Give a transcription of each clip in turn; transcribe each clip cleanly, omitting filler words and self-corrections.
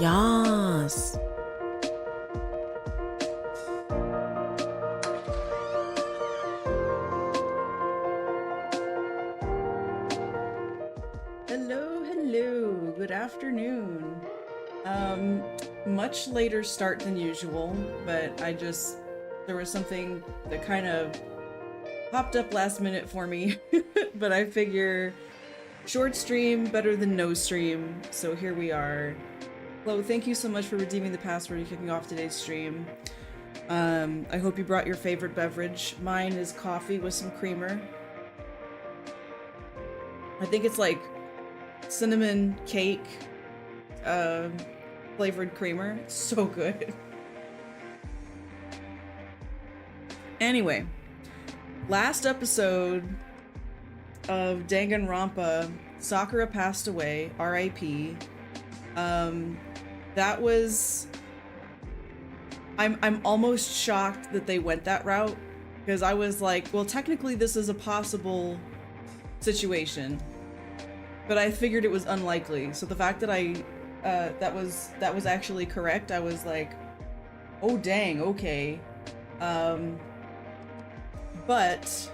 Yes. Hello, hello. Good afternoon. Much later start than usual, but there was something that kind of popped up last minute for me, but I figure short stream better than no stream, so here we are. Hello, thank you so much for redeeming the password and kicking off today's stream. I hope you brought your favorite beverage. Mine is coffee with some creamer. I think it's like cinnamon cake flavored creamer. It's so good. Anyway, last episode of Danganronpa, Sakura passed away, R.I.P. That was... I'm almost shocked that they went that route, because I was like, well, technically this is a possible situation, but I figured it was unlikely. So the fact that that was actually correct, I was like, oh dang, okay. But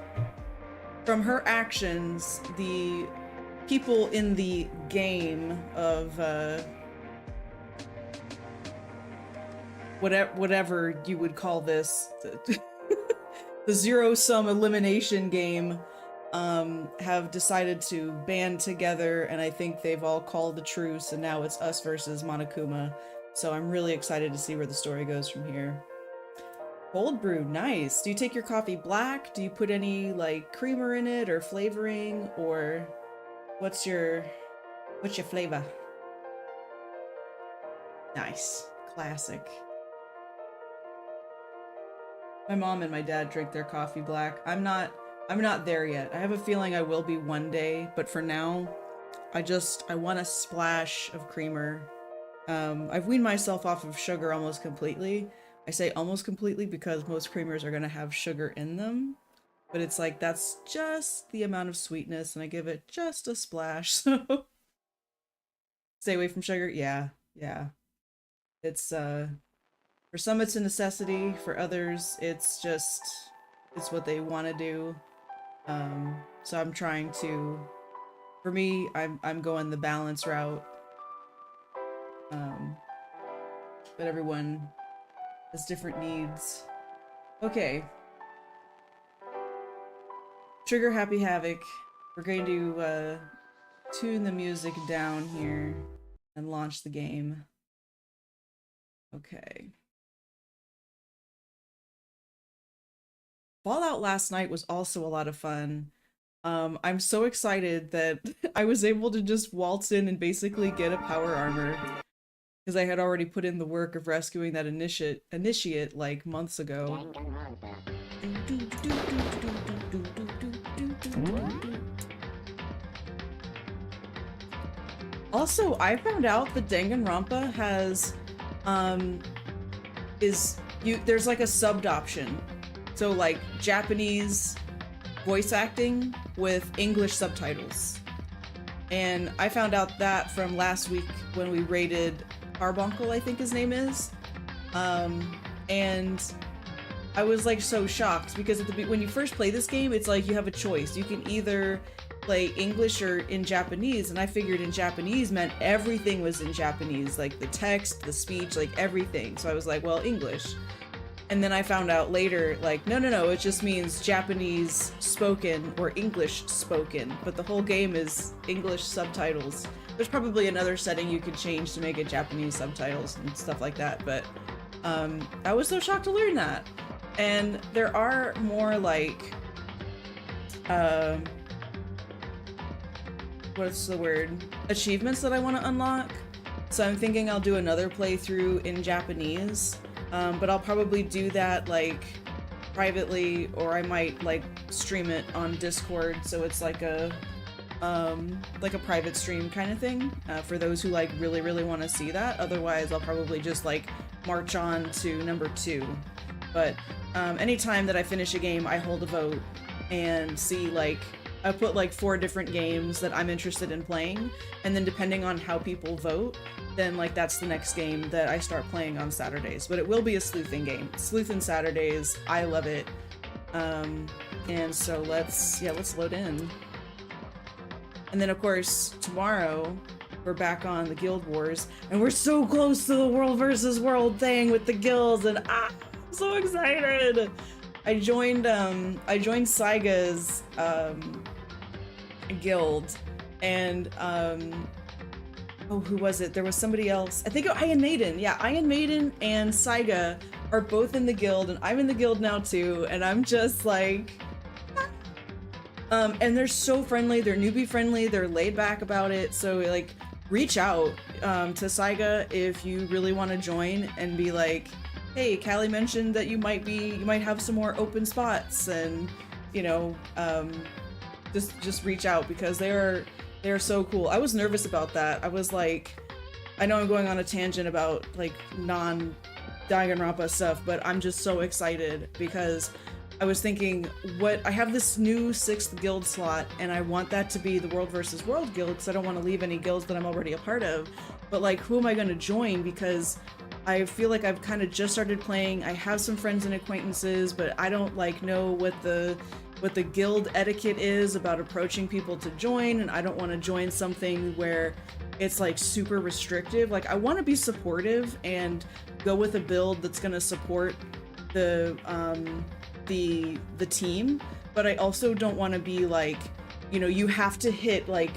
from her actions, the people in the game of whatever you would call this, the zero-sum elimination game, have decided to band together, and I think they've all called the truce, and now it's us versus Monokuma. So I'm really excited to see where the story goes from here. Cold brew, nice. Do you take your coffee black? Do you put any like creamer in it or flavoring, or what's your flavor? Nice, classic. My mom and my dad drink their coffee black. I'm not there yet. I have a feeling I will be one day, but for now, I want a splash of creamer. I've weaned myself off of sugar almost completely. I say almost completely because most creamers are gonna have sugar in them, but it's like, that's just the amount of sweetness, and I give it just a splash, so... Stay away from sugar? Yeah. It's, for some it's a necessity, for others it's what they want to do. So I'm trying to, for me, I'm going the balance route. But everyone has different needs. Okay. Trigger Happy Havoc. We're going to tune the music down here and launch the game. Okay. Fallout last night was also a lot of fun. I'm so excited that I was able to just waltz in and basically get a power armor, because I had already put in the work of rescuing that initiate like months ago. Also, I found out that Danganronpa has there's like a subbed option. So like Japanese voice acting with English subtitles. And I found out that from last week when we raided Carbuncle, I think his name is. And I was like so shocked, because when you first play this game, it's like you have a choice. You can either play English or in Japanese, and I figured in Japanese meant everything was in Japanese, like the text, the speech, like everything. So I was like, well, English. And then I found out later, like, no, it just means Japanese spoken or English spoken, but the whole game is English subtitles. There's probably another setting you could change to make it Japanese subtitles and stuff like that, but I was so shocked to learn that. And there are more like, what's the word? Achievements that I want to unlock. So I'm thinking I'll do another playthrough in Japanese. But I'll probably do that like privately, or I might like stream it on Discord, so it's like a private stream kind of thing for those who like really want to see that. Otherwise, I'll probably just like march on to number 2. But anytime that I finish a game, I hold a vote and see like I put like 4 different games that I'm interested in playing, and then depending on how people vote, then like that's the next game that I start playing on Saturdays. But it will be a sleuthing game. Sleuthin' Saturdays. I love it. And so let's load in. And then of course tomorrow we're back on the Guild Wars, and we're so close to the world versus world thing with the guilds, and I'm so excited. I joined Saiga's guild, and oh, who was it? There was somebody else. I think Iron Maiden. Yeah, Iron Maiden and Saiga are both in the guild, and I'm in the guild now too, and I'm just like and they're so friendly, they're newbie friendly, they're laid back about it, so like reach out to Saiga if you really want to join and be like, hey, Callie mentioned that you might have some more open spots, and you know, just reach out, because they're so cool. I was nervous about that. I was like, I know I'm going on a tangent about like non-Danganronpa stuff, but I'm just so excited because I was thinking, I have this new 6th guild slot, and I want that to be the World versus World guild, because I don't want to leave any guilds that I'm already a part of. But like, who am I going to join? Because I feel like I've kind of just started playing. I have some friends and acquaintances, but I don't like know what the guild etiquette is about approaching people to join, and I don't want to join something where it's like super restrictive. Like, I want to be supportive and go with a build that's going to support the team, but I also don't want to be like, you know, you have to hit like,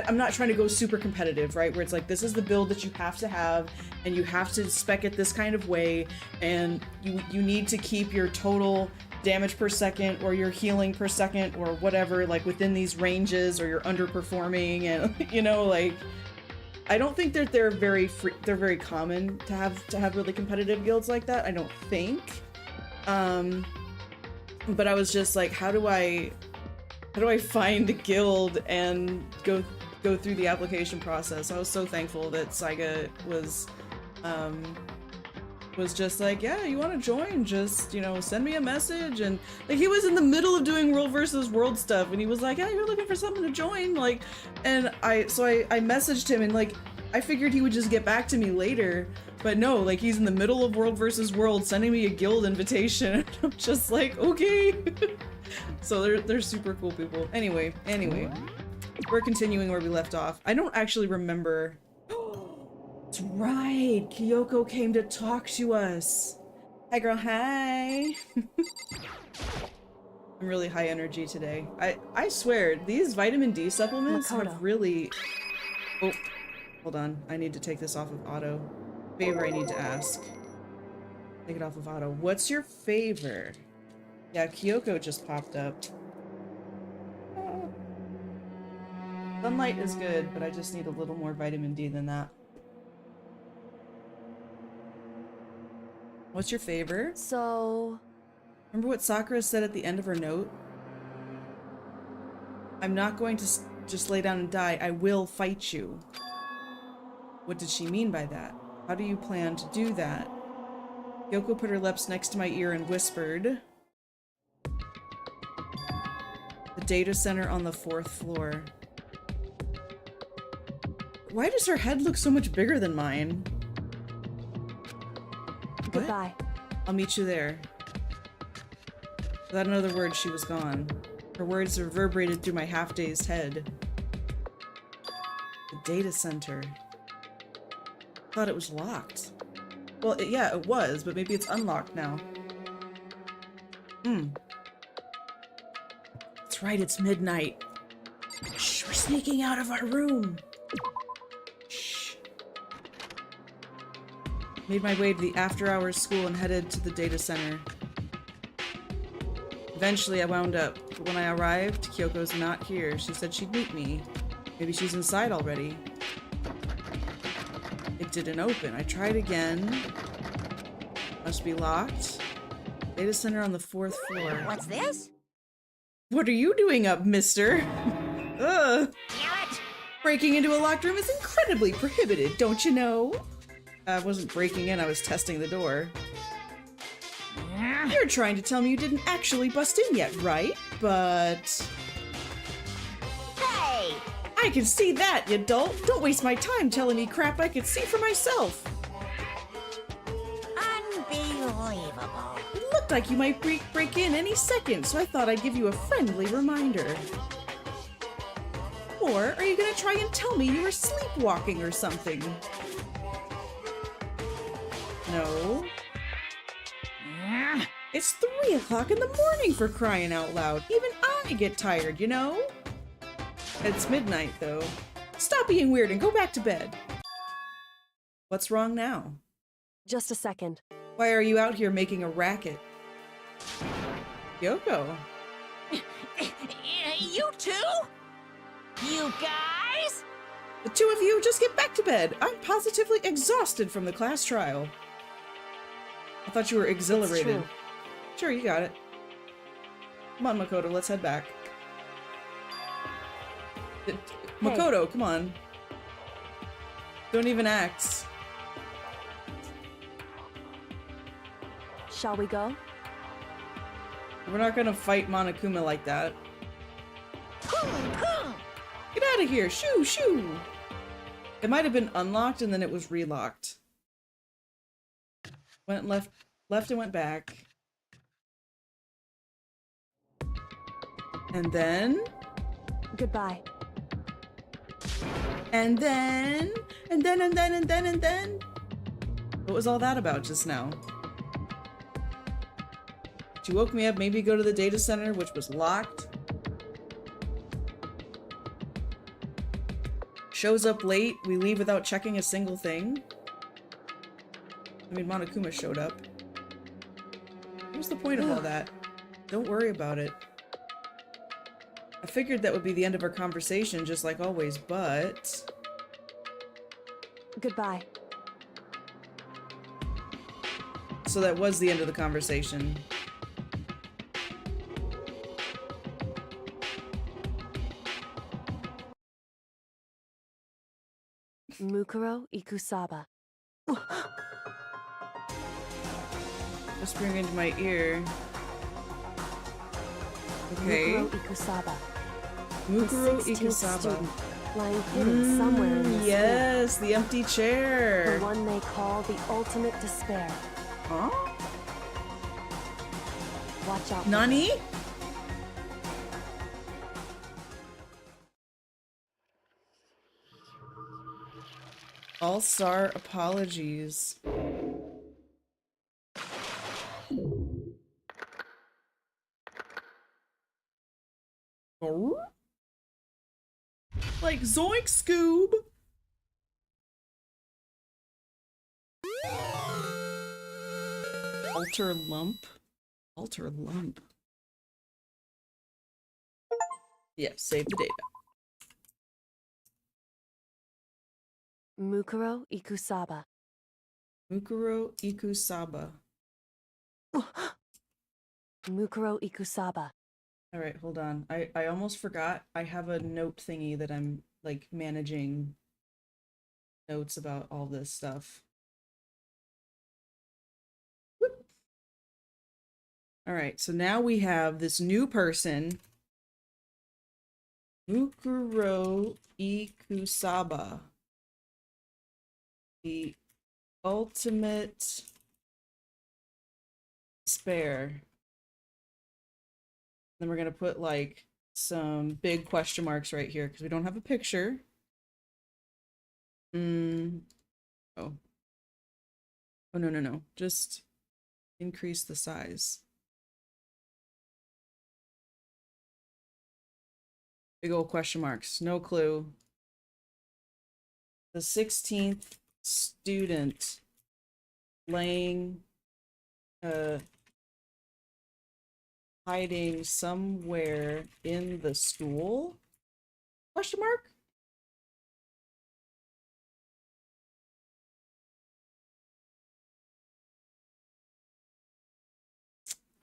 I'm not trying to go super competitive, right? Where it's like, this is the build that you have to have, and you have to spec it this kind of way, and you need to keep your total damage per second or your healing per second or whatever, like within these ranges, or you're underperforming, and you know, like, I don't think that they're very common to have really competitive guilds like that. I don't think. But I was just like, how do I find a guild and go through the application process? I was so thankful that Saiga was just like, yeah, you want to join, just, you know, send me a message. And like, he was in the middle of doing world versus world stuff, and he was like, yeah, you're looking for something to join, like, and I messaged him, and like, I figured he would just get back to me later, but no, like, he's in the middle of world versus world sending me a guild invitation, and I'm just like, okay. So they're super cool people. Anyway, we're continuing where we left off. I don't actually remember. That's right, Kyoko came to talk to us. Hi girl, hi. I'm really high energy today. I swear, these vitamin D supplements have really... Oh, hold on. I need to take this off of auto. Favor I need to ask. Take it off of auto. What's your favor? Yeah, Kyoko just popped up. Sunlight is good, but I just need a little more vitamin D than that. What's your favor? So... Remember what Sakura said at the end of her note? I'm not going to just lay down and die. I will fight you. What did she mean by that? How do you plan to do that? Kyoko put her lips next to my ear and whispered. The data center on the 4th floor. Why does her head look so much bigger than mine? Goodbye. What? I'll meet you there. Without another word, she was gone. Her words reverberated through my half-dazed head. The data center. I thought it was locked. Well, yeah, it was, but maybe it's unlocked now. That's right, it's midnight. Shh, we're sneaking out of our room. Shh. Made my way to the after-hours school and headed to the data center. Eventually, I wound up, but when I arrived, Kyoko's not here. She said she'd meet me. Maybe she's inside already. It didn't open. I tried again. Must be locked. Data center on the 4th floor. What's this? What are you doing up, mister? Ugh. Breaking into a locked room is incredibly prohibited, don't you know? I wasn't breaking in, I was testing the door. You're trying to tell me you didn't actually bust in yet, right? But... I can see that, you dolt. Don't waste my time telling me crap I could see for myself. Unbelievable. It looked like you might break in any second, so I thought I'd give you a friendly reminder. Or are you gonna try and tell me you were sleepwalking or something? No. It's 3 o'clock in the morning, for crying out loud. Even I get tired, you know? It's midnight, though. Stop being weird and go back to bed. What's wrong now? Just a second. Why are you out here making a racket? Yoko. You too? You guys? The two of you just get back to bed. I'm positively exhausted from the class trial. I thought you were exhilarated. It's true. Sure, you got it. Come on, Makoto, let's head back. Makoto, come on. Don't even act. Shall we go? We're not gonna fight Monokuma like that. Get out of here! Shoo! Shoo! It might have been unlocked and then it was relocked. Went left and went back. And then... Goodbye. And then... What was all that about just now? She woke me up, maybe go to the data center, which was locked. Shows up late, we leave without checking a single thing. I mean, Monokuma showed up. What was the point of all that? Don't worry about it. I figured that would be the end of our conversation, just like always, but... Goodbye. So that was the end of the conversation. Mukuro Ikusaba. Whispering into my ear. Okay. Mukuro Ikusaba. Mukuro The 16th Ikusaba. student, lying hidden somewhere in this Yes, the empty room. chair. The one they call the ultimate despair. Huh? Watch out. for Nani? her. All-star apologies. Oh? Like Zoink Scoob. Alter lump. Alter lump. Yeah, save the data. Mukuro Ikusaba. Mukuro Ikusaba. Mukuro Ikusaba. All right, hold on. I almost forgot. I have a note thingy that I'm like managing notes about all this stuff. Whoop. All right, so now we have this new person, Mukuro Ikusaba, the ultimate despair. Then we're gonna put like some big question marks right here because we don't have a picture. Oh. Oh, no. Just increase the size. Big old question marks. No clue. The 16th student laying hiding somewhere in the school? Question mark?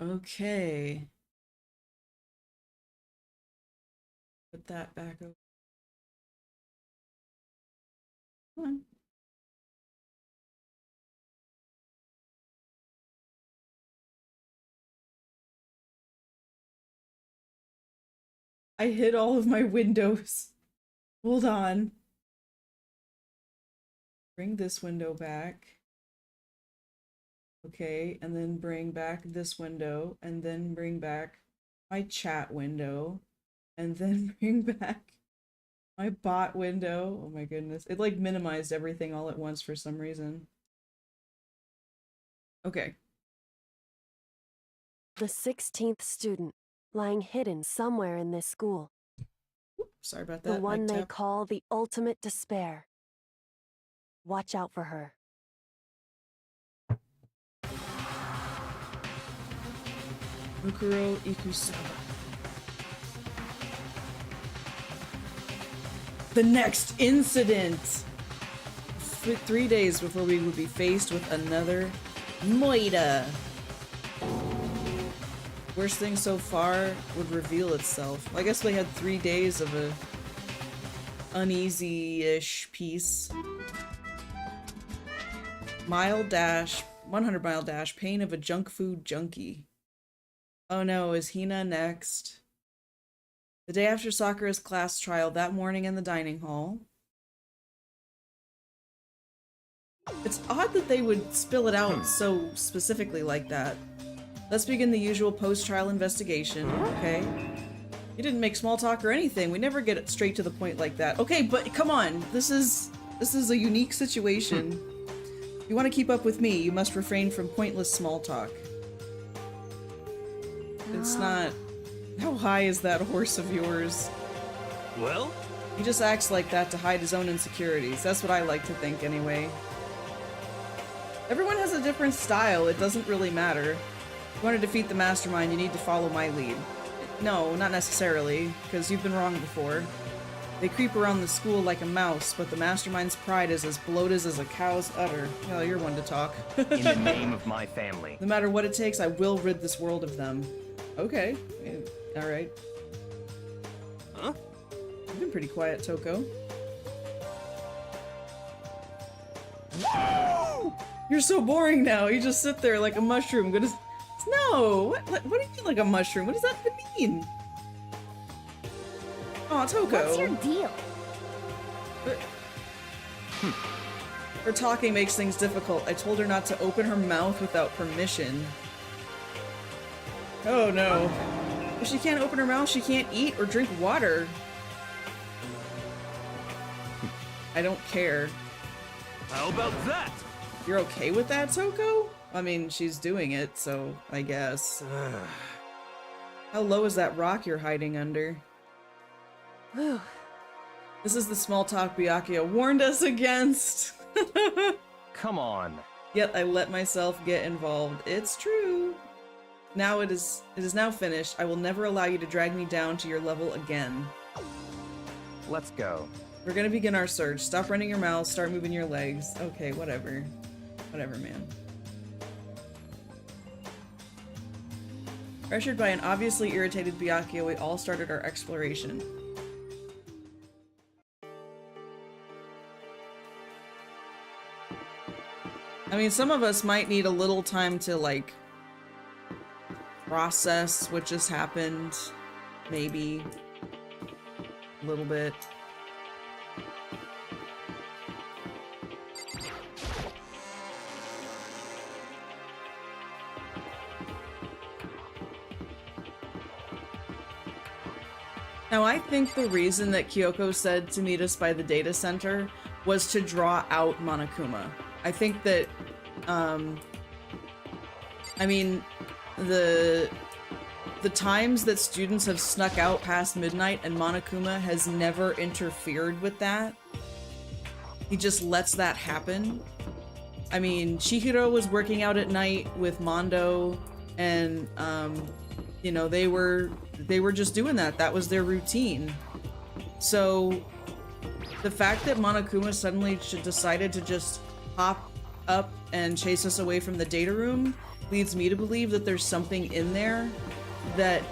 Okay. Put that back over. Come on. I hid all of my windows. Hold on. Bring this window back. Okay, and then bring back this window, and then bring back my chat window, and then bring back my bot window. Oh my goodness. It like minimized everything all at once for some reason. Okay. The 16th student, lying hidden somewhere in this school. Sorry about The that. one Mic they tap. call the ultimate despair. Watch out for her. Mukuro Ikusaba. The next incident! 3 days before we would be faced with another Moida. Worst thing so far would reveal itself. I guess we had 3 days of a uneasy-ish piece. Mile dash, 100 mile dash, pain of a junk food junkie. Oh no, is Hina next? The day after Sakura's class trial, that morning in the dining hall. It's odd that they would spill it out so specifically like that. Let's begin the usual post-trial investigation, okay? You didn't make small talk or anything. We never get it straight to the point like that. Okay, but come on. This is a unique situation. If you want to keep up with me, you must refrain from pointless small talk. It's not... How high is that horse of yours? Well? He just acts like that to hide his own insecurities. That's what I like to think, anyway. Everyone has a different style. It doesn't really matter. If you want to defeat the mastermind, you need to follow my lead. No, not necessarily, because you've been wrong before. They creep around the school like a mouse, but the mastermind's pride is as bloated as a cow's udder. Well, you're one to talk. In the name of my family. No matter what it takes, I will rid this world of them. Okay. Alright. Huh? You've been pretty quiet, Toko. You're so boring now. You just sit there like a mushroom. No! What do you mean like a mushroom? What does that even mean? Aw, Toko. What's your deal? Her talking makes things difficult. I told her not to open her mouth without permission. Oh no. If she can't open her mouth, she can't eat or drink water. I don't care. How about that? You're okay with that, Toko? I mean, she's doing it, so I guess. How low is that rock you're hiding under? Whew. This is the small talk Byakuya warned us against. Come on. Yet I let myself get involved. It's true. Now it is now finished. I will never allow you to drag me down to your level again. Let's go. We're gonna begin our search. Stop running your mouth, start moving your legs. Okay, whatever. Whatever, man. Pressured by an obviously irritated Byakuya, we all started our exploration. I mean, some of us might need a little time to, like, process what just happened. Maybe. A little bit. Now, I think the reason that Kyoko said to meet us by the data center was to draw out Monokuma. I think that, I mean, the times that students have snuck out past midnight and Monokuma has never interfered with that. He just lets that happen. I mean, Chihiro was working out at night with Mondo, and, you know, they were just doing that. That was their routine. So, the fact that Monokuma suddenly decided to just hop up and chase us away from the data room leads me to believe that there's something in there that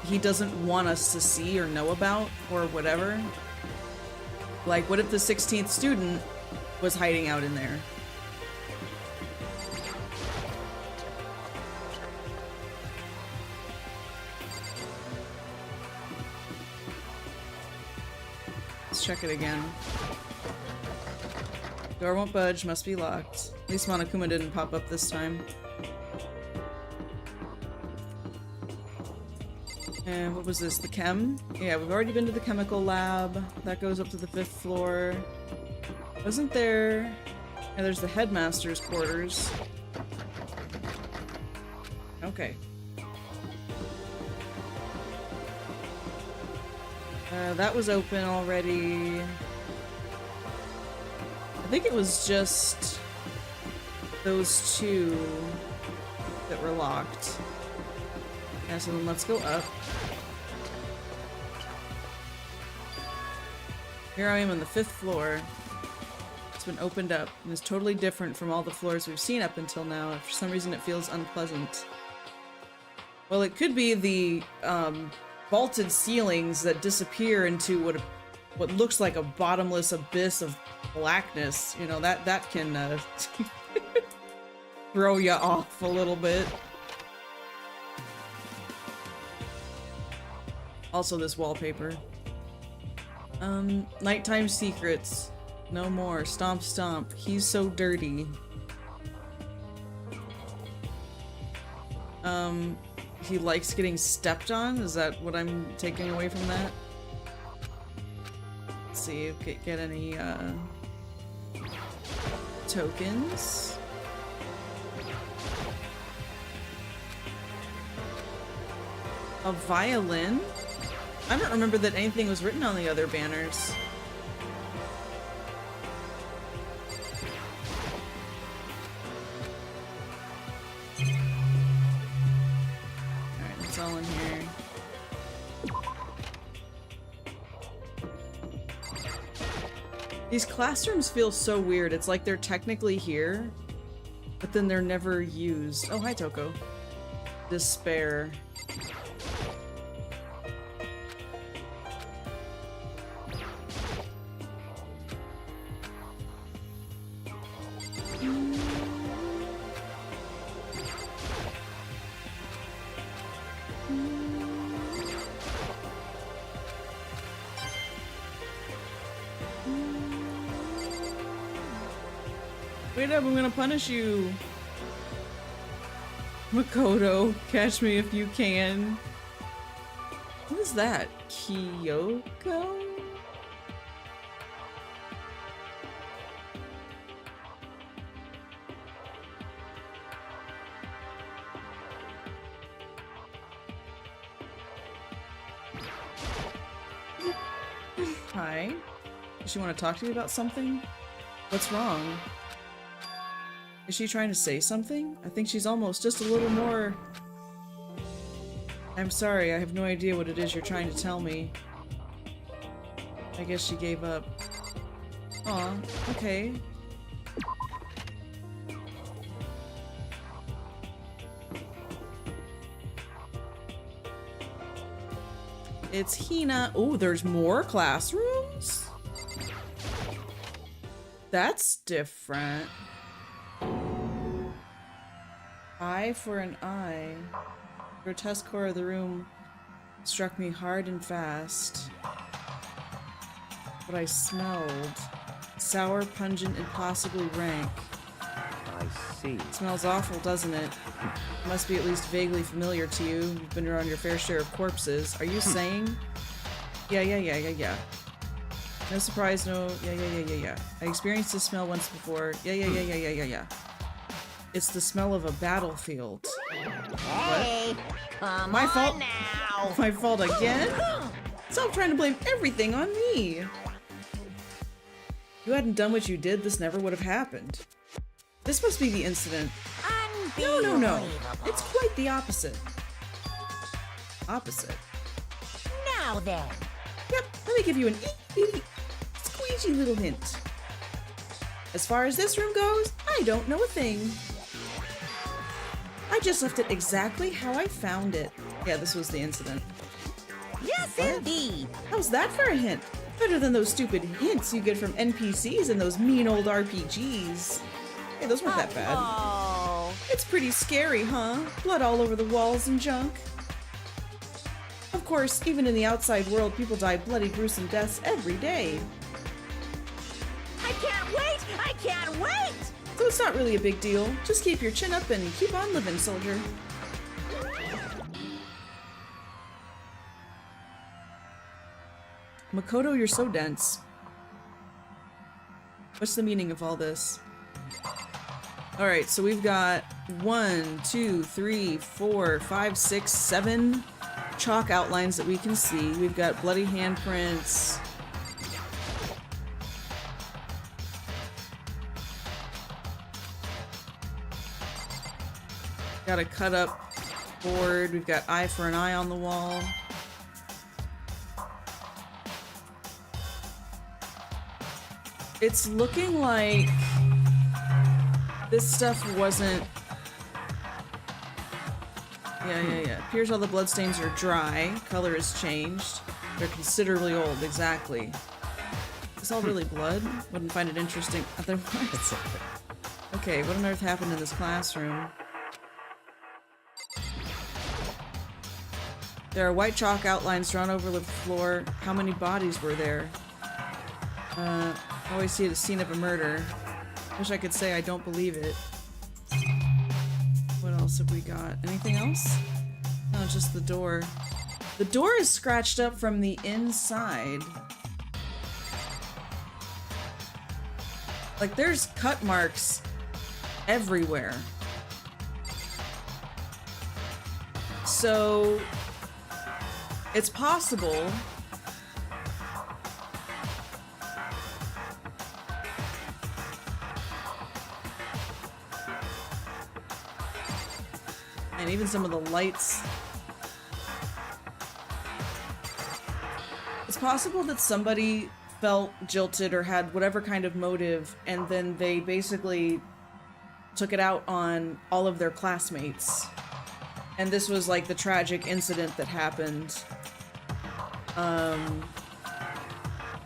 he doesn't want us to see or know about, or whatever. Like, what if the 16th student was hiding out in there? check it again. Door won't budge, must be locked. At least Monokuma didn't pop up this time. And what was this? The chem? Yeah, we've already been to the chemical lab. That goes up to the 5th floor. Wasn't there... Yeah, there's the headmaster's quarters. Okay. That was open already. I think it was just those two that were locked. Yeah, so then let's go up. Here I am on the 5th floor. It's been opened up and is totally different from all the floors we've seen up until now. For some reason it feels unpleasant. Well, it could be the vaulted ceilings that disappear into what looks like a bottomless abyss of blackness. You know, that can throw you off a little bit. Also this wallpaper. Nighttime secrets. No more. Stomp stomp. He's so dirty. He likes getting stepped on? Is that what I'm taking away from that? Let's see if we get any, tokens. A violin? I don't remember that anything was written on the other banners. Alright, that's all in here. These classrooms feel so weird. It's like they're technically here, but then they're never used. Oh, hi, Toko. Despair. Wait up, I'm gonna punish you! Makoto, catch me if you can. What is that? Kyoko? Hi. Does she want to talk to you about something? What's wrong? Is she trying to say something? I think she's almost just a little more... I'm sorry, I have no idea what it is you're trying to tell me. I guess she gave up. Aw, okay. It's Hina. Oh, there's more classrooms? That's different. Eye for an eye. Grotesque core of the room struck me hard and fast. What I smelled. Sour, pungent, impossibly rank. I see. It smells awful, doesn't it? It must be at least vaguely familiar to you. You've been around your fair share of corpses. Are you saying? Yeah. No surprise, no. Yeah. I experienced this smell once before. Yeah. It's the smell of a battlefield. Hey, come My on fault? now. My fault again? Stop trying to blame everything on me! If you hadn't done what you did, this never would have happened. This must be the incident. No. Unbelievable. It's quite the opposite. Opposite? Now then. Yep, let me give you an itty squeegee little hint. As far as this room goes, I don't know a thing. I just left it exactly how I found it. Yeah, this was the incident. Yes, What? indeed. How's that for a hint? Better than those stupid hints you get from NPCs and those mean old RPGs. Hey, those weren't that bad. Oh. It's pretty scary, huh? Blood all over the walls and junk. Of course, even in the outside world, people die bloody, gruesome deaths every day. I can't wait! I can't wait! So it's not really a big deal. Just keep your chin up and keep on living, soldier. Makoto, you're so dense. What's the meaning of all this? Alright, so we've got 1, 2, 3, 4, 5, 6, 7 chalk outlines that we can see. We've got bloody handprints. Got a cut up board. We've got eye for an eye on the wall. It's looking like this stuff wasn't... Yeah. Appears all the bloodstains are dry. Color has changed. They're considerably old, exactly. Is this all really blood? Wouldn't find it interesting otherwise. Okay, what on earth happened in this classroom? There are white chalk outlines drawn over the floor. How many bodies were there? I always see it as scene of a murder. Wish I could say I don't believe it. What else have we got? Anything else? No, just the door. The door is scratched up from the inside. Like, there's cut marks everywhere. So, it's possible and even some of the lights. It's possible that somebody felt jilted or had whatever kind of motive, and then they basically took it out on all of their classmates. And this was like the tragic incident that happened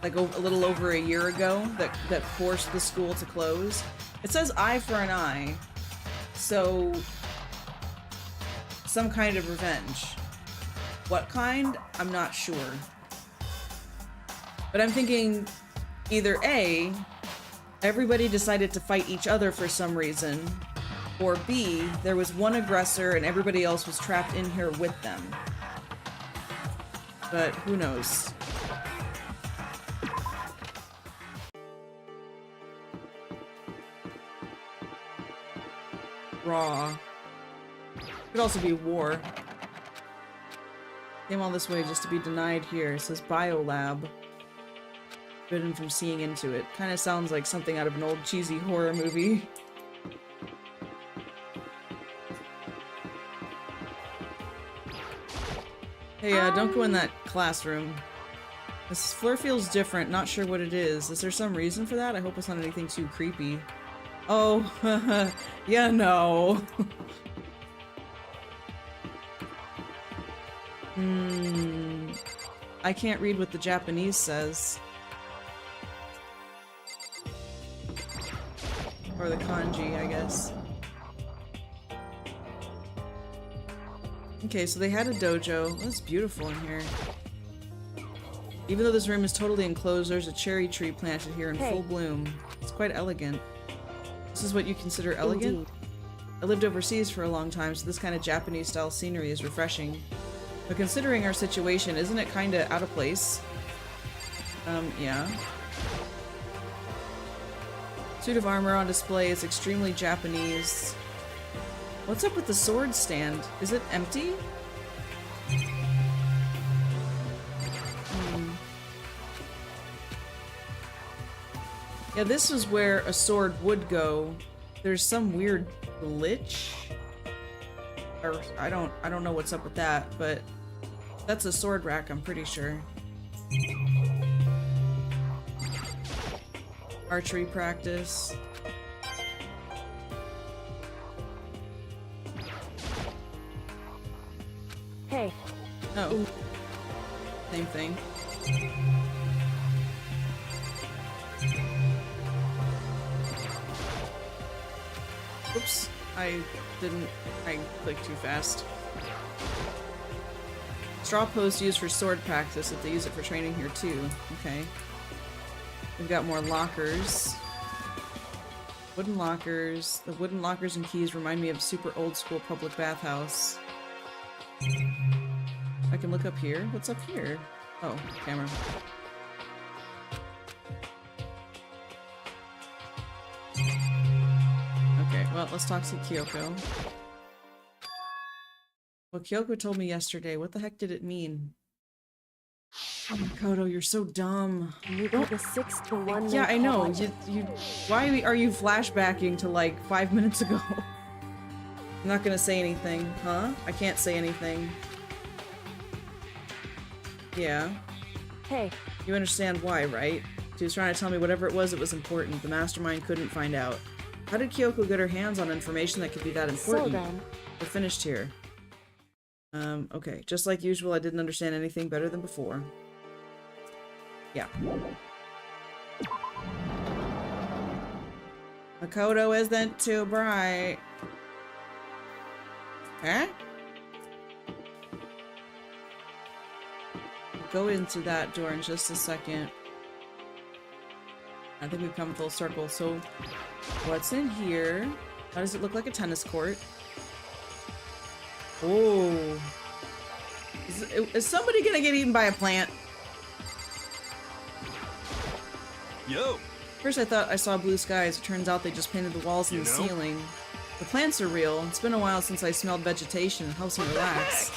like a little over a year ago that forced the school to close. It says eye for an eye, so some kind of revenge. What kind? I'm not sure. But I'm thinking either A, everybody decided to fight each other for some reason, or B, there was one aggressor and everybody else was trapped in here with them. But who knows? Raw. Could also be war. Came all this way just to be denied here. It says biolab. Forbidden from seeing into it. Kind of sounds like something out of an old cheesy horror movie. Hey, don't go in that classroom. This floor feels different, not sure what it is. Is there some reason for that? I hope it's not anything too creepy. Oh, yeah, no. I can't read what the Japanese says. Or the kanji, I guess. Okay, so they had a dojo. That's beautiful in here. Even though this room is totally enclosed, there's a cherry tree planted here in full bloom. It's quite elegant. This is what you consider elegant? Indeed. I lived overseas for a long time, so this kind of Japanese-style scenery is refreshing. But considering our situation, isn't it kinda out of place? Yeah. Suit of armor on display is extremely Japanese. What's up with the sword stand? Is it empty? Yeah, this was where a sword would go. There's some weird glitch. Or I don't know what's up with that, but that's a sword rack, I'm pretty sure. Archery practice. Hey. Oh. Same thing. Oops. I clicked too fast. Straw post used for sword practice if they use it for training here too. Okay. We've got more lockers. Wooden lockers. The wooden lockers and keys remind me of super old school public bathhouse. I can look up here. What's up here? Oh, camera. Okay, well, let's talk to Kyoko. What Kyoko told me yesterday, what the heck did it mean? Oh, Makoto, you're so dumb. You got the 6 to 1. Yeah, I know. Why are you flashbacking to like 5 minutes ago? I'm not gonna say anything, huh? I can't say anything. Yeah. Hey. You understand why, right? She was trying to tell me whatever it was important. The mastermind couldn't find out. How did Kyoko get her hands on information that could be that important? So then. We're finished here. Okay. Just like usual, I didn't understand anything better than before. Yeah. Makoto isn't too bright. Huh? Go into that door in just a second. I think we've come full circle. So, what's in here? How does it look like a tennis court? Oh. Is somebody gonna get eaten by a plant? Yo! First I thought I saw blue skies. It turns out they just painted the walls and the ceiling. The plants are real. It's been a while since I smelled vegetation. It helps me relax.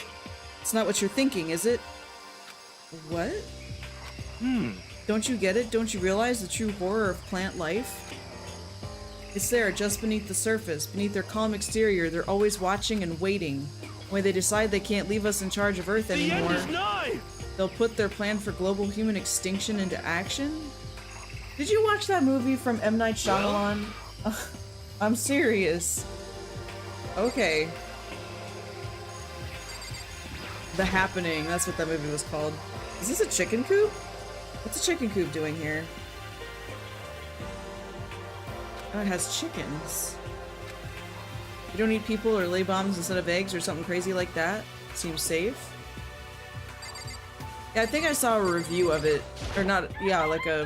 It's not what you're thinking, is it? What? Don't you get it? Don't you realize the true horror of plant life? It's there, just beneath the surface. Beneath their calm exterior, they're always watching and waiting. When they decide they can't leave us in charge of Earth anymore, The end is nigh! they'll put their plan for global human extinction into action? Did you watch that movie from M. Night Shyamalan? I'm serious. Okay. The Happening, that's what that movie was called. Is this a chicken coop? What's a chicken coop doing here? Oh, it has chickens. You don't need people or lay bombs instead of eggs or something crazy like that? Seems safe. Yeah, I think I saw a review of it. Or not, yeah, like a...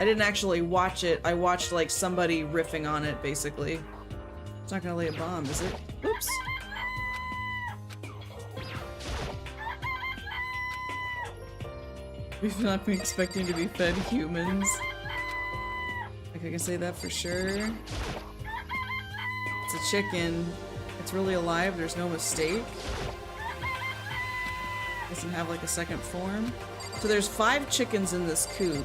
I didn't actually watch it. I watched like somebody riffing on it, basically. It's not gonna lay a bomb, is it? Oops. We've not been expecting to be fed humans. Like I can say that for sure. It's a chicken. It's really alive, there's no mistake. Doesn't have like a second form. So there's 5 chickens in this coop.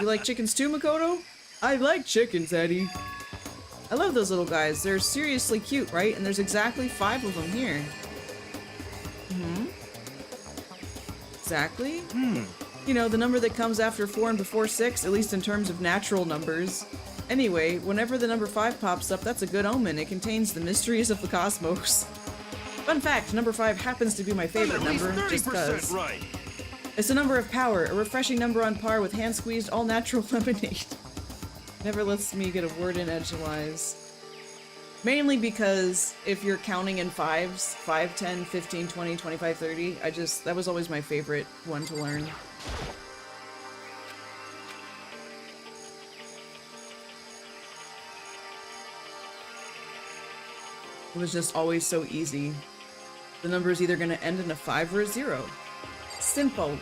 You like chickens too, Makoto? I like chickens, Eddie. I love those little guys. They're seriously cute, right? And there's exactly 5 of them here. Exactly. You know, the number that comes after 4 and before 6, at least in terms of natural numbers. Anyway, whenever the number 5 pops up, that's a good omen. It contains the mysteries of the cosmos. Fun fact, number 5 happens to be my favorite number, just cause. Right. It's a number of power, a refreshing number on par with hand-squeezed all-natural lemonade. Never lets me get a word in edgewise. Mainly because if you're counting in 5s, 5, 10, 15, 20, 25, 30, that was always my favorite one to learn. It was just always so easy. The number is either going to end in a 5 or a 0. Simple.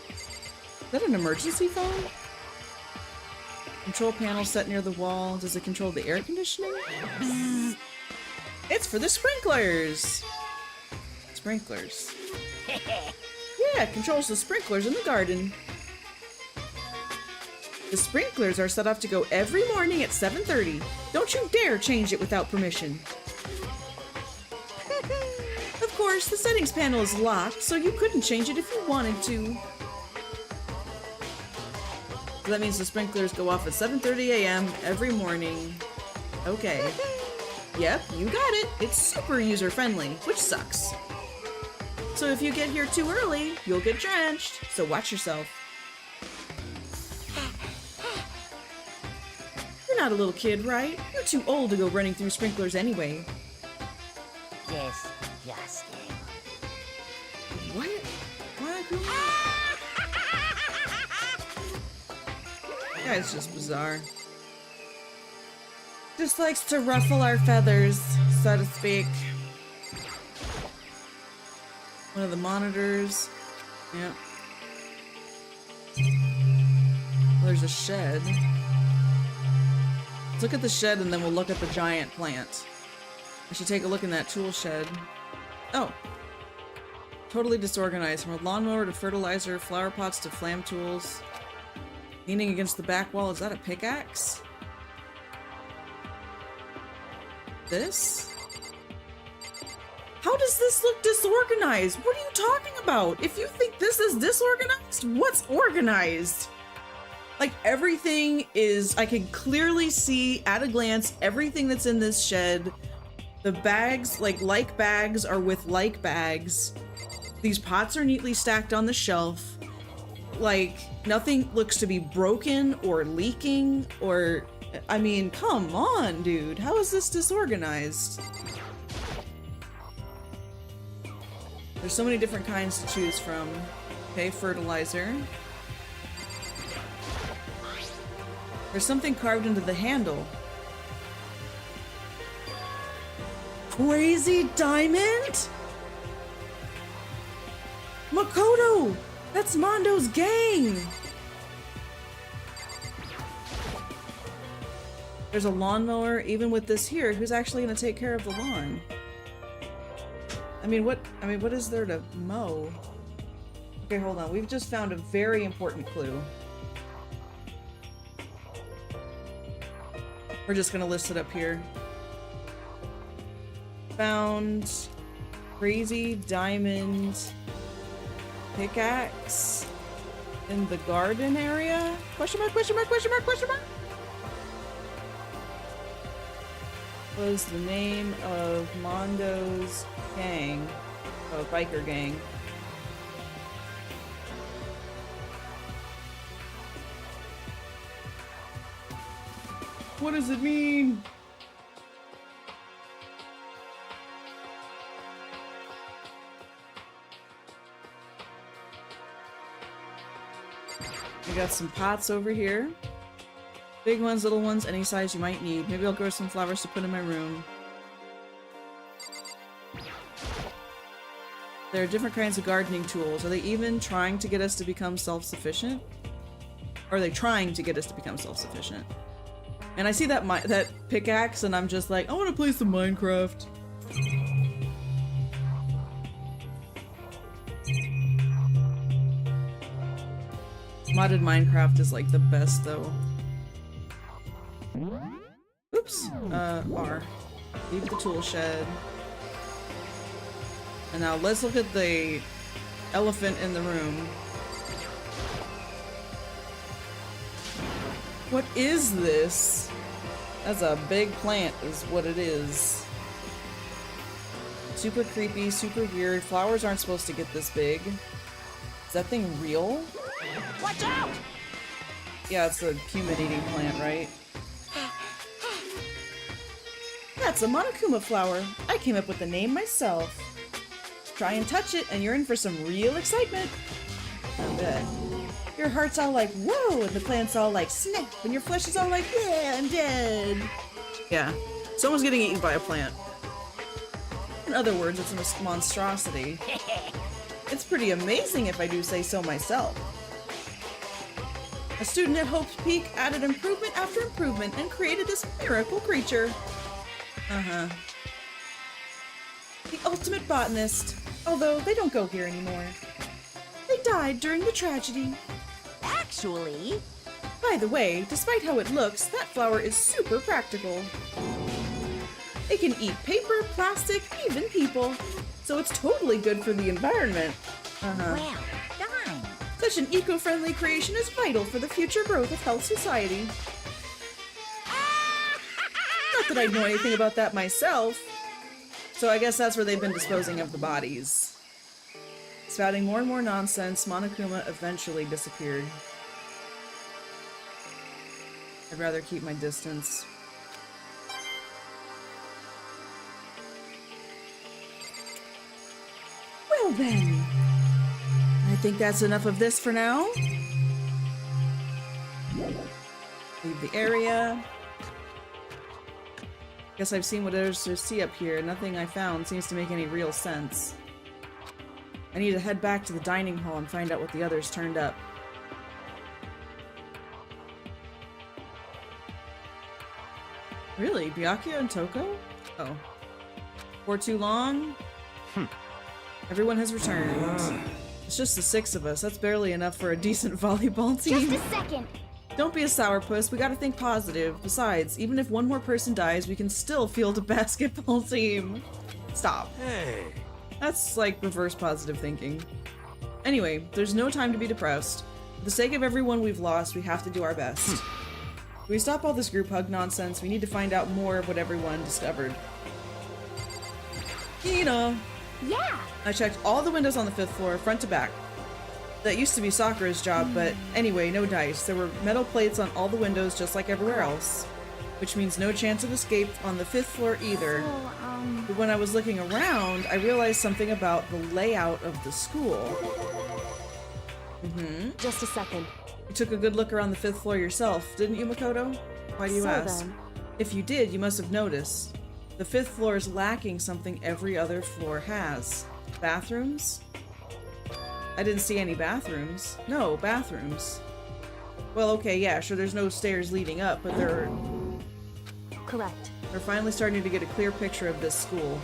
Is that an emergency phone? Control panel set near the wall. Does it control the air conditioning? It's for the sprinklers! Sprinklers. Yeah, it controls the sprinklers in the garden. The sprinklers are set up to go every morning at 7:30. Don't you dare change it without permission. Of course, the settings panel is locked, so you couldn't change it if you wanted to. So that means the sprinklers go off at 7:30 a.m. every morning. Okay. Yep, you got it. It's super user-friendly, which sucks. So if you get here too early, you'll get drenched, so watch yourself. You're not a little kid, right? You're too old to go running through sprinklers anyway. Disgusting. What? What? That guy's just bizarre. Just likes to ruffle our feathers, so to speak. One of the monitors. Yep. There's a shed. Let's look at the shed and then we'll look at the giant plant. I should take a look in that tool shed. Oh. Totally disorganized. From a lawnmower to fertilizer, flower pots to flam tools. Leaning against the back wall. Is that a pickaxe? This? How does this look disorganized? What are you talking about? If you think this is disorganized, what's organized? Like everything is, I can clearly see at a glance everything that's in this shed. The bags, like bags are with like bags. These pots are neatly stacked on the shelf. Like nothing looks to be broken or leaking or, I mean, come on, dude. How is this disorganized? There's so many different kinds to choose from. Okay, fertilizer. There's something carved into the handle. Crazy diamond? Makoto! That's Mondo's gang! There's a lawnmower, even with this here. Who's actually gonna take care of the lawn? I mean, what is there to mow? Okay, hold on. We've just found a very important clue. We're just gonna list it up here. Found crazy diamond pickaxe in the garden area? Question mark, question mark, question mark, question mark? Was the name of Mondo's gang. Oh, biker gang. What does it mean? We got some pots over here. Big ones, little ones, any size you might need. Maybe I'll grow some flowers to put in my room. There are different kinds of gardening tools. Are they even trying to get us to become self-sufficient? Or are they trying to get us to become self-sufficient? And I see that that pickaxe and I'm just like, I want to play some Minecraft. Modded Minecraft is like the best though. Oops. R. Leave the tool shed. And now let's look at the elephant in the room. What is this? That's a big plant is what it is. Super creepy, super weird. Flowers aren't supposed to get this big. Is that thing real? Watch out! Yeah, it's a human-eating plant, right? That's a Monokuma flower. I came up with the name myself. Try and touch it, and you're in for some real excitement. I bet. Your heart's all like, whoa, and the plant's all like, snap, and your flesh is all like, yeah, I'm dead. Yeah, someone's getting eaten by a plant. In other words, it's a monstrosity. It's pretty amazing if I do say so myself. A student at Hope's Peak added improvement after improvement and created this miracle creature. Uh-huh. The ultimate botanist. Although they don't go here anymore. They died during the tragedy. Actually, By the way, despite how it looks, that flower is super practical. It can eat paper, plastic, even people. So it's totally good for the environment. Uh-huh. well done. Such an eco-friendly creation is vital for the future growth of health society. Not that I know anything about that myself. So I guess that's where they've been disposing of the bodies. Spouting more and more nonsense, Monokuma eventually disappeared. I'd rather keep my distance. Well then, I think that's enough of this for now. Leave the area. Guess I've seen what there's to see up here. Nothing I found seems to make any real sense. I need to head back to the dining hall and find out what the others turned up. Really? Byakuya and Toko? Oh. For too long? Everyone has returned. It's just the 6 of us. That's barely enough for a decent volleyball team. Just a second. Don't be a sourpuss. We gotta think positive. Besides, even if one more person dies, we can still field a basketball team. Stop. Hey. That's like reverse positive thinking. Anyway, there's no time to be depressed. For the sake of everyone we've lost, we have to do our best. If we stop all this group hug nonsense, we need to find out more of what everyone discovered. Ina! Yeah. I checked all the windows on the 5th floor, front to back. That used to be Sakura's job, but anyway, no dice. There were metal plates on all the windows just like everywhere else. Which means no chance of escape on the 5th floor either. But when I was looking around, I realized something about the layout of the school. Just a second. You took a good look around the 5th floor yourself, didn't you, Makoto? Why do you ask? Then. If you did, you must have noticed. The 5th floor is lacking something every other floor has. Bathrooms? I didn't see any bathrooms. No, bathrooms. Well, okay, yeah, sure, there's no stairs leading up, but they're... Correct. We're finally starting to get a clear picture of this school.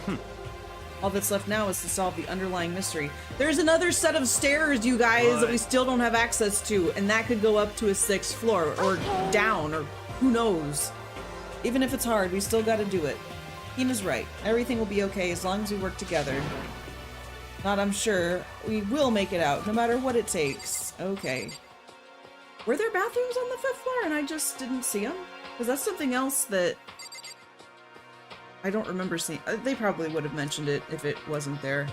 All that's left now is to solve the underlying mystery. There's another set of stairs, you guys, that we still don't have access to, and that could go up to a 6th floor, or down, or who knows. Even if it's hard, we still gotta do it. Hina's right. Everything will be okay as long as we work together. Not, I'm sure. We will make it out, no matter what it takes. Okay. Were there bathrooms on the 5th floor and I just didn't see them? Because that's something else that I don't remember seeing. They probably would have mentioned it if it wasn't there.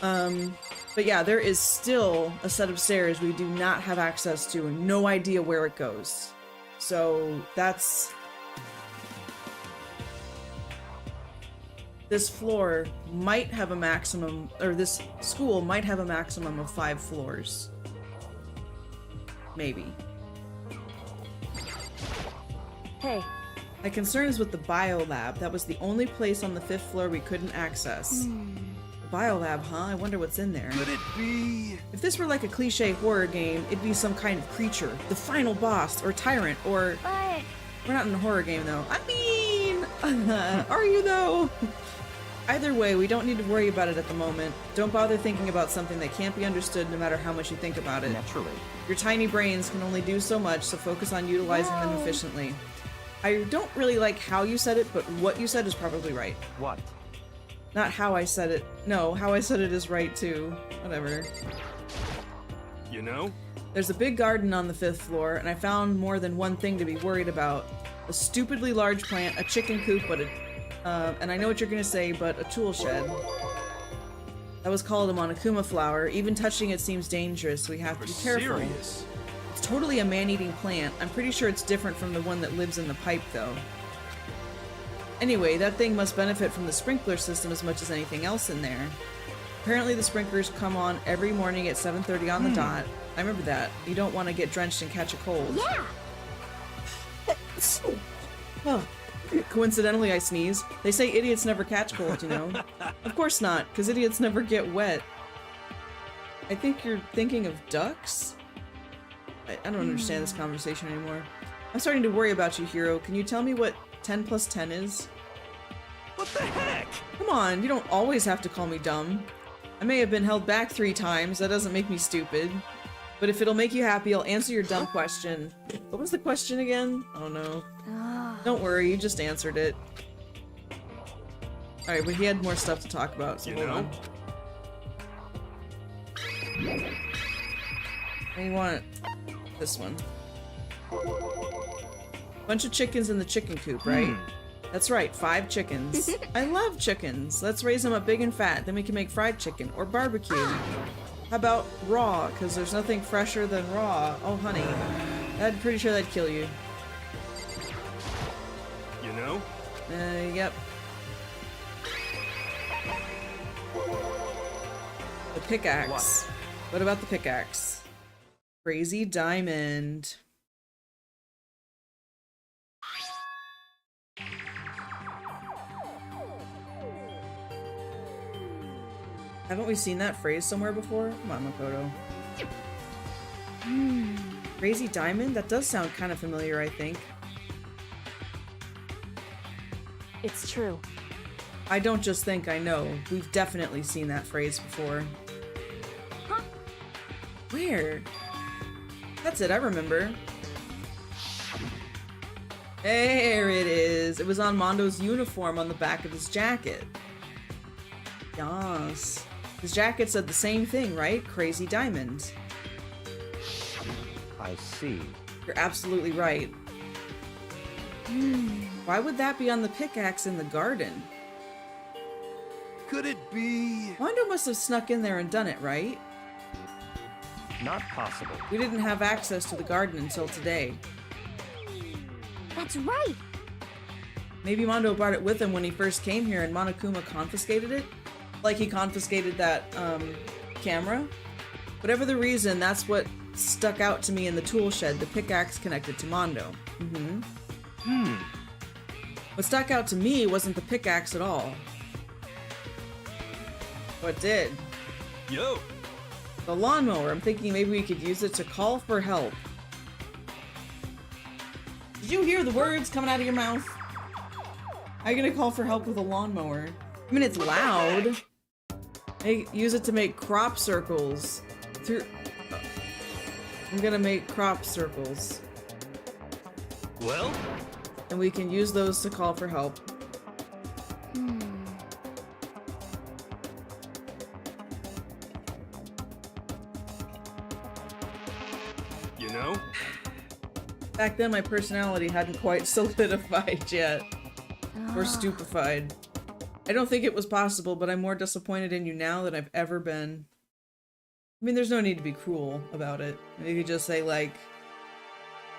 But yeah, there is still a set of stairs we do not have access to and no idea where it goes. So that's... This floor might have a maximum, or this school might have a maximum of 5 floors. Maybe. Hey, My concern is with the biolab. That was the only place on the 5th floor we couldn't access. The biolab, huh? I wonder what's in there. Could it be? If this were like a cliche horror game, it'd be some kind of creature. The final boss, or tyrant, or... But We're not in a horror game, though. I mean... are you, though? Either way, we don't need to worry about it at the moment. Don't bother thinking about something that can't be understood no matter how much you think about it. Naturally. Your tiny brains can only do so much, so focus on utilizing them efficiently. I don't really like how you said it, but what you said is probably right. What? Not how I said it. No, how I said it is right, too. Whatever. You know? There's a big garden on the 5th floor, and I found more than one thing to be worried about. A stupidly large plant, a chicken coop, but and I know what you're gonna say, but a tool shed. That was called a Monokuma flower. Even touching it seems dangerous, so we have to be careful. Serious? It's totally a man-eating plant. I'm pretty sure it's different from the one that lives in the pipe, though. Anyway, that thing must benefit from the sprinkler system as much as anything else in there. Apparently the sprinklers come on every morning at 7:30 on the dot. I remember that. You don't want to get drenched and catch a cold. yeah. Oh. Coincidentally, I sneeze. They say idiots never catch colds, you know? Of course not, because idiots never get wet. I think you're thinking of ducks? I don't understand this conversation anymore. I'm starting to worry about you, Hiro. Can you tell me what 10 plus 10 is? What the heck? Come on, you don't always have to call me dumb. I may have been held back 3 times, that doesn't make me stupid. But if it'll make you happy, I'll answer your dumb question. What was the question again? Oh no. Don't worry, you just answered it. Alright, but he had more stuff to talk about, so You hold know? on. And you want this one. Bunch of chickens in the chicken coop, right? That's right, 5 chickens. I love chickens. Let's raise them up big and fat, then we can make fried chicken or barbecue. How about raw? Because there's nothing fresher than raw. Oh, honey. I'm pretty sure that'd kill you. You know? Yep. The pickaxe. What about the pickaxe? Crazy diamond. Haven't we seen that phrase somewhere before? Come on, Makoto. Crazy diamond? That does sound kind of familiar, I think. It's true. I don't just think, I know. We've definitely seen that phrase before. Huh? Where? That's it, I remember. There it is. It was on Mondo's uniform on the back of his jacket. Yas. His jacket said the same thing, right? Crazy diamond. I see. You're absolutely right. Why would that be on the pickaxe in the garden? Could it be? Mondo must have snuck in there and done it, right? Not possible. We didn't have access to the garden until today. That's right. Maybe Mondo brought it with him when he first came here and Monokuma confiscated it? Like he confiscated that, camera? Whatever the reason, that's what stuck out to me in the tool shed, the pickaxe connected to Mondo. What stuck out to me wasn't the pickaxe at all. What did? Yo! The lawnmower. I'm thinking maybe we could use it to call for help. Did you hear the words coming out of your mouth? How are you gonna call for help with a lawnmower? I mean, it's loud. Use it to make crop circles. I'm gonna make crop circles. Well? And we can use those to call for help. You know? Back then, my personality hadn't quite solidified yet. Or stupefied. I don't think it was possible, but I'm more disappointed in you now than I've ever been. I mean, there's no need to be cruel about it. You could just say, like,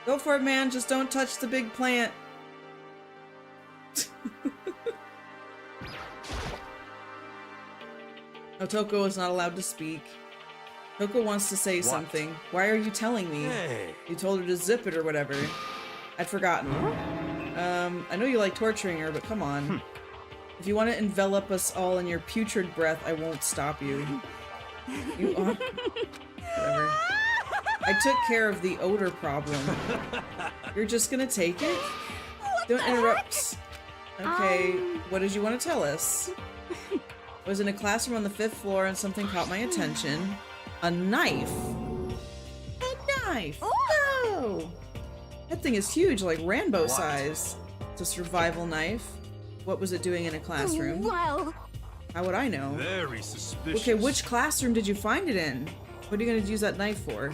go for it, man, just don't touch the big plant. Otoko is not allowed to speak. Toko wants to say something. Why are you telling me? Hey. You told her to zip it or whatever. I'd forgotten. I know you like torturing her, but come on. If you want to envelop us all in your putrid breath, I won't stop you. You are... Whatever. I took care of the odor problem. You're just gonna take it? Don't interrupt. Okay, what did you want to tell us? I was in a classroom on the 5th floor and something caught my attention. A knife. A knife! Oh! That thing is huge, like Rambo size. It's a survival knife. What was it doing in a classroom? Well, How would I know? Very suspicious. Okay, which classroom did you find it in? What are you gonna use that knife for?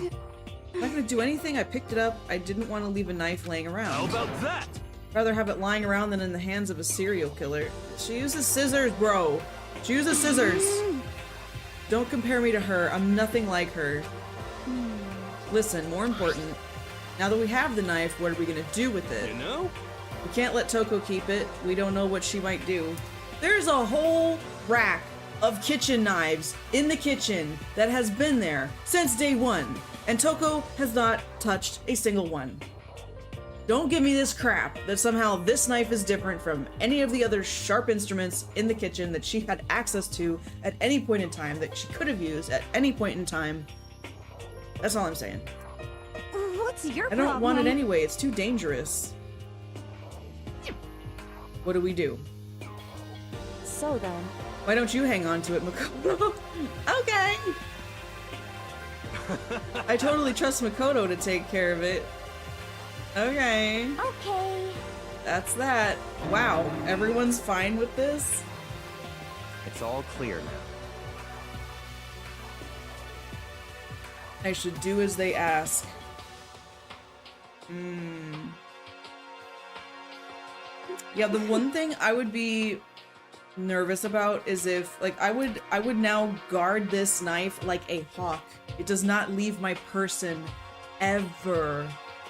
I'm not gonna do anything. I picked it up. I didn't want to leave a knife laying around. How about that? Rather have it lying around than in the hands of a serial killer. She uses scissors, bro. She uses scissors. Don't compare me to her. I'm nothing like her. Listen, more important, now that we have the knife, what are we gonna do with it? You know? We can't let Toko keep it. We don't know what she might do. There's a whole rack of kitchen knives in the kitchen that has been there since day one, and Toko has not touched a single one. Don't give me this crap that somehow this knife is different from any of the other sharp instruments in the kitchen that she had access to at any point in time, that she could have used at any point in time. That's all I'm saying. what's your I problem? don't want it anyway. It's too dangerous. What do we do? So then, Why don't you hang on to it, Makoto? Okay! I totally trust Makoto to take care of it. Okay. Okay. That's that. Wow, everyone's fine with this? It's all clear now. I should do as they ask. Yeah, the one thing I would be nervous about is if, like, I would now guard this knife like a hawk. It does not leave my person ever.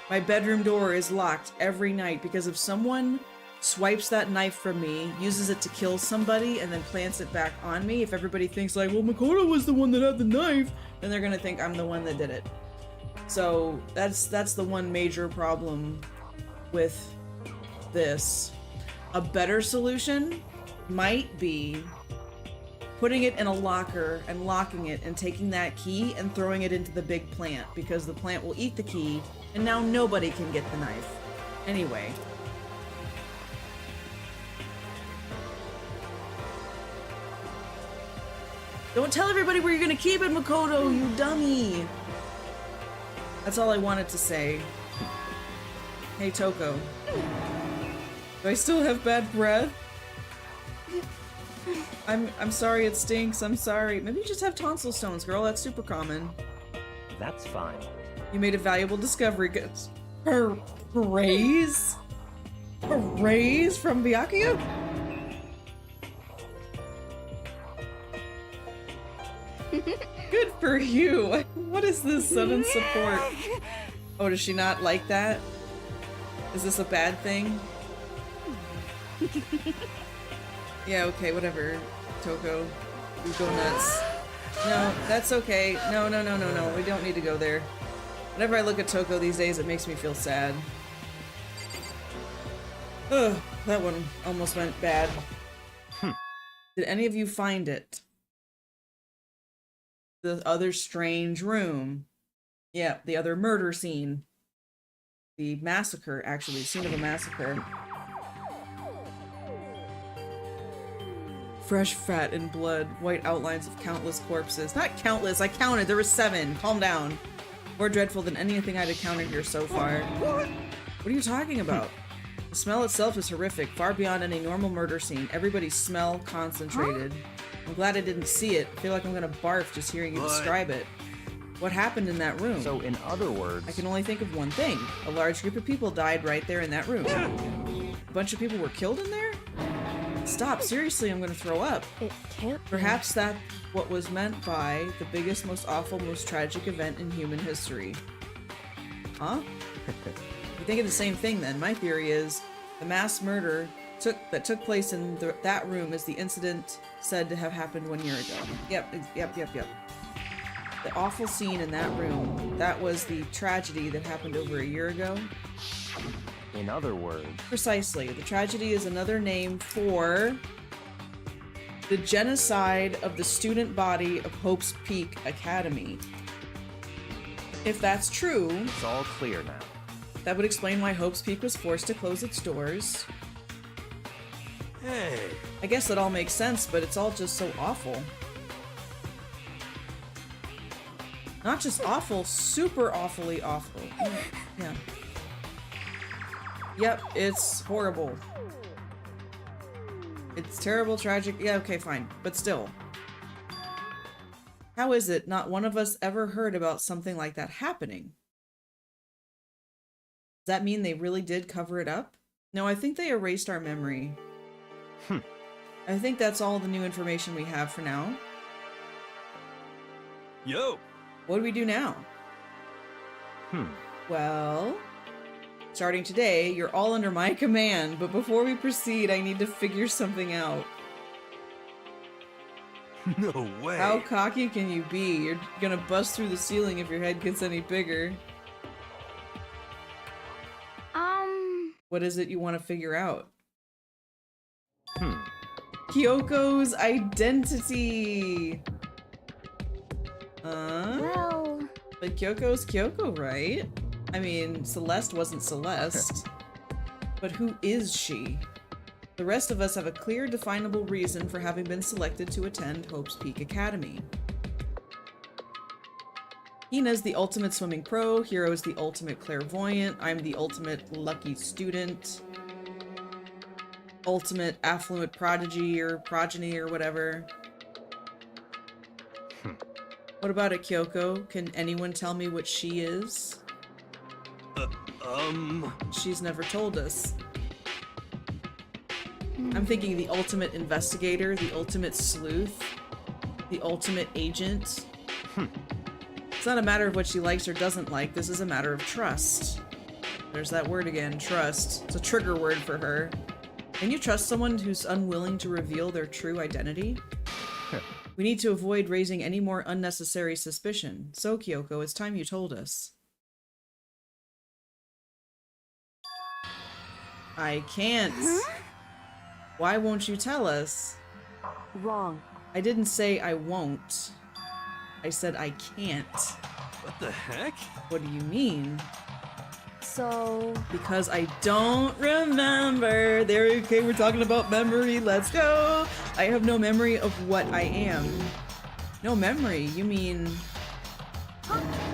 My bedroom door is locked every night because if someone swipes that knife from me, uses it to kill somebody, and then plants it back on me, if everybody thinks like, well, Makoto was the one that had the knife, then they're gonna think I'm the one that did it. So that's the one major problem with this. A better solution might be putting it in a locker and locking it and taking that key and throwing it into the big plant, because the plant will eat the key and now nobody can get the knife. Anyway. Don't tell everybody where you're gonna keep it, Makoto, you dummy! That's all I wanted to say. Hey, Toko. Do I still have bad breath? I'm sorry it stinks, I'm sorry. Maybe you just have tonsil stones, girl, that's super common. That's fine. You made a valuable discovery. Praise? Praise from Byakuya? Good for you. What is this sudden support? Oh, does she not like that? Is this a bad thing? Yeah, okay, whatever, Toko. You go nuts. No, that's okay. No, we don't need to go there. Whenever I look at Toko these days, it makes me feel sad. Ugh, that one almost went bad. Did any of you find it? The other strange room. Yeah, the other murder scene. The massacre, actually. Scene of a massacre. Fresh fat and blood. White outlines of countless corpses. Not countless, I counted. There were 7. Calm down. More dreadful than anything I'd encountered here so far. What are you talking about? The smell itself is horrific, far beyond any normal murder scene. Everybody's smell concentrated. I'm glad I didn't see it. I feel like I'm gonna barf just hearing you describe it. What happened in that room? So, in other words... I can only think of one thing. A large group of people died right there in that room. A bunch of people were killed in there? Stop, seriously, I'm gonna throw up. It can't be. Perhaps that's what was meant by the biggest, most awful, most tragic event in human history. Huh? You think of the same thing then. My theory is the mass murder that took place in that room is the incident said to have happened 1 year ago. Yep. The awful scene in that room, that was the tragedy that happened over 1 year ago. In other words... Precisely. The tragedy is another name for the genocide of the student body of Hope's Peak Academy. If that's true... It's all clear now. That would explain why Hope's Peak was forced to close its doors. Hey. I guess that all makes sense, but it's all just so awful. Not just awful, super awfully awful. Yeah. Yep, it's horrible. It's terrible, tragic. Yeah, okay, fine. But still. How is it not one of us ever heard about something like that happening? Does that mean they really did cover it up? No, I think they erased our memory. I think that's all the new information we have for now. Yo. What do we do now? Well, starting today, you're all under my command, but before we proceed, I need to figure something out. No way. How cocky can you be? You're gonna bust through the ceiling if your head gets any bigger. What is it you want to figure out? Kyoko's identity! Well... But Kyoko's Kyoko, right? I mean, Celeste wasn't Celeste. But who is she? The rest of us have a clear, definable reason for having been selected to attend Hope's Peak Academy. Hina's the ultimate swimming pro, Hiro's the ultimate clairvoyant, I'm the ultimate lucky student, ultimate affluent prodigy or progeny or whatever. What about it, Kyoko? Can anyone tell me what she is? She's never told us. I'm thinking the ultimate investigator, the ultimate sleuth, the ultimate agent. It's not a matter of what she likes or doesn't like, this is a matter of trust. There's that word again, trust. It's a trigger word for her. Can you trust someone who's unwilling to reveal their true identity? We need to avoid raising any more unnecessary suspicion. So, Kyoko, it's time you told us. I can't. Why won't you tell us? Wrong. I didn't say I won't. I said I can't. What the heck? What do you mean? So... Because I don't remember. There, okay, we're talking about memory. Let's go. I have no memory of what I am. No memory? You mean...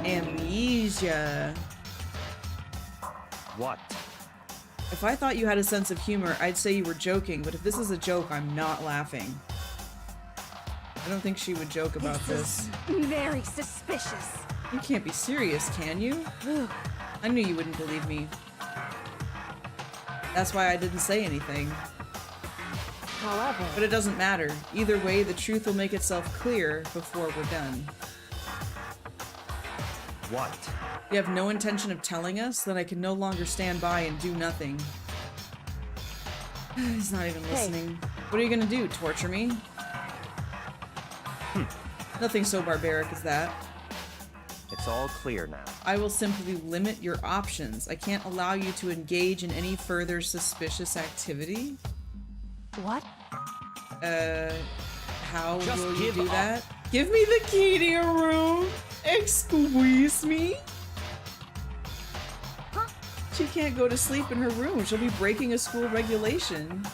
amnesia. What? If I thought you had a sense of humor, I'd say you were joking, but if this is a joke, I'm not laughing. I don't think she would joke about this. Very suspicious. You can't be serious, can you? I knew you wouldn't believe me. That's why I didn't say anything. However... But it doesn't matter. Either way, the truth will make itself clear before we're done. What? You have no intention of telling us? Then I can no longer stand by and do nothing. He's not even listening. What are you gonna do? Torture me? Nothing so barbaric as that. It's all clear now. I will simply limit your options. I can't allow you to engage in any further suspicious activity. What? How Just will you give do up. that? Give me the key to your room! Excuse me? She can't go to sleep in her room. She'll be breaking a school regulation.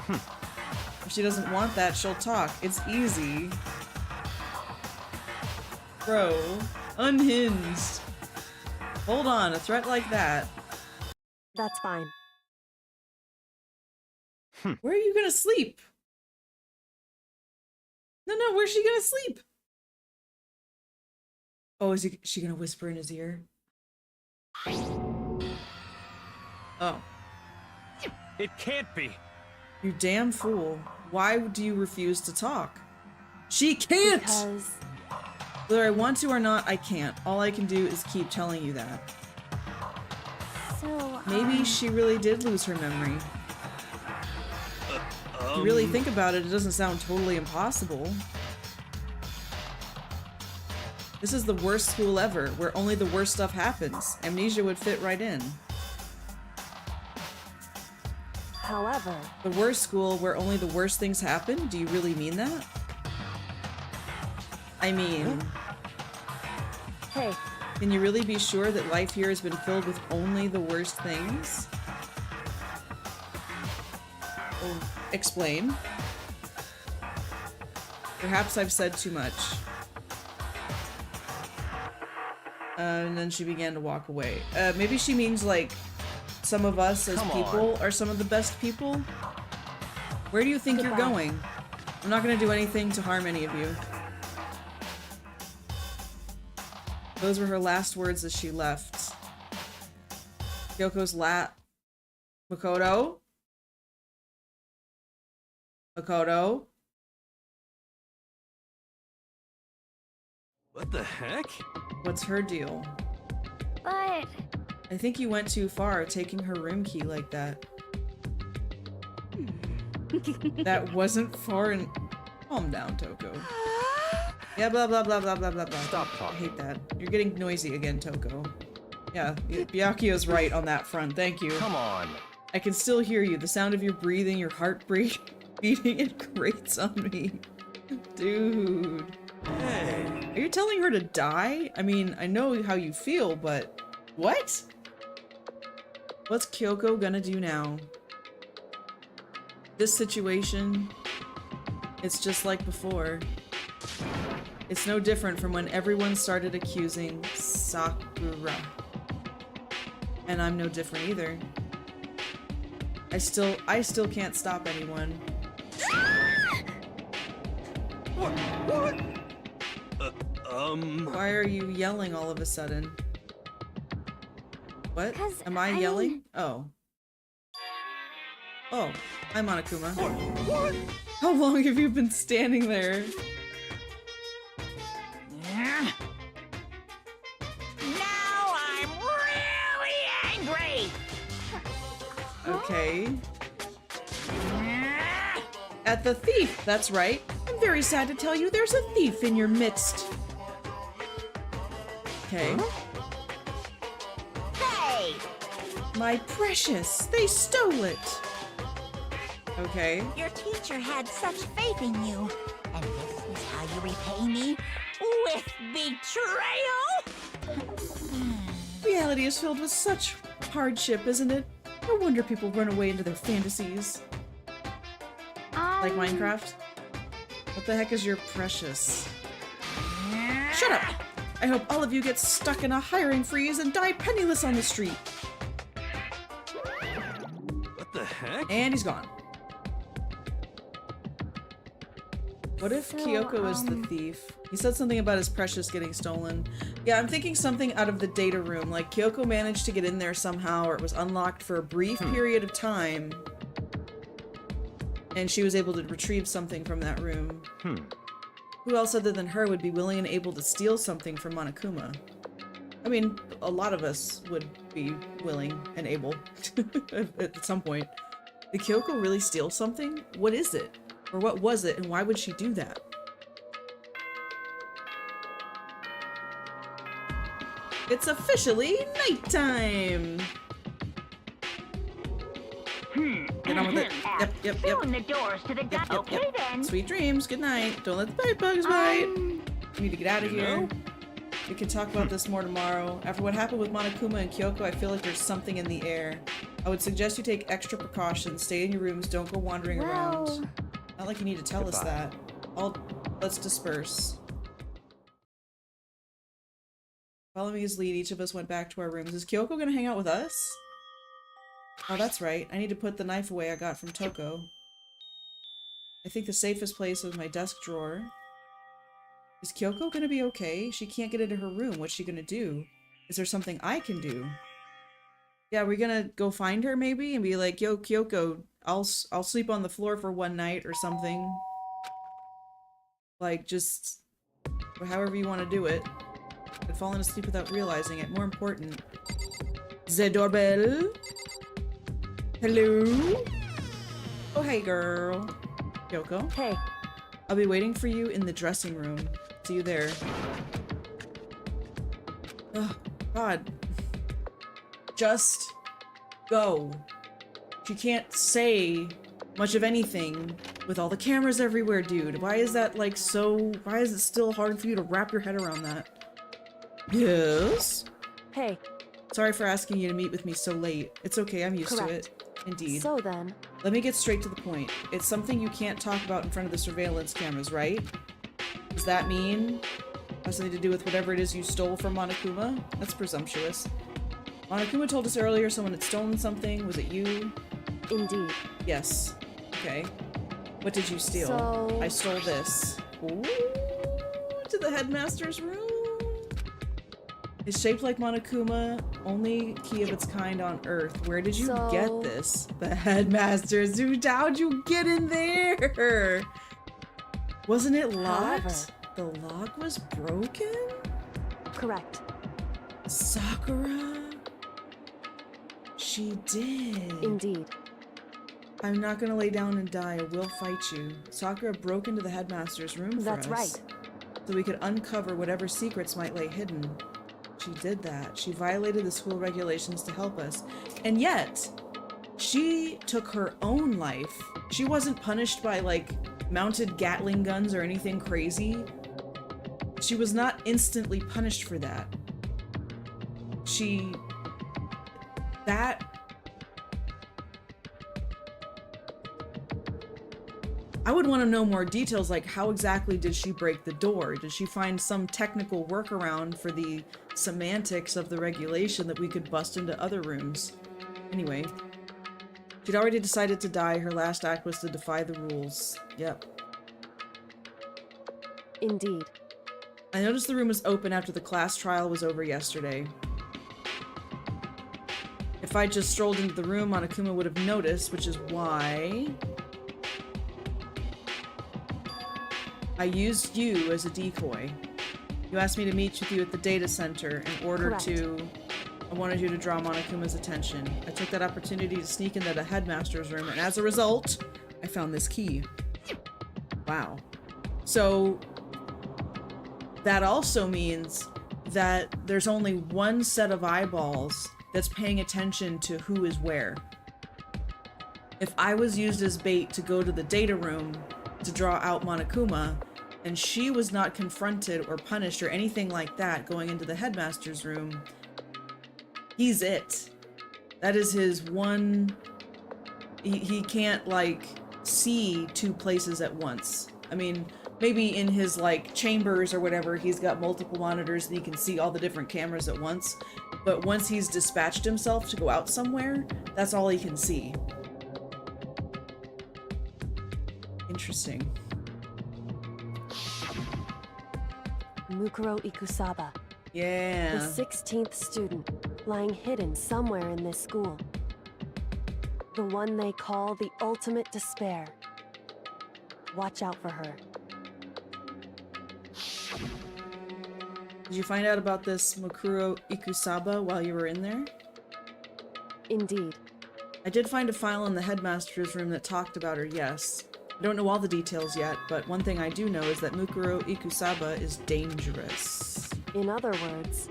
If she doesn't want that, she'll talk. It's easy. Bro, unhinged. Hold on, a threat like that. That's fine. Where are you gonna sleep? No, where's she gonna sleep? Oh, is she gonna whisper in his ear? Oh. It can't be. You damn fool. Why do you refuse to talk? She can't! Because... Whether I want to or not, I can't. All I can do is keep telling you that. So, Maybe she really did lose her memory. If you really think about it, it doesn't sound totally impossible. This is the worst school ever, where only the worst stuff happens. Amnesia would fit right in. However... The worst school where only the worst things happen? Do you really mean that? I mean... Hey, Can you really be sure that life here has been filled with only the worst things? Oh, explain. Perhaps I've said too much. And then she began to walk away. Maybe she means like some of us as Come people on. are some of the best people? Where do you think you're Goodbye. going? I'm not gonna do anything to harm any of you. Those were her last words as she left. Kyoko's Makoto? Makoto? What the heck? What's her deal? But I think you went too far, taking her room key like that. That wasn't far and... Calm down, Toko. Yeah, blah blah blah blah blah blah blah. Stop I talking. hate that. You're getting noisy again, Toko. Yeah, Byakuyo's right on that front, thank you. Come on. I can still hear you. The sound of your breathing, your heart beating, it grates on me. Dude. Hey. Are you telling her to die? I mean, I know how you feel, but... What? What's Kyoko gonna do now? This situation... It's just like before. It's no different from when everyone started accusing Sakura. And I'm no different either. I still can't stop anyone. What? Why are you yelling all of a sudden? What? 'Cause Am I I yelling? Oh. Oh, hi Monokuma. What? How long have you been standing there? Now I'm really angry. Okay. At the thief, that's right. I'm very sad to tell you there's a thief in your midst. Okay. Hey, My precious, they stole it. Okay. your teacher had such faith in you. And this is how you repay me? With betrayal? Reality is filled with such hardship, isn't it? No wonder people run away into their fantasies. Like Minecraft? What the heck is your precious? Shut up! I hope all of you get stuck in a hiring freeze and die penniless on the street. What the heck? And he's gone. What if Kyoko is the thief? He said something about his precious getting stolen. Yeah, I'm thinking something out of the data room. Like Kyoko managed to get in there somehow, or it was unlocked for a brief period of time. And she was able to retrieve something from that room. Who else other than her would be willing and able to steal something from Monokuma? I mean, a lot of us would be willing and able at some point. Did Kyoko really steal something? What is it? Or what was it, and why would she do that? It's officially nighttime! Get on with it. Yep. Open the doors to the Yep. Okay then. Sweet dreams, good night. Don't let the bed bugs bite. We need to get out of here. We can talk about this more tomorrow. After what happened with Monokuma and Kyoko, I feel like there's something in the air. I would suggest you take extra precautions. Stay in your rooms, don't go wandering around. Not like you need to tell us that. Let's disperse. Following his lead, each of us went back to our rooms. Is Kyoko gonna hang out with us? Oh, that's right. I need to put the knife away I got from Toko. I think the safest place is my desk drawer. Is Kyoko gonna be okay? She can't get into her room. What's she gonna do? Is there something I can do? Yeah, we're gonna go find her maybe and be like, yo, Kyoko, I'll sleep on the floor for one night or something. Like, just however you want to do it. I've fallen asleep without realizing it. More important. The doorbell. Hello? Oh, hey, girl. Kyoko? Hey, I'll be waiting for you in the dressing room. See you there. Oh, God. Just go. She can't say much of anything with all the cameras everywhere, dude. Why is that, like, so... Why is it still hard for you to wrap your head around that? Yes? hey, Sorry for asking you to meet with me so late. It's okay, I'm used to Correct. it. Indeed. so then, Let me get straight to the point. It's something you can't talk about in front of the surveillance cameras, right? Does that mean it has something to do with whatever it is you stole from Monokuma? That's presumptuous. Monokuma told us earlier someone had stolen something. Was it you? indeed. Yes. Okay. What did you steal? So- I stole this. Ooh, to the headmaster's room. It's shaped like Monokuma, only key of its kind on Earth. Where did you So- get this? The headmaster's. Dude, how'd you get in there? Wasn't it locked? The lock was broken? Correct. Sakura? She did. Indeed. I'm not gonna lay down and die. I will fight you. Sakura broke into the headmaster's room for That's us. right. So we could uncover whatever secrets might lay hidden. She did that. She violated the school regulations to help us. And yet, she took her own life. She wasn't punished by, like, mounted Gatling guns or anything crazy. She was not instantly punished for that. I would want to know more details, like how exactly did she break the door? Did she find some technical workaround for the semantics of the regulation that we could bust into other rooms? Anyway, she'd already decided to die. Her last act was to defy the rules. Yep. Indeed. I noticed the room was open after the class trial was over yesterday. If I just strolled into the room, Monokuma would have noticed, which is why I used you as a decoy. You asked me to meet with you at the data center in order Correct. I wanted you to draw Monokuma's attention. I took that opportunity to sneak into the headmaster's room, and as a result, I found this key. Wow. So that also means that there's only one set of eyeballs that's paying attention to who is where. If I was used as bait to go to the data room to draw out Monokuma, and she was not confronted or punished or anything like that going into the headmaster's room, he's it. That is his one... He can't, like, see two places at once. I mean, maybe in his, like, chambers or whatever, he's got multiple monitors and he can see all the different cameras at once. But once he's dispatched himself to go out somewhere, that's all he can see. Interesting. Mukuro Ikusaba, Yeah. the 16th student, lying hidden somewhere in this school. The one they call the ultimate despair. Watch out for her. Did you find out about this Mukuro Ikusaba while you were in there? Indeed. I did find a file in the headmaster's room that talked about her, yes. I don't know all the details yet, but one thing I do know is that Mukuro Ikusaba is dangerous. In other words,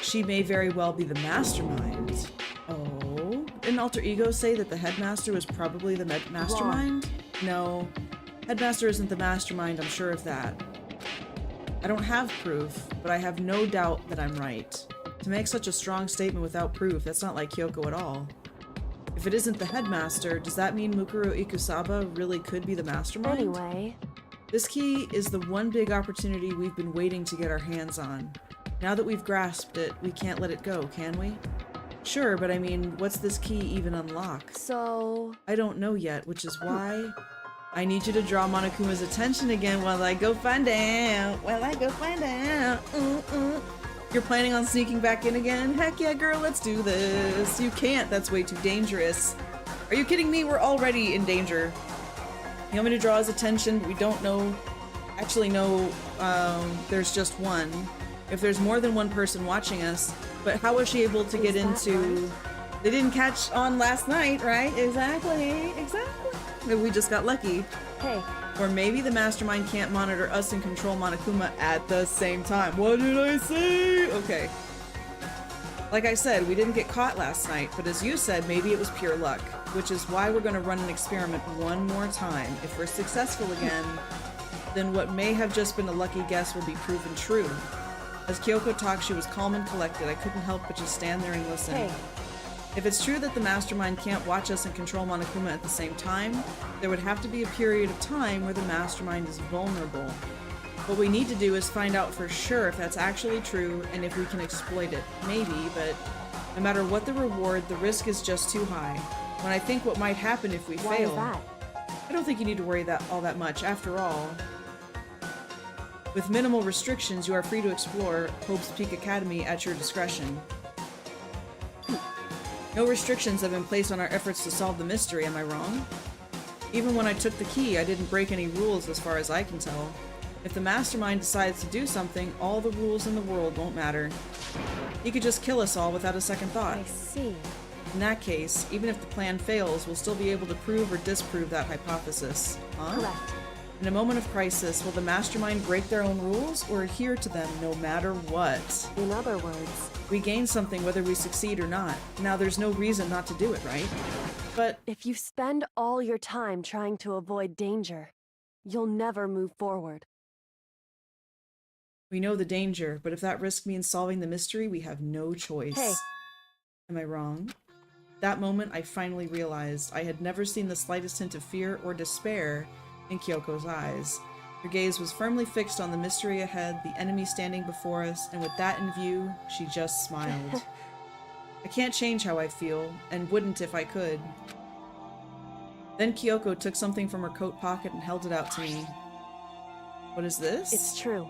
She may very well be the mastermind. Oh? Didn't Alter Ego say that the headmaster was probably the mastermind? No. Headmaster isn't the mastermind, I'm sure of that. I don't have proof, but I have no doubt that I'm right. To make such a strong statement without proof, that's not like Kyoko at all. If it isn't the headmaster, does that mean Mukuro Ikusaba really could be the mastermind? anyway, This key is the one big opportunity we've been waiting to get our hands on. Now that we've grasped it, we can't let it go, can we? Sure, but I mean, what's this key even unlock? so... I don't know yet, which is why I need you to draw Monokuma's attention again while I go find out. You're planning on sneaking back in again? Heck yeah, girl, let's do this. You can't, that's way too dangerous. Are you kidding me? We're already in danger. You want me to draw his attention? We don't know. Actually, no, there's just one. If there's more than one person watching us, but how was she able to get Is that into... right? They didn't catch on last night, right? Exactly. Maybe we just got lucky. Hey, Or maybe the mastermind can't monitor us and control Monokuma at the same time. What did I say? Okay. Like I said, we didn't get caught last night, but as you said, maybe it was pure luck, which is why we're going to run an experiment one more time. If we're successful again, then what may have just been a lucky guess will be proven true. As Kyoko talked, she was calm and collected. I couldn't help but just stand there and listen. hey, If it's true that the mastermind can't watch us and control Monokuma at the same time, there would have to be a period of time where the mastermind is vulnerable. What we need to do is find out for sure if that's actually true and if we can exploit it. Maybe, but no matter what the reward, the risk is just too high. When I think what might happen if we why fail, is that? I don't think you need to worry all that much. After all, with minimal restrictions, you are free to explore Hope's Peak Academy at your discretion. No restrictions have been placed on our efforts to solve the mystery, am I wrong? Even when I took the key, I didn't break any rules as far as I can tell. If the mastermind decides to do something, all the rules in the world won't matter. He could just kill us all without a second thought. I see. In that case, even if the plan fails, we'll still be able to prove or disprove that hypothesis. Huh? Correct. In a moment of crisis, will the mastermind break their own rules or adhere to them no matter what? In other words, We gain something whether we succeed or not. Now there's no reason not to do it, right? But if you spend all your time trying to avoid danger, you'll never move forward. we know the danger, but if that risk means solving the mystery, we have no choice. Hey. Am I wrong? That moment, I finally realized I had never seen the slightest hint of fear or despair in Kyoko's eyes. Her gaze was firmly fixed on the mystery ahead, the enemy standing before us, and with that in view, she just smiled. I can't change how I feel, and wouldn't if I could. Then Kyoko took something from her coat pocket and held it out to me. What is this? It's true.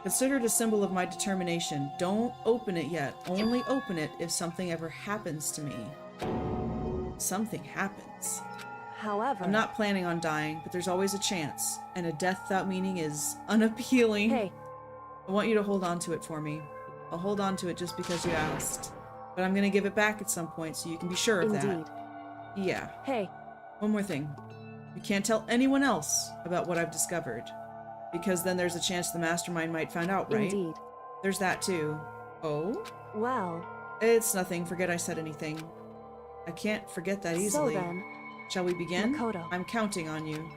Consider it a symbol of my determination. Don't open it yet. Only open it if something ever happens to me. Something happens. However... I'm not planning on dying, but there's always a chance, and a death without meaning is unappealing. Hey. I want you to hold on to it for me. I'll hold on to it just because you asked. But I'm gonna give it back at some point, so you can be sure of Indeed. that. Yeah. Hey. One more thing. You can't tell anyone else about what I've discovered. Because then there's a chance the mastermind might find out, right? Indeed. There's that too. Oh? Well... It's nothing. Forget I said anything. I can't forget that easily. So then... Shall we begin? Makoto. I'm counting on you.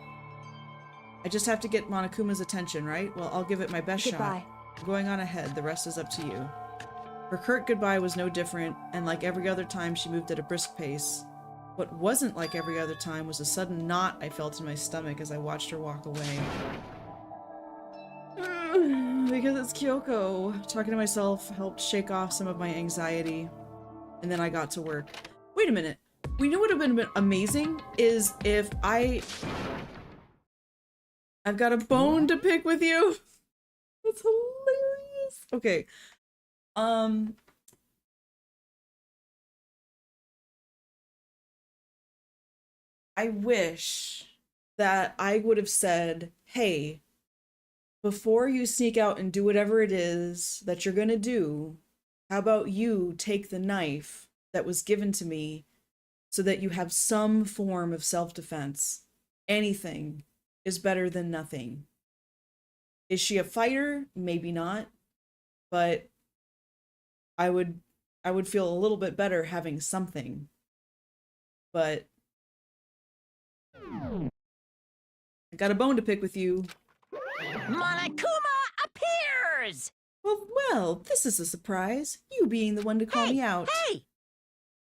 I just have to get Monokuma's attention, right? Well, I'll give it my best Goodbye. shot. I'm going on ahead. The rest is up to you. Her curt goodbye was no different, and like every other time, she moved at a brisk pace. What wasn't like every other time was a sudden knot I felt in my stomach as I watched her walk away. Because it's Kyoko. Talking to myself helped shake off some of my anxiety. And then I got to work. Wait a minute. We know what would have been amazing is if I've got a bone to pick with you. That's hilarious. Okay. I wish that I would have said, hey, before you sneak out and do whatever it is that you're gonna do, how about you take the knife that was given to me so that you have some form of self-defense. Anything is better than nothing. Is she a fighter? Maybe not. But I would feel a little bit better having something. But I got a bone to pick with you. Monokuma appears! Well, this is a surprise. You being the one to call me out. Hey!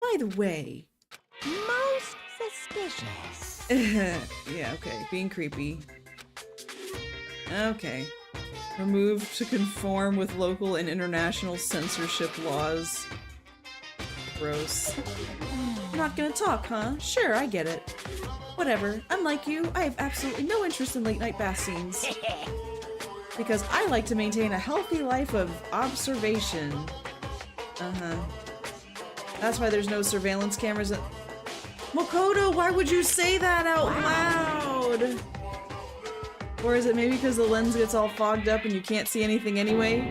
By the way. Most suspicious. Yeah, okay. Being creepy. Okay. Removed to conform with local and international censorship laws. Gross. You're not gonna talk, huh? Sure, I get it. Whatever. Unlike you, I have absolutely no interest in late-night bath scenes. Because I like to maintain a healthy life of observation. Uh-huh. That's why there's no surveillance cameras at... Makoto, why would you say that out loud? Or is it maybe because the lens gets all fogged up and you can't see anything anyway?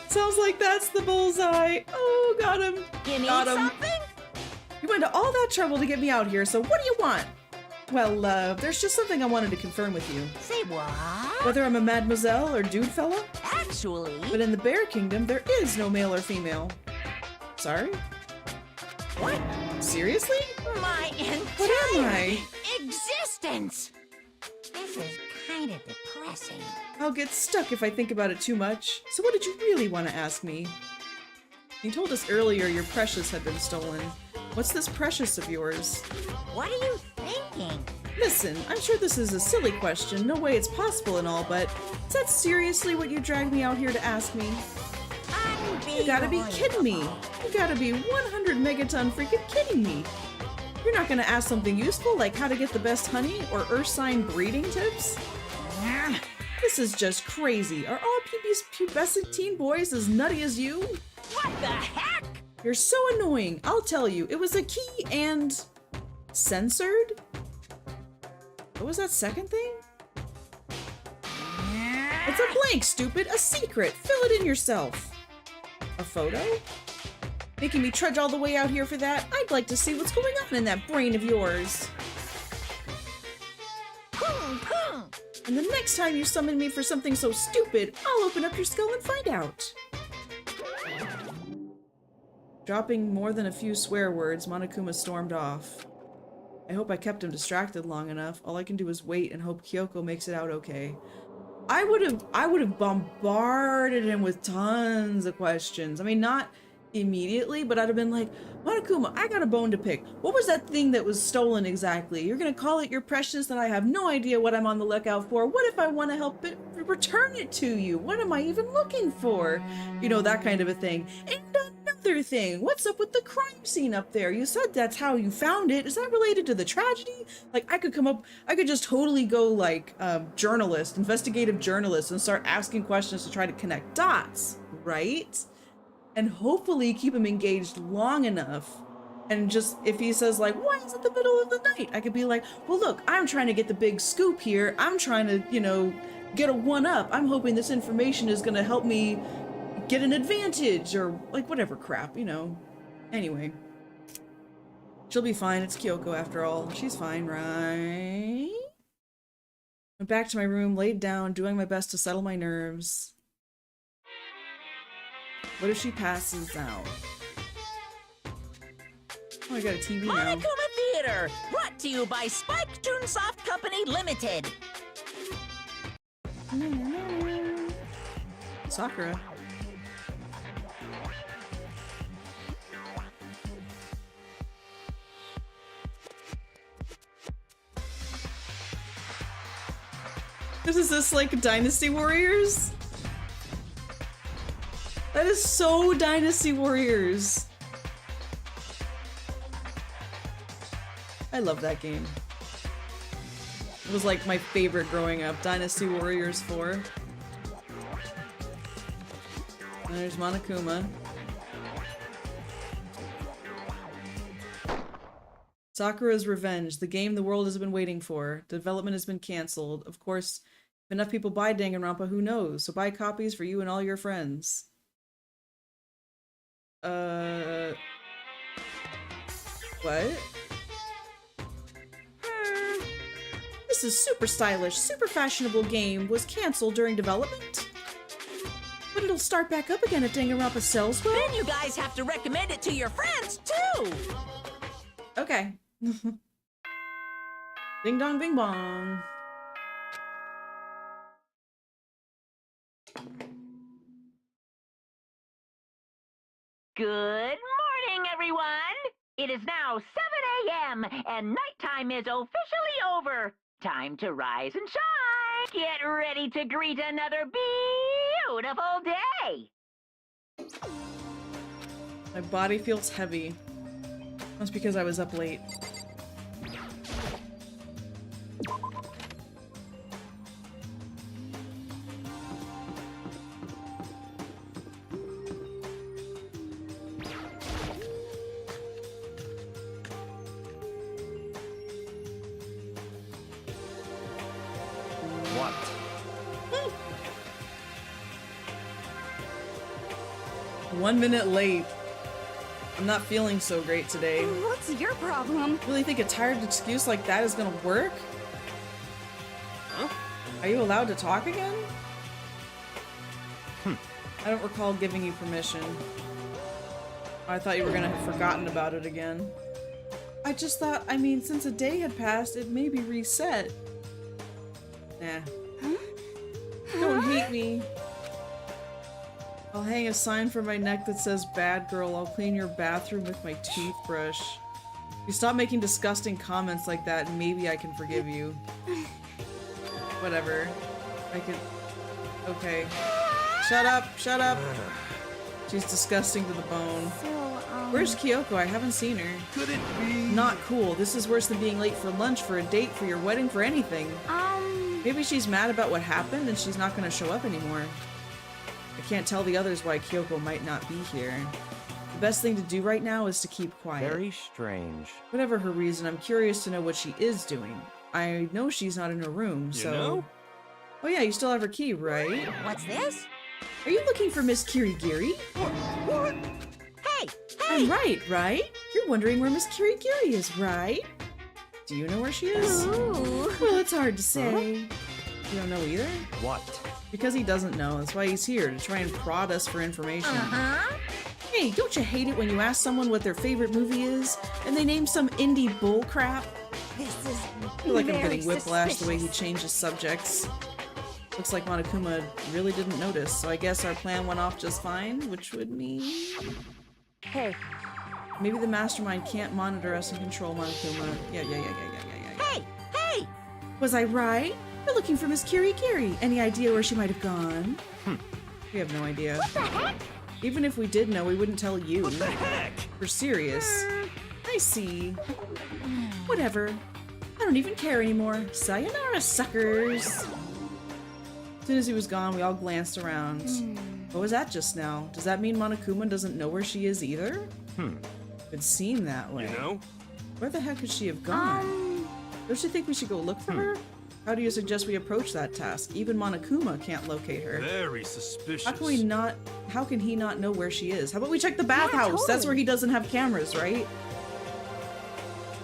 Sounds like that's the bullseye. Oh, got him. You need Got him. something? You went to all that trouble to get me out here, so what do you want? Well, there's just something I wanted to confirm with you. Say what? Whether I'm a mademoiselle or dude fella? Actually... But in the Bear Kingdom, there is no male or female. Sorry? What? Seriously? My What am entire I? existence! This is kind of depressing. I'll get stuck if I think about it too much. So what did you really want to ask me? You told us earlier your precious had been stolen. What's this precious of yours? What are you thinking? Listen, I'm sure this is a silly question, no way it's possible and all, but is that seriously what you dragged me out here to ask me? You gotta be kidding me. You gotta be 100 megaton freaking kidding me. You're not gonna ask something useful like how to get the best honey or earth sign breeding tips? This is just crazy. Are all pubescent teen boys as nutty as you? What the heck? You're so annoying. I'll tell you, it was a key and... censored? What was that second thing? It's a blank, stupid. A secret. Fill it in yourself. A photo? Making me trudge all the way out here for that? I'd like to see what's going on in that brain of yours. And the next time you summon me for something so stupid, I'll open up your skull and find out. Dropping more than a few swear words, Monokuma stormed off. I hope I kept him distracted long enough. All I can do is wait and hope Kyoko makes it out okay. I would have bombarded him with tons of questions. I mean, not immediately, but I'd have been like, Monokuma, I got a bone to pick. What was that thing that was stolen exactly? You're gonna call it your precious and I have no idea what I'm on the lookout for. What if I want to help it return it to you? What am I even looking for? You know, that kind of a thing. And Panther thing? What's up with the crime scene up there? You said that's how you found it. Is that related to the tragedy? Like, I could just totally go like journalist, investigative journalist, and start asking questions to try to connect dots, right? And hopefully keep him engaged long enough. And just, if he says like, why is it the middle of the night? I could be like, well, look, I'm trying to get the big scoop here. I'm trying to, you know, get a one-up. I'm hoping this information is going to help me get an advantage or like whatever crap, you know. Anyway. She'll be fine. It's Kyoko after all. She's fine, right? Went back to my room, laid down, doing my best to settle my nerves. What if she passes out? Oh, I got a TV now. Monokuma Theater, brought to you by Spike Toonsoft Company Limited. Sakura. Is this like Dynasty Warriors? That is so Dynasty Warriors. I love that game. It was like my favorite growing up. Dynasty Warriors 4. And there's Monokuma. Sakura's Revenge, the game the world has been waiting for. Development has been cancelled. Of course, if enough people buy Danganronpa, who knows? So buy copies for you and all your friends. What? This is super stylish, super fashionable game was cancelled during development. But it'll start back up again if Danganronpa sells well. Then you guys have to recommend it to your friends, too! Okay. Ding dong bing bong. Good morning, everyone! It is now 7 a.m. and nighttime is officially over. Time to rise and shine! Get ready to greet another beautiful day! My body feels heavy. That's because I was up late. What? 1 minute late. I'm not feeling so great today. What's your problem? Really think a tired excuse like that is gonna work? Huh? Are you allowed to talk again? I don't recall giving you permission. I thought you were gonna have forgotten about it again. I just thought, I mean, since a day had passed, it may be reset. Nah. Don't hate me. I'll hang a sign from my neck that says, "Bad girl, I'll clean your bathroom with my toothbrush." If you stop making disgusting comments like that, maybe I can forgive you. Whatever. I could... Okay. Shut up! Shut up! She's disgusting to the bone. So, Where's Kyoko? I haven't seen her. Could it be? Not cool. This is worse than being late for lunch, for a date, for your wedding, for anything. Maybe she's mad about what happened and she's not gonna show up anymore. I can't tell the others why Kyoko might not be here. The best thing to do right now is to keep quiet. Very strange. Whatever her reason, I'm curious to know what she is doing. I know she's not in her room, so... You know? Oh yeah, you still have her key, right? What's this? Are you looking for Miss Kirigiri? What? Hey! I'm right, right? You're wondering where Miss Kirigiri is, right? Do you know where she is? Ooh. Well, it's hard to say. You don't know either? What? Because he doesn't know. That's why he's here, to try and prod us for information. Uh-huh. Hey, don't you hate it when you ask someone what their favorite movie is, and they name some indie bullcrap? This is I feel like I'm very getting whiplash the way he suspicious. changes subjects. Looks like Monokuma really didn't notice, so I guess our plan went off just fine, which would mean... Hey, Maybe the mastermind can't monitor us and control Monokuma. Yeah. Hey! Hey! Was I right? We're looking for Miss Kirigiri. Any idea where she might have gone? We have no idea. What the heck? Even if we did know, we wouldn't tell you. What the heck? We're serious. I see. Whatever. I don't even care anymore. Sayonara, suckers! As soon as he was gone, we all glanced around. What was that just now? Does that mean Monokuma doesn't know where she is either? It seemed that way. You know? Where the heck could she have gone? Don't you think we should go look for her? How do you suggest we approach that task? Even Monokuma can't locate her. Very suspicious. How can he not know where she is? How about we check the bathhouse? That's where he doesn't have cameras, right?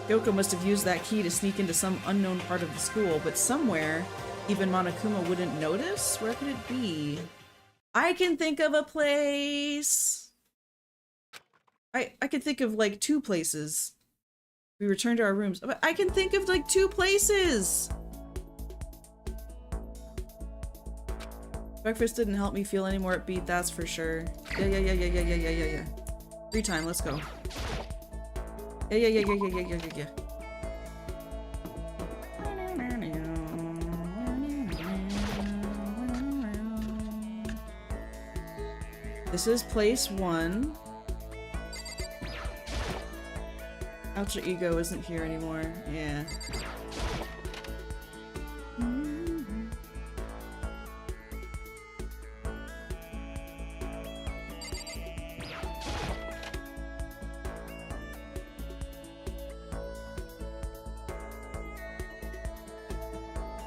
Yoko must have used that key to sneak into some unknown part of the school, but somewhere, even Monokuma wouldn't notice? Where could it be? I can think of a place! I can think of like 2 places. We returned to our rooms. But I can think of like 2 places! Breakfast didn't help me feel any more upbeat, that's for sure. Yeah. Free time, let's go. Yeah. This is place 1. Alter Ego isn't here anymore. Yeah.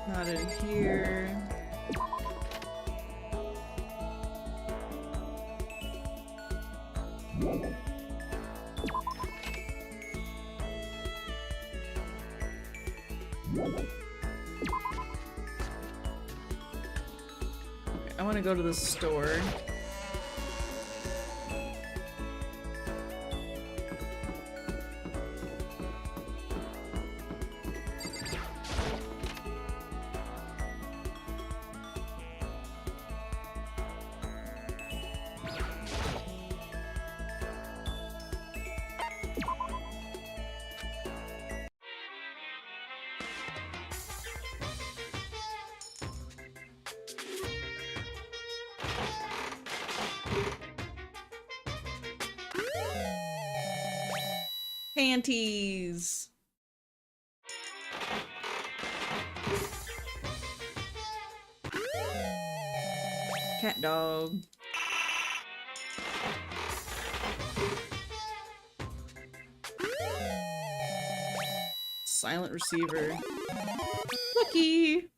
Not in here. I want to go to the store. Panties. Cat dog. Silent receiver. Lucky.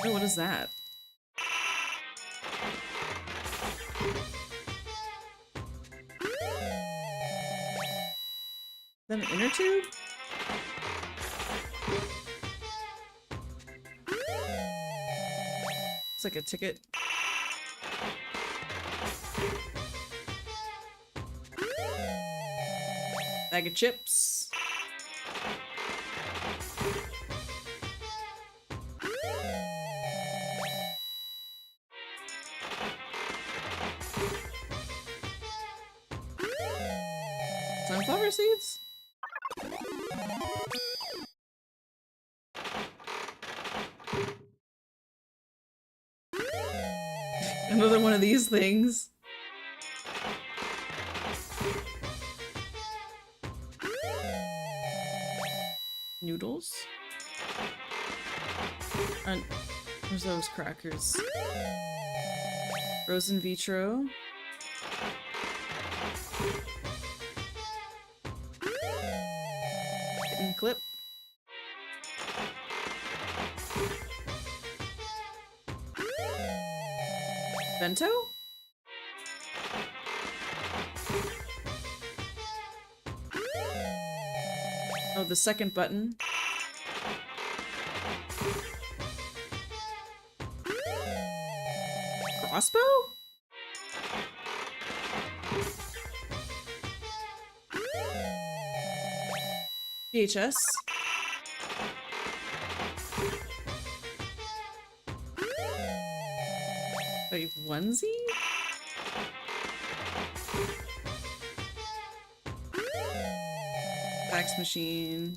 Oh, what is that? Is that an inner tube? It's like a ticket. Bag of chips. Sunflower seeds? Another one of these things. Noodles? And where's those crackers? Frozen vitro. Kitten clip. Bento? Oh, the second button. Crossbow? VHS. Wait, onesie? Fax machine.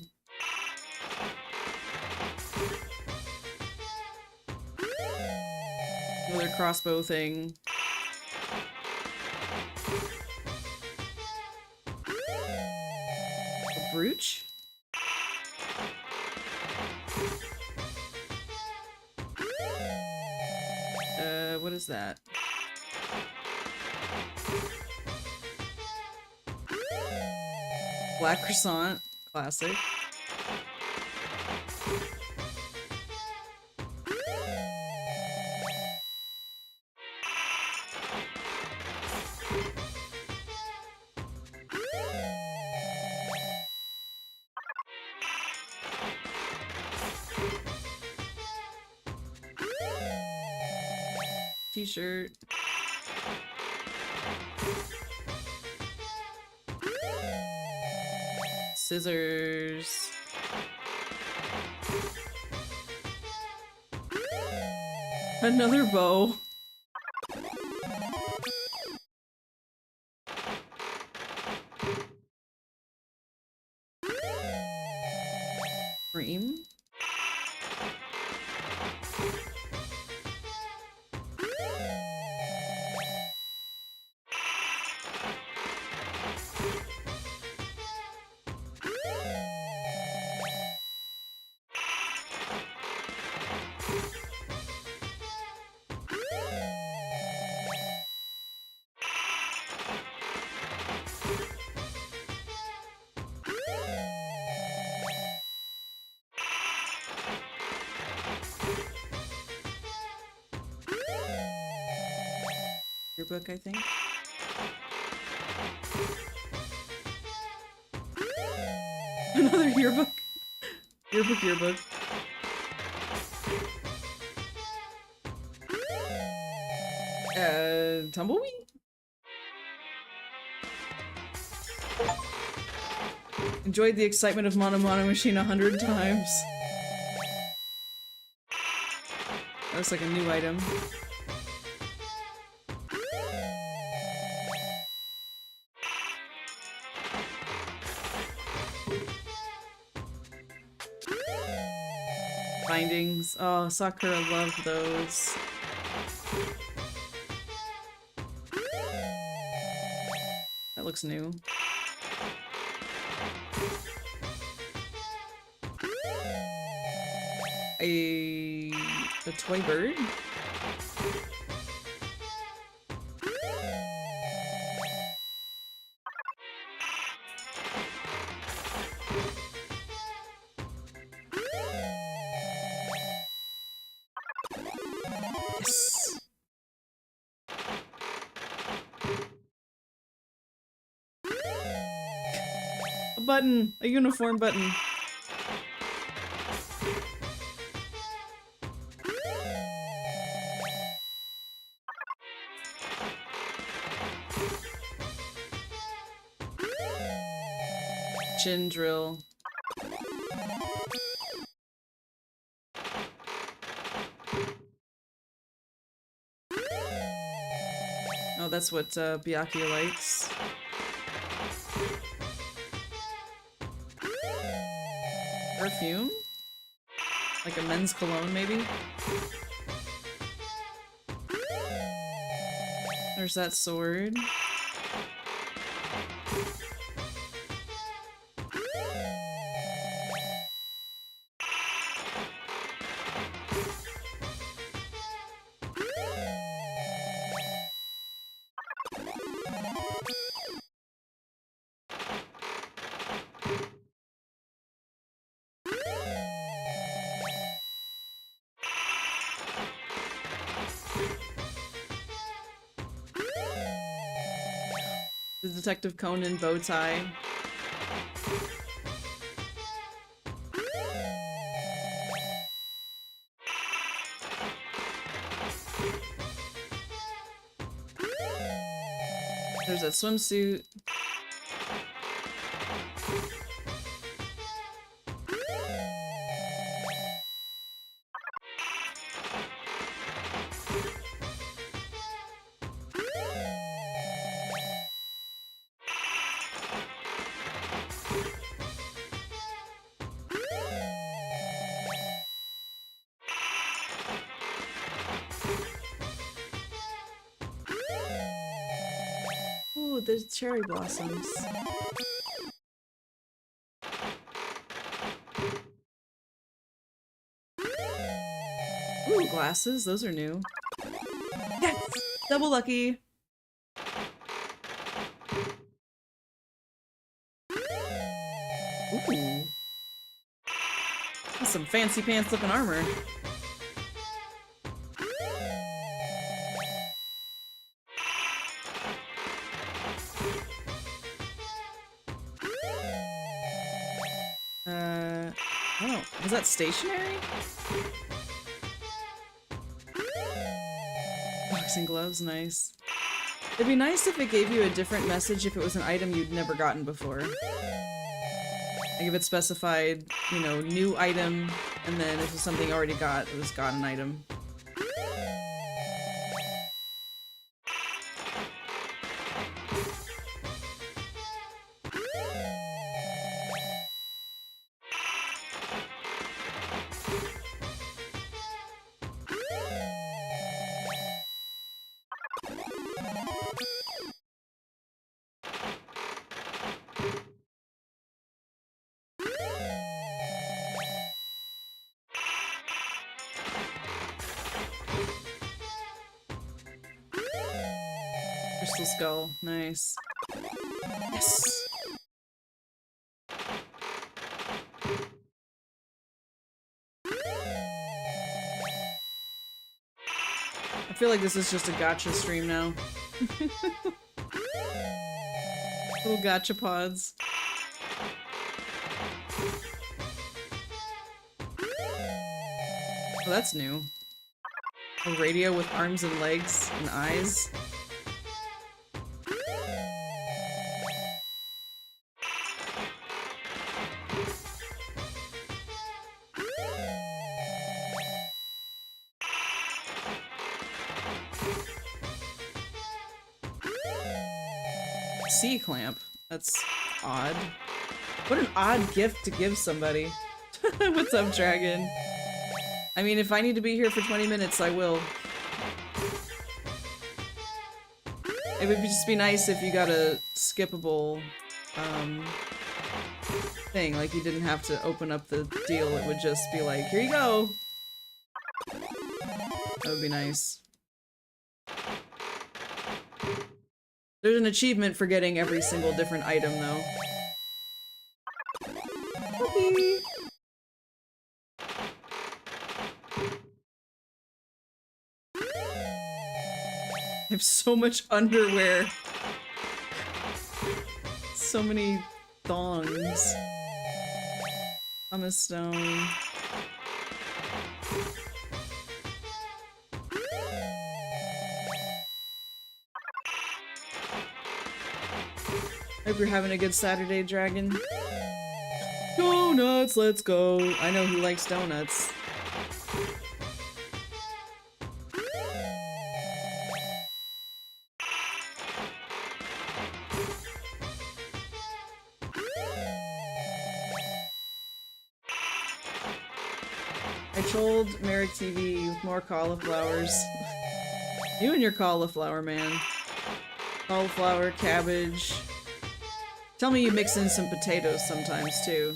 crossbow thing. A brooch? What is that? Black croissant, classic. T-shirt. Scissors. Another bow. Cream. Yearbook, I think. Another yearbook. Yearbook. Tumbleweed? Enjoyed the excitement of Mono Mono Machine 100 times. That looks like a new item. Bindings. Oh, Sakura loved those. That looks new. A toy bird? Yes. A button! A uniform button! Chin drill. Oh, that's what Byakuya likes. Perfume? Like a men's cologne, maybe? There's that sword. The Detective Conan bow tie. There's that swimsuit. the cherry blossoms. Ooh, glasses. Those are new. Yes! Double lucky! Ooh. That's some fancy pants looking armor. Oh, was that stationary? Boxing gloves, nice. It'd be nice if it gave you a different message if it was an item you'd never gotten before. Like if it specified, you know, new item, and then if it was something you already got, it was got an item. Crystal skull, nice. Yes! I feel like this is just a gacha stream now. Little gacha pods. Oh, that's new. A radio with arms and legs and eyes. C-clamp. That's odd. What an odd gift to give somebody. What's up, Dragon? I mean, if I need to be here for 20 minutes, I will. It would just be nice if you got a skippable, thing. Like, you didn't have to open up the deal. It would just be like, here you go! That would be nice. There's an achievement for getting every single different item, though. Whoopee. I have so much underwear. So many thongs. Thomas Stone. Hope you're having a good Saturday, Dragon. Donuts, let's go. I know who likes donuts. I trolled Merrick TV with more cauliflowers. You and your cauliflower, man. Cauliflower, cabbage. Tell me you mix in some potatoes sometimes, too.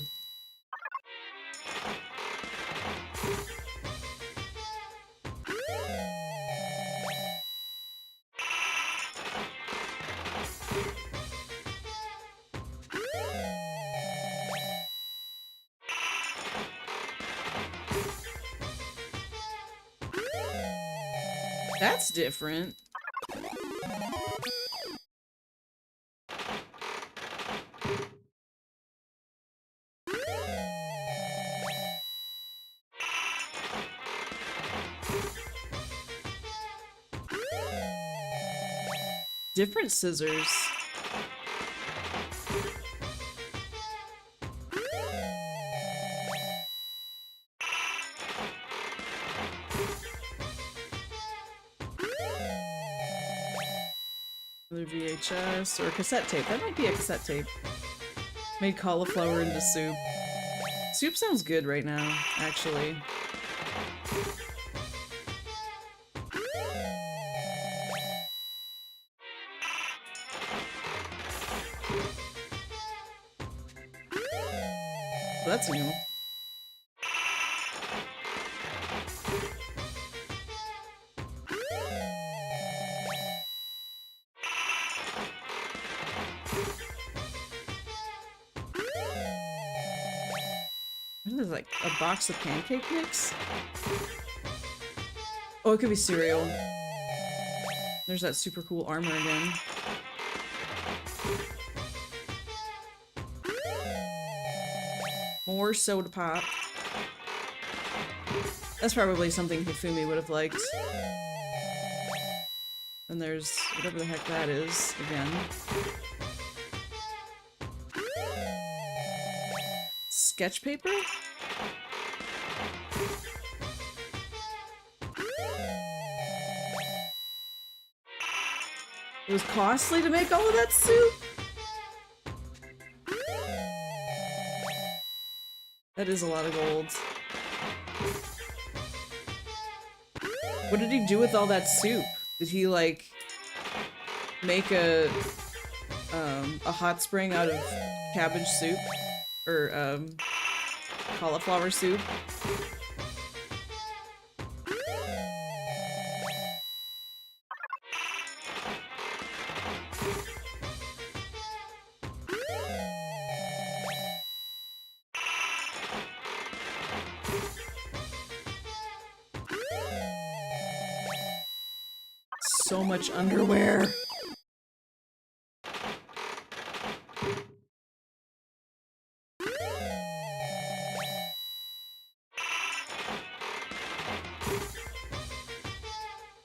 That's different. Different scissors. Another VHS or cassette tape. That might be a cassette tape. Made cauliflower into soup. Soup sounds good right now, actually. That's new. What is like a box of pancake mix? Oh, it could be cereal. There's that super cool armor again. More soda pop. That's probably something Hifumi would have liked. And there's whatever the heck that is again. Sketch paper? It was costly to make all of that soup? That is a lot of gold. What did he do with all that soup? Did he, like, make a hot spring out of cabbage soup? Or, cauliflower soup? So much underwear.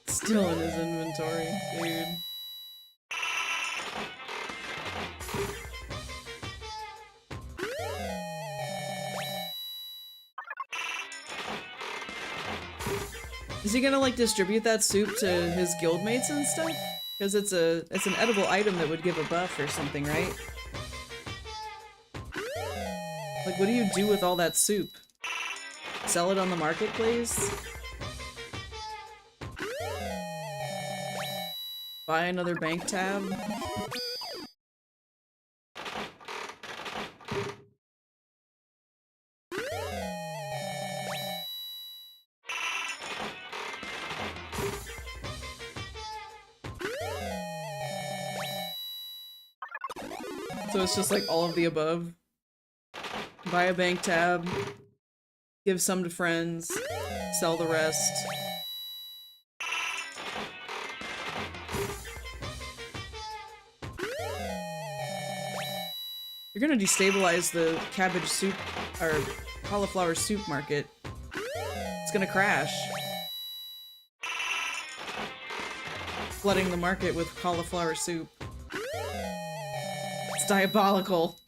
Still in his inventory, dude. Is he gonna like distribute that soup to his guildmates and stuff? Because it's an edible item that would give a buff or something, right? Like, what do you do with all that soup? Sell it on the marketplace? Buy another bank tab? So it's just like all of the above. Buy a bank tab, give some to friends, sell the rest. You're gonna destabilize the cabbage soup or cauliflower soup market. It's gonna crash. Flooding the market with cauliflower soup. It's diabolical.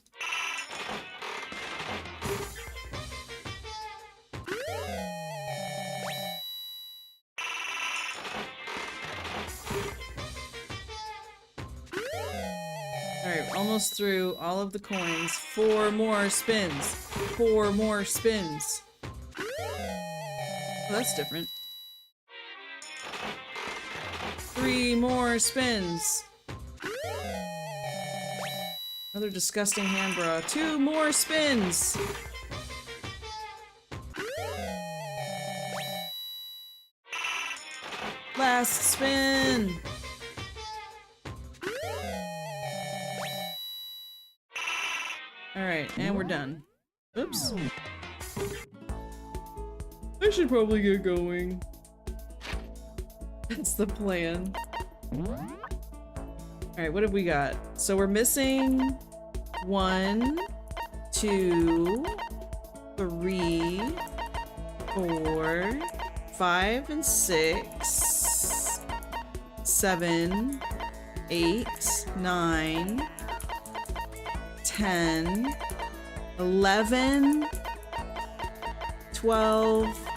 Alright, almost through all of the coins. 4 more spins. 4 more spins. Oh, that's different. 3 more spins. Another disgusting hand bra. 2 more spins. Last spin. Alright, and we're done. Oops. I should probably get going. That's the plan. Alright, what have we got? So we're missing 1, 2, 3, 4, 5, and 6, 7, 8, 9, 10, 11, 12,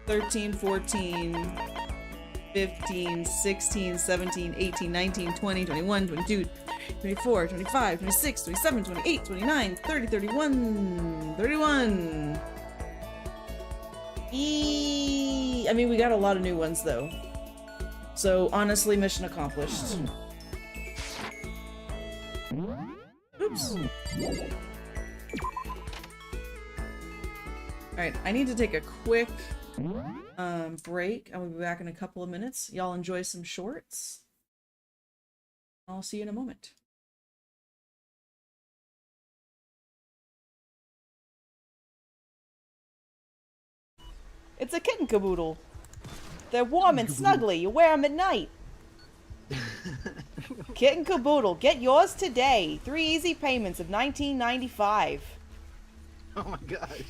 13, 14, 15, 16, 17, 18, 19, 20, 21, 22, 24, 25, 26, 27, 28, 29, 30, 31, 31. I mean, we got a lot of new ones, though. So, honestly, mission accomplished. Oops. Alright, I need to take a quick break. I will be back in a couple of minutes. Y'all enjoy some shorts. I'll see you in a moment. It's a kitten caboodle. They're warm and snuggly. You wear them at night. Kitten caboodle. Get yours today. 3 easy payments of $19.95. Oh my gosh.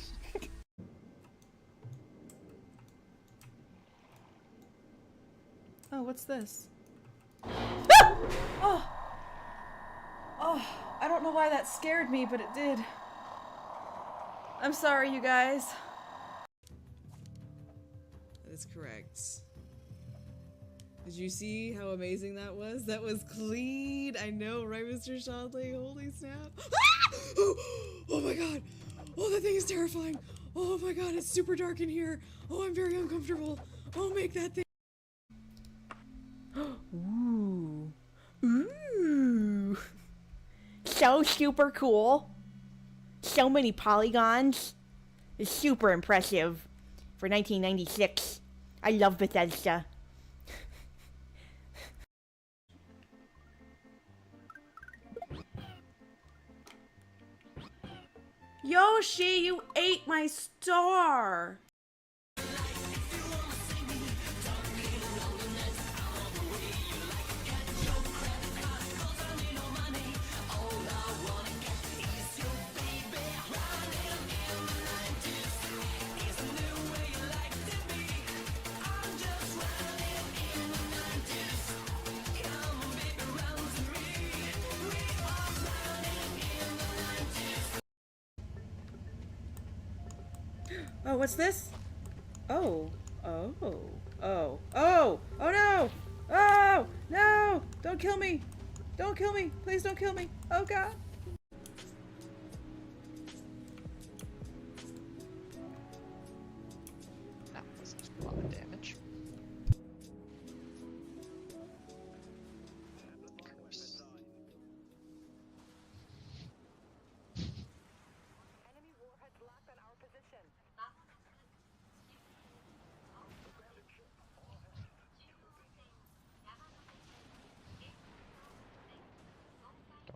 Oh, what's this? Oh! Oh, I don't know why that scared me, but it did. I'm sorry, you guys. That is correct. Did you see how amazing that was? That was clean. I know, right, Mr. Shadley? Holy snap. Ah! Oh my god. Oh, that thing is terrifying. Oh my god, it's super dark in here. Oh, I'm very uncomfortable. Oh, make that thing. Ooh. Ooh. So super cool. So many polygons. It's super impressive for 1996. I love Bethesda. Yoshi, you ate my star. Oh, what's this? Oh. Oh. Oh. Oh! Oh no! Oh! No! Don't kill me! Don't kill me! Please don't kill me! Oh god! That was a lot of damage.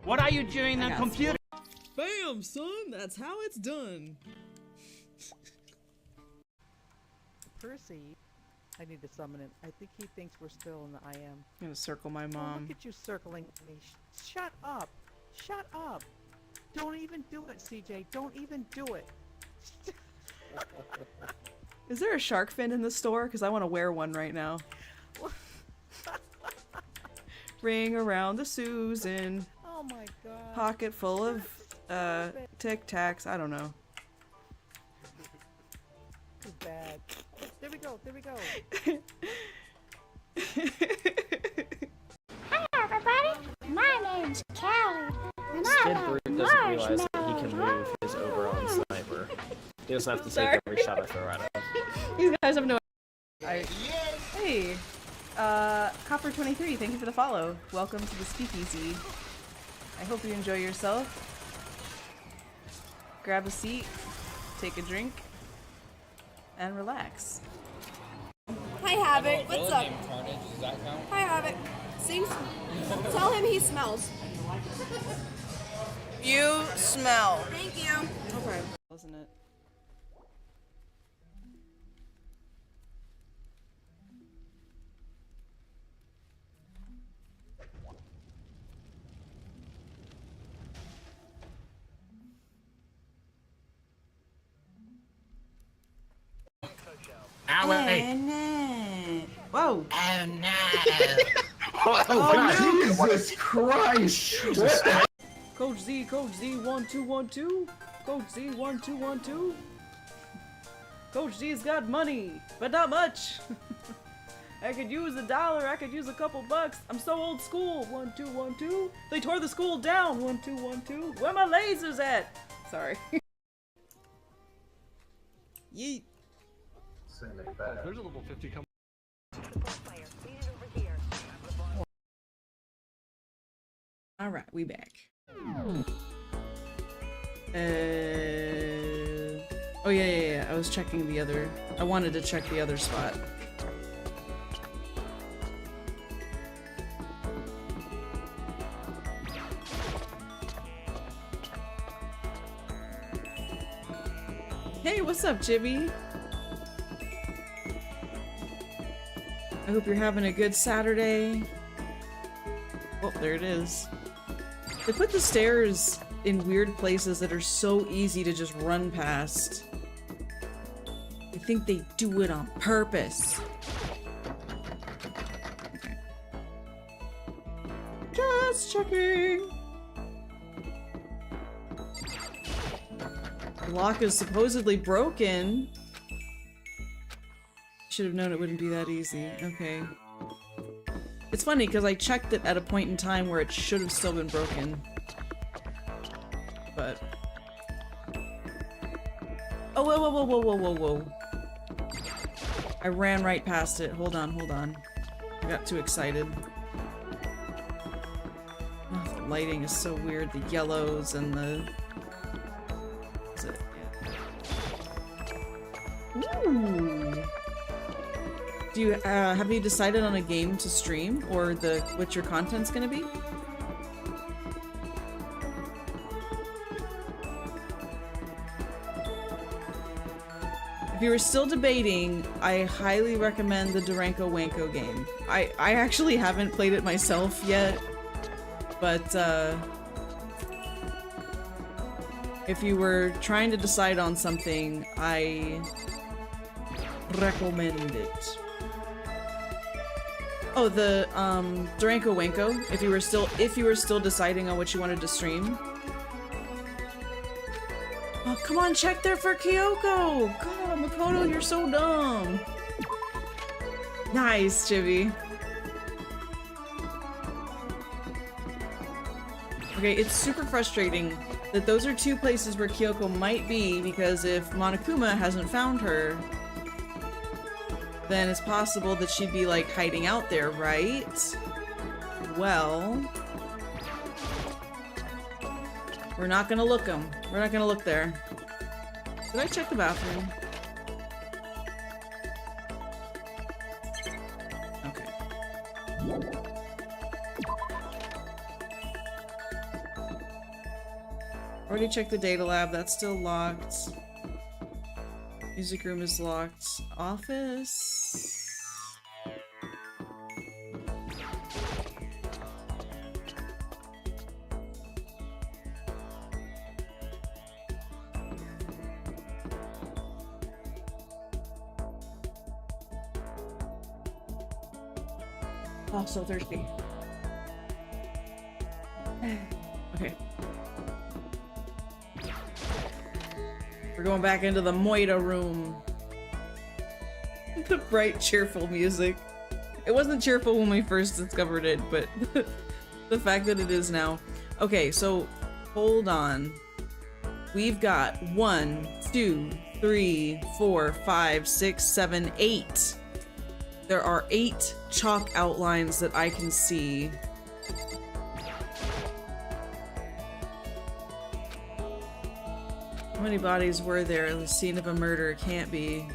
What are you doing on computer? Bam, son! That's how it's done! Percy, I need to summon him. I think he thinks we're still in the IM. I'm gonna circle my Oh, mom. look at you circling me. Shut up! Shut up! Don't even do it, CJ. Don't even do it. Is there a shark fin in the store? Because I want to wear one right now. Ring around the Susan. Oh my god. Pocket full of, Tic Tacs. I don't know. Too bad. There we go. There we go. Hi everybody, my name's Callie, and Skid I'm Brute a doesn't realize that he marshmallow can move his Oberon sniper. He doesn't have to Sorry. take every shot I throw at him. These guys have no idea. Hey, Copper23, thank you for the follow. Welcome to the Speakeasy. I hope you enjoy yourself. Grab a seat, take a drink, and relax. Hi Havoc, what's up? Hi Havoc. Sing. Tell him he smells. You smell. Thank you. Okay. Wasn't it? Whoa! Oh no! Oh, Jesus Christ! Coach Z, 1212. Coach Z, 1212. Coach Z's got money, but not much. I could use $1, I could use a couple bucks. I'm so old school. 1212. They tore the school down. 1212. Where my lasers at? Sorry. Yeet. There's a level 50 coming. All right, we back. Oh yeah. I was checking the other. I wanted to check the other spot. Hey, what's up, Jibby? I hope you're having a good Saturday. Oh, there it is. They put the stairs in weird places that are so easy to just run past. I think they do it on purpose. Okay. Just checking. The lock is supposedly broken. Should have known it wouldn't be that easy. Okay. It's funny because I checked it at a point in time where it should have still been broken. But... Oh, whoa. I ran right past it. Hold on. I got too excited. Oh, the lighting is so weird. The yellows and the... Is it? Yeah. Ooh! Do you, have you decided on a game to stream? Or what your content's gonna be? If you were still debating, I highly recommend the Duranko Wanko game. I actually haven't played it myself yet, but if you were trying to decide on something, I recommend it. Oh, the Duranko Wanko. If you were still deciding on what you wanted to stream. Oh, come on, check there for Kyoko! God, Makoto, you're so dumb! Nice, Chibi. Okay, it's super frustrating that those are two places where Kyoko might be, because if Monokuma hasn't found her, then it's possible that she'd be, like, hiding out there, right? Well... We're not gonna look them. We're not gonna look there. Did I check the bathroom? Okay. Already checked the data lab. That's still locked. Music room is locked. Office... Oh, so thirsty. Okay. We're going back into the Moita room. The bright, cheerful music. It wasn't cheerful when we first discovered it, but the fact that it is now. Okay, so hold on. We've got 1, 2, 3, 4, 5, 6, 7, 8. There are 8 chalk outlines that I can see. How many bodies were there at the scene of a murder? Can't be.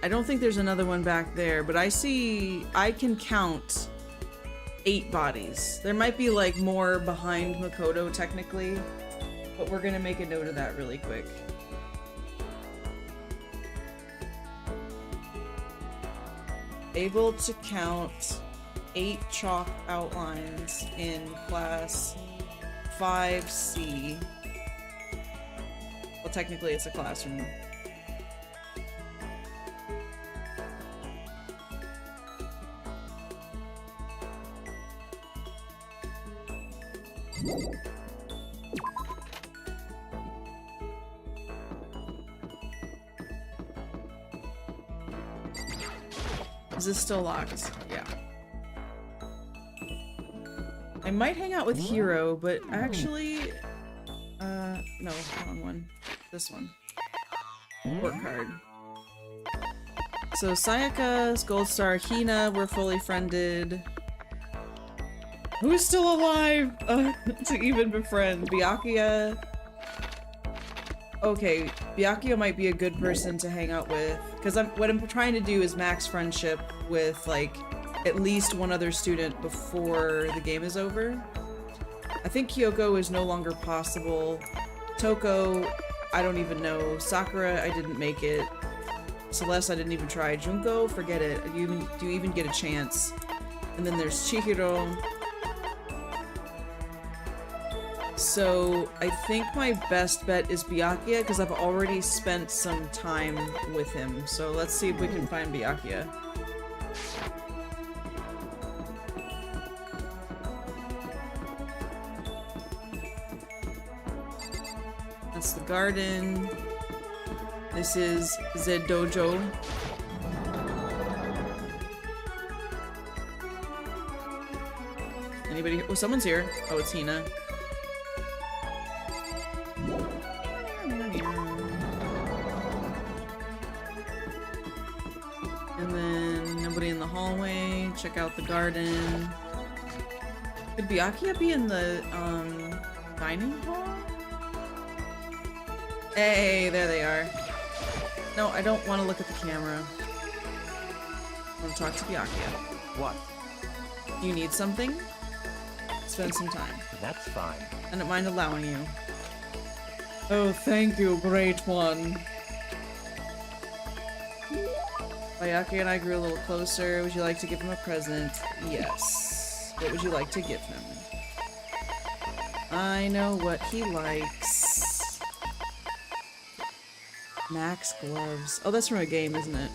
I don't think there's another one back there, but I can count 8 bodies. There might be like more behind Makoto technically, but we're gonna make a note of that really quick. Able to count 8 chalk outlines in class 5C. Well, technically it's a classroom. Is this still locked? Yeah. I might hang out with Hiro, but actually... no, wrong one. This one. Work card. So Sayaka, Gold Star, Hina, we're fully friended. Who's still alive to even befriend? Byakuya. Okay, Byakuya might be a good person to hang out with. Because what I'm trying to do is max friendship with, like, at least one other student before the game is over. I think Kyoko is no longer possible. Toko, I don't even know. Sakura, I didn't make it. Celeste, I didn't even try. Junko, forget it. Do you even get a chance? And then there's Chihiro. So I think my best bet is Byakuya because I've already spent some time with him. So let's see if we can find Byakuya. That's the garden. This is the dojo. Anybody? Oh, someone's here. Oh, it's Hina. And then nobody in the hallway. Check out the garden. Could Byakuya be in the dining hall? Hey, there they are. No, I don't want to look at the camera. I want to talk to Byakuya. What? You need something? Spend some time. That's fine. I don't mind allowing you. Oh, thank you, great one. Byakuya and I grew a little closer. Would you like to give him a present? Yes. What would you like to give him? I know what he likes. Max gloves. Oh, that's from a game, isn't it?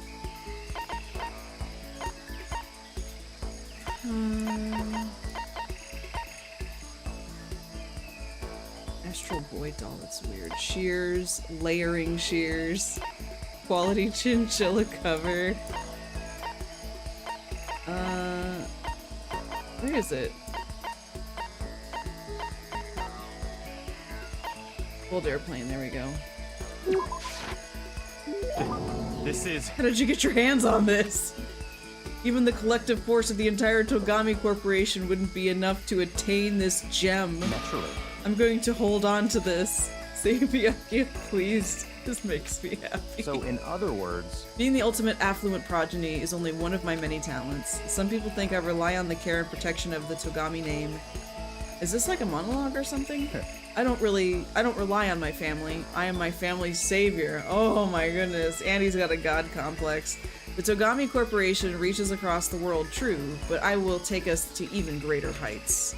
Astral Boy doll, that's weird. Shears, layering shears. Quality chinchilla cover. Where is it? Old airplane, there we go. This is... How did you get your hands on this? Even the collective force of the entire Togami Corporation wouldn't be enough to attain this gem. Naturally. I'm going to hold on to this. Save Byakuya, please. This makes me happy. So, in other words... Being the ultimate affluent progeny is only one of my many talents. Some people think I rely on the care and protection of the Togami name. Is this like a monologue or something? I don't rely on my family. I am my family's savior. Oh my goodness, Andy's got a god complex. The Togami Corporation reaches across the world, true, but I will take us to even greater heights.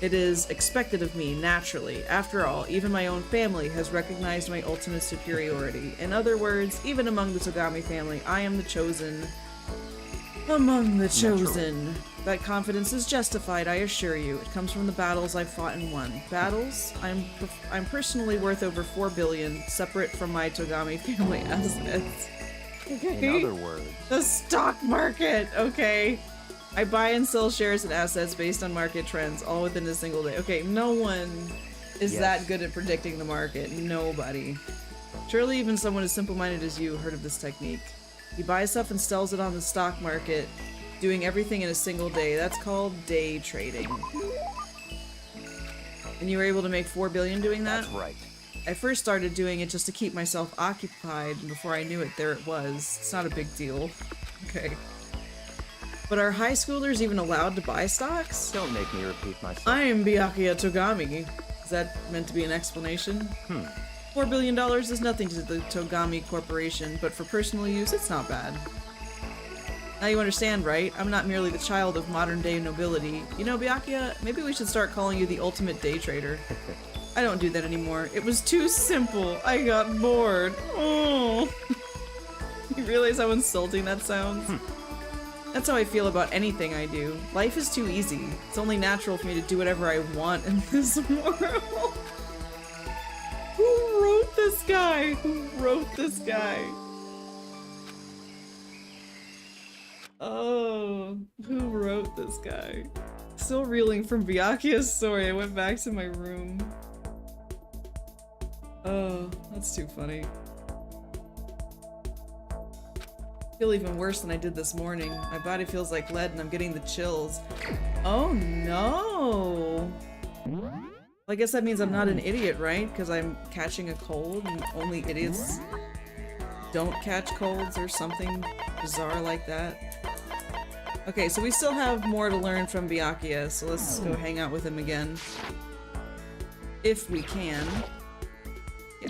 It is expected of me, naturally. After all, even my own family has recognized my ultimate superiority. In other words, even among the Togami family, I am the chosen. Among the chosen. Naturally. That confidence is justified, I assure you. It comes from the battles I've fought and won. Battles? I'm personally worth over 4 billion, separate from my Togami family assets. Okay. In other words... The stock market! Okay. I buy and sell shares and assets based on market trends, all within a single day. Okay, no one is that good at predicting the market. Nobody. Surely even someone as simple-minded as you heard of this technique. You buy stuff and sells it on the stock market, doing everything in a single day. That's called day trading. And you were able to make 4 billion doing that? That's right. I first started doing it just to keep myself occupied, and before I knew it, there it was. It's not a big deal. Okay. But are high schoolers even allowed to buy stocks? Don't make me repeat myself. I am Byakuya Togami. Is that meant to be an explanation? $4 billion is nothing to the Togami Corporation, but for personal use, it's not bad. Now you understand, right? I'm not merely the child of modern-day nobility. You know, Byakuya, maybe we should start calling you the ultimate day trader. I don't do that anymore. It was too simple. I got bored. Oh. You realize how insulting that sounds? That's how I feel about anything I do. Life is too easy. It's only natural for me to do whatever I want in this world. Who wrote this guy? Who wrote this guy? Oh, who wrote this guy? Still reeling from Byakuya's story. I went back to my room. Oh, that's too funny. feel even worse than I did this morning. My body feels like lead and I'm getting the chills. Oh no! Well, I guess that means I'm not an idiot, right? Because I'm catching a cold and only idiots don't catch colds or something bizarre like that. Okay, so we still have more to learn from Byakuya, so let's go hang out with him again. If we can. Yeah.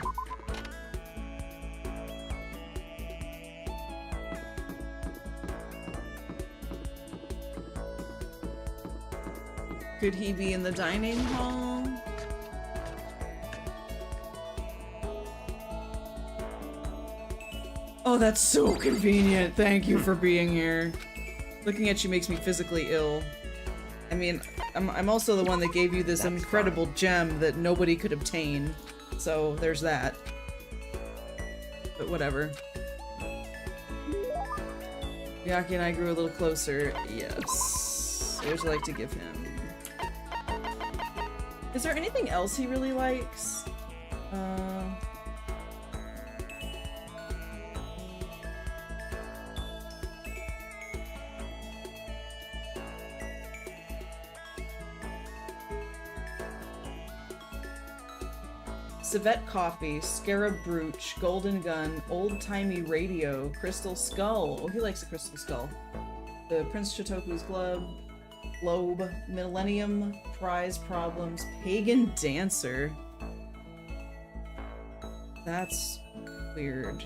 Could he be in the dining hall? Oh, that's so convenient. Thank you for being here. Looking at you makes me physically ill. I mean, I'm also the one that gave you this incredible gem that nobody could obtain. So there's that. But whatever. Yaki and I grew a little closer. Yes. Here's what I'd like to give him. Is there anything else he really likes? Civet coffee, scarab brooch, golden gun, old-timey radio, crystal skull. Oh, he likes the crystal skull. The Prince Chotoku's globe, millennium, prize problems, pagan dancer. That's weird.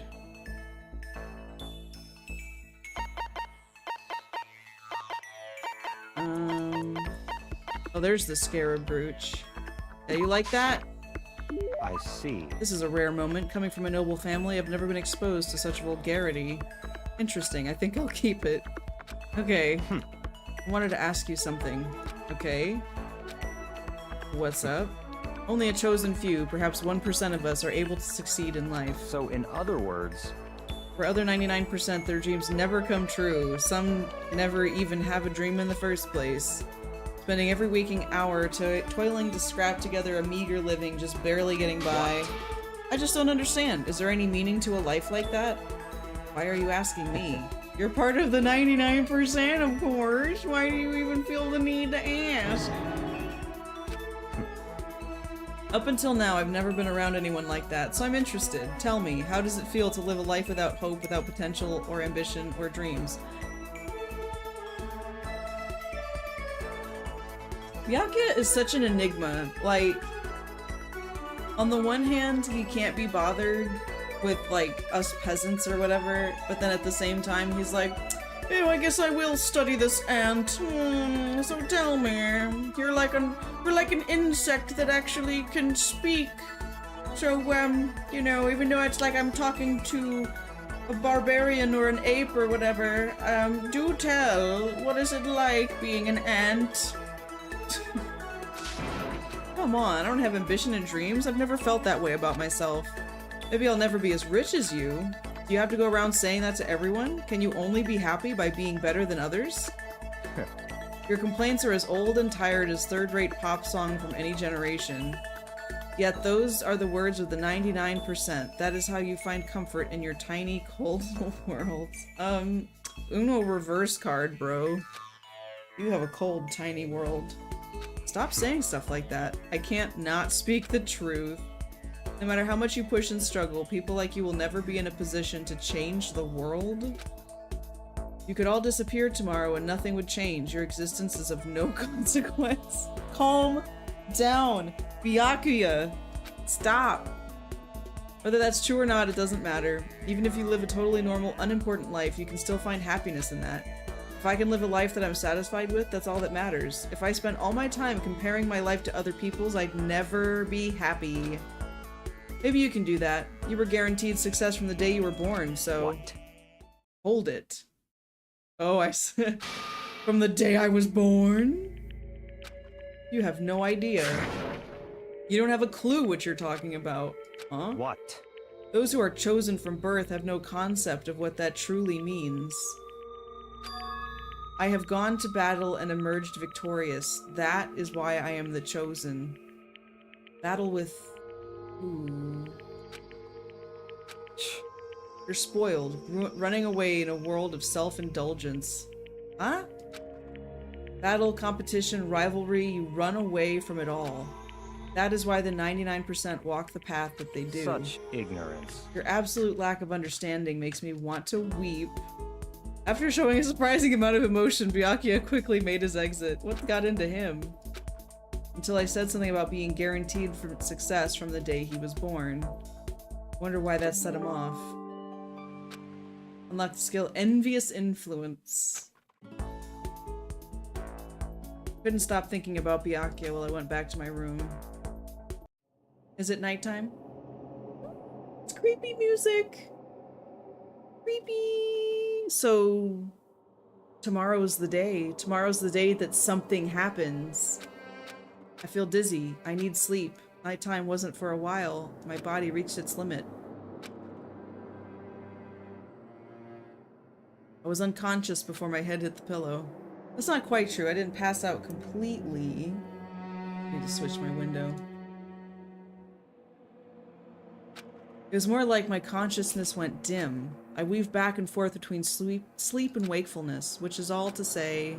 Oh, there's the scarab brooch. Yeah, you like that? I see. This is a rare moment. Coming from a noble family, I've never been exposed to such vulgarity. Interesting. I think I'll keep it. Okay. I wanted to ask you something. Okay. What's up? Only a chosen few, perhaps 1% of us, are able to succeed in life. So, in other words... For other 99%, their dreams never come true. Some never even have a dream in the first place. Spending every waking hour toiling to scrap together a meager living, just barely getting by. I just don't understand. Is there any meaning to a life like that? Why are you asking me? You're part of the 99%, of course. Why do you even feel the need to ask? Up until now, I've never been around anyone like that, so I'm interested. Tell me, how does it feel to live a life without hope, without potential, or ambition, or dreams? Byakuya is such an enigma. Like, on the one hand, he can't be bothered with, like, us peasants or whatever, but then at the same time, he's like, oh, I guess I will study this ant. So tell me, you're like an insect that actually can speak. So, you know, even though it's like I'm talking to a barbarian or an ape or whatever, do tell, what is it like being an ant? Come on, I don't have ambition and dreams. I've never felt that way about myself. Maybe I'll never be as rich as you. Do you have to go around saying that to everyone? Can you only be happy by being better than others? Your complaints are as old and tired as third-rate pop song from any generation. Yet those are the words of the 99%. That is how you find comfort in your tiny, cold world. Uno reverse card, bro. You have a cold, tiny world. Stop saying stuff like that. I can't not speak the truth. No matter how much you push and struggle, people like you will never be in a position to change the world. You could all disappear tomorrow and nothing would change. Your existence is of no consequence. Calm down. Byakuya. Stop. Whether that's true or not, it doesn't matter. Even if you live a totally normal, unimportant life, you can still find happiness in that. If I can live a life that I'm satisfied with, that's all that matters. If I spent all my time comparing my life to other people's, I'd never be happy. Maybe you can do that. You were guaranteed success from the day you were born, so... What? Hold it. Oh, I said... From the day I was born? You have no idea. You don't have a clue what you're talking about. Huh? What? Those who are chosen from birth have no concept of what that truly means. I have gone to battle and emerged victorious. That is why I am the chosen. Battle with... who? You're spoiled, running away in a world of self-indulgence. Huh? Battle, competition, rivalry, you run away from it all. That is why the 99% walk the path that they do. Such ignorance. Your absolute lack of understanding makes me want to weep. After showing a surprising amount of emotion, Byakuya quickly made his exit. What got into him? Until I said something about being guaranteed for success from the day he was born. Wonder why that set him off. Unlock the skill Envious Influence. Couldn't stop thinking about Byakuya while I went back to my room. Is it nighttime? It's creepy music! Creepy! So... tomorrow's the day. Tomorrow's the day that something happens. I feel dizzy. I need sleep. Nighttime wasn't for a while. My body reached its limit. I was unconscious before my head hit the pillow. That's not quite true. I didn't pass out completely. I need to switch my window. It was more like my consciousness went dim. I weaved back and forth between sleep and wakefulness, which is all to say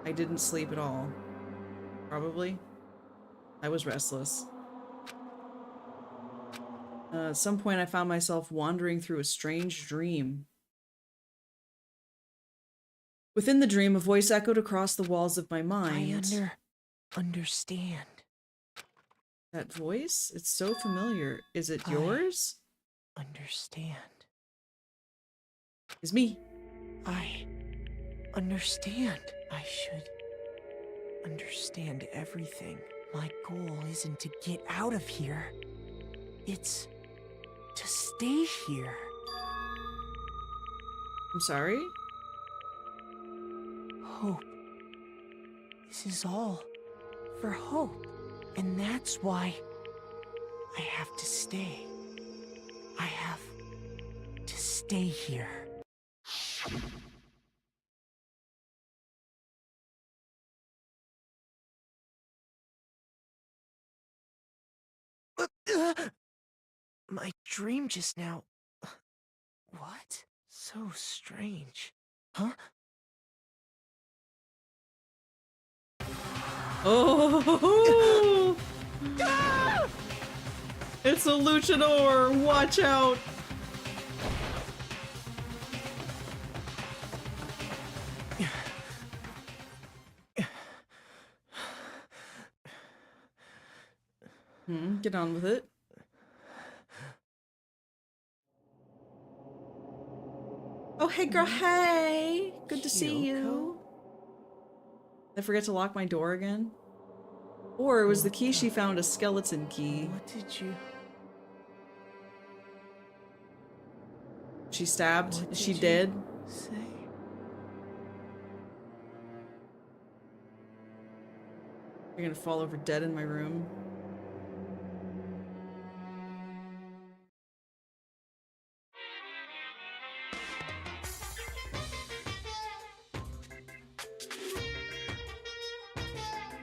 I didn't sleep at all. Probably. I was restless. At some point I found myself wandering through a strange dream. Within the dream, a voice echoed across the walls of my mind. I understand. That voice? It's so familiar. Is it yours? Understand. It's me. I understand. I should understand everything. My goal isn't to get out of here. It's to stay here. I'm sorry? Hope. This is all for hope. And that's why I have to stay. I have to stay here. My dream just now. What? So strange. Huh? Oh! It's a luchador! Watch out! Get on with it. Oh, hey girl, hey! Good to see you. Did I forget to lock my door again? Or was the key she found a skeleton key? What did you She stabbed? Is she you dead? say? You're gonna fall over dead in my room.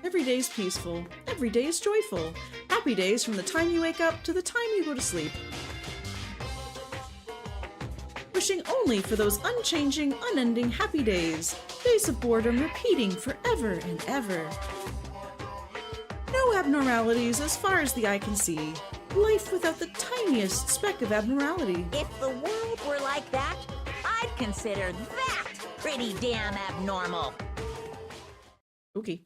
Every day's peaceful. Every day is joyful. Happy days from the time you wake up to the time you go to sleep. Wishing only for those unchanging, unending happy days. Days of boredom repeating forever and ever. No abnormalities as far as the eye can see. Life without the tiniest speck of abnormality. If the world were like that, I'd consider that pretty damn abnormal. Okay.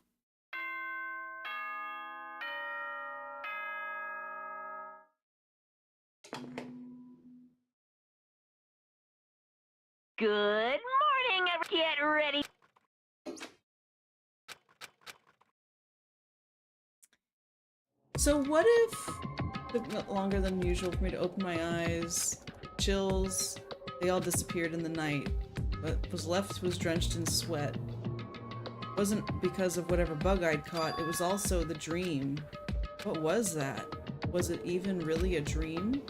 Good morning, get ready. So what if it took longer than usual for me to open my eyes? Chills, they all disappeared in the night. What was left was drenched in sweat. It wasn't because of whatever bug I'd caught, it was also the dream. What was that? Was it even really a dream?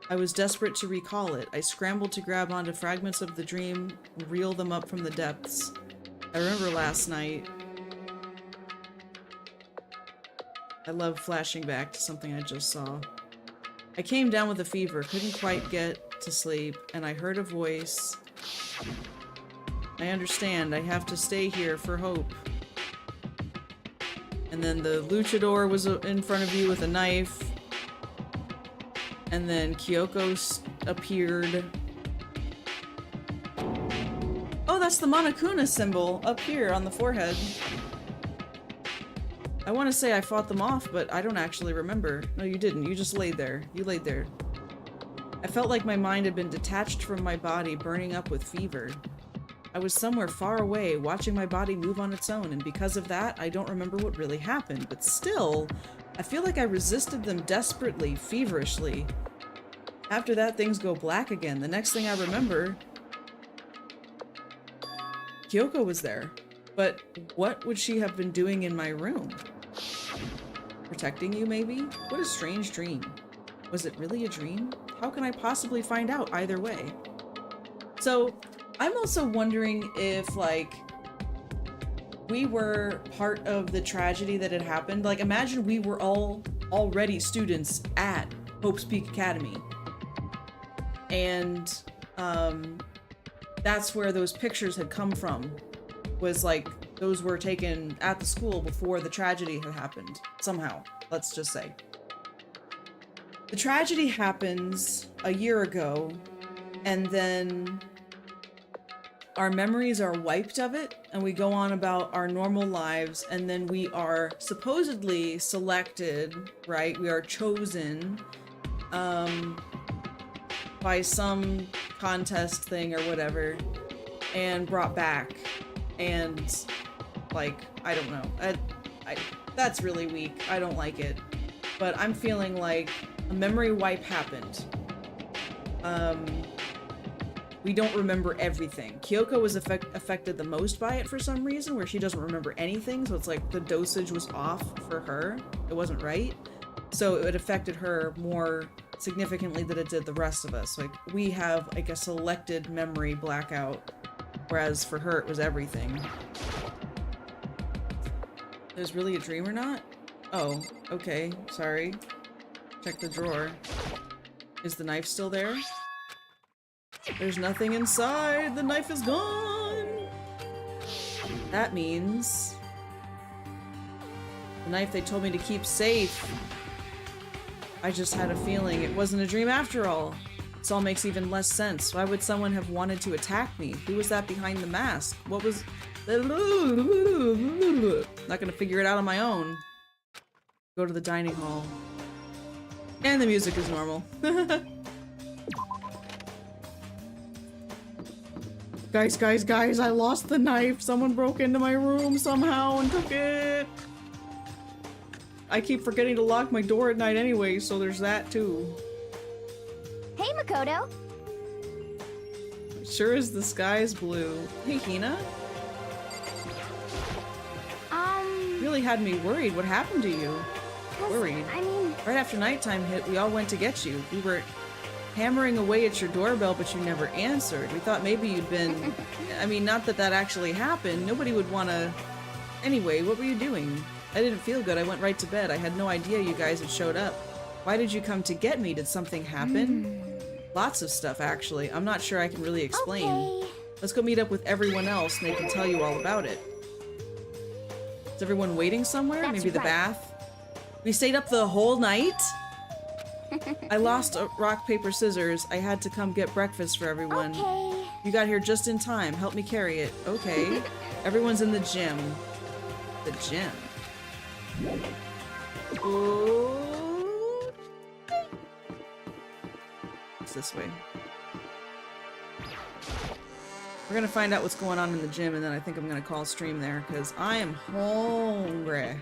I was desperate to recall it. I scrambled to grab onto fragments of the dream and reel them up from the depths. I remember last night. I love flashing back to something I just saw. I came down with a fever, couldn't quite get to sleep, and I heard a voice. I understand, I have to stay here for hope. And then the luchador was in front of you with a knife. And then Kyoko appeared. Oh, that's the Monokuna symbol up here on the forehead. I want to say I fought them off, but I don't actually remember. No, you didn't. You just laid there. You laid there. I felt like my mind had been detached from my body, burning up with fever. I was somewhere far away, watching my body move on its own, and because of that, I don't remember what really happened. But still, I feel like I resisted them desperately, feverishly. After that, things go black again. The next thing I remember, Kyoko was there. But what would she have been doing in my room? Protecting you, maybe? What a strange dream. Was it really a dream? How can I possibly find out either way? So, I'm also wondering if, like, we were part of the tragedy that had happened. Like, imagine we were all already students at Hope's Peak Academy. And, that's where those pictures had come from. Was like, those were taken at the school before the tragedy had happened. Somehow, let's just say. The tragedy happens a year ago, and then our memories are wiped of it, and we go on about our normal lives, and then we are supposedly selected, right? We are chosen, by some contest thing or whatever, and brought back. And, like, I don't know. That's really weak. I don't like it. But I'm feeling like a memory wipe happened. We don't remember everything. Kyoko was affected the most by it for some reason, where she doesn't remember anything, so it's like the dosage was off for her. It wasn't right. So it affected her more significantly than it did the rest of us. Like, we have, like, a selected memory blackout. Whereas for her, it was everything. It was really a dream or not? Oh, okay. Sorry. Check the drawer. Is the knife still there? There's nothing inside! The knife is gone! That means... the knife they told me to keep safe. I just had a feeling it wasn't a dream after all. This all makes even less sense. Why would someone have wanted to attack me? Who was that behind the mask? What was... Not gonna figure it out on my own. Go to the dining hall. And the music is normal. Guys, I lost the knife. Someone broke into my room somehow and took it. I keep forgetting to lock my door at night anyway, so there's that too. Hey, Makoto. Sure as the sky is blue. Hey, Hina. Really had me worried. What happened to you? Worried. I mean... right after nighttime hit, we all went to get you. We were hammering away at your doorbell, but you never answered. We thought maybe you'd been... I mean, not that that actually happened. Nobody would want to... Anyway, what were you doing? I didn't feel good. I went right to bed. I had no idea you guys had showed up. Why did you come to get me? Did something happen? Lots of stuff, actually. I'm not sure I can really explain. Okay. Let's go meet up with everyone else and they can tell you all about it. Is everyone waiting somewhere? That's Maybe the right. bath? We stayed up the whole night? I lost a rock, paper, scissors. I had to come get breakfast for everyone. Okay. You got here just in time. Help me carry it. Okay. Everyone's in the gym. The gym. Ooh. It's this way. We're gonna find out what's going on in the gym, and then I think I'm gonna call stream there, because I am hungry.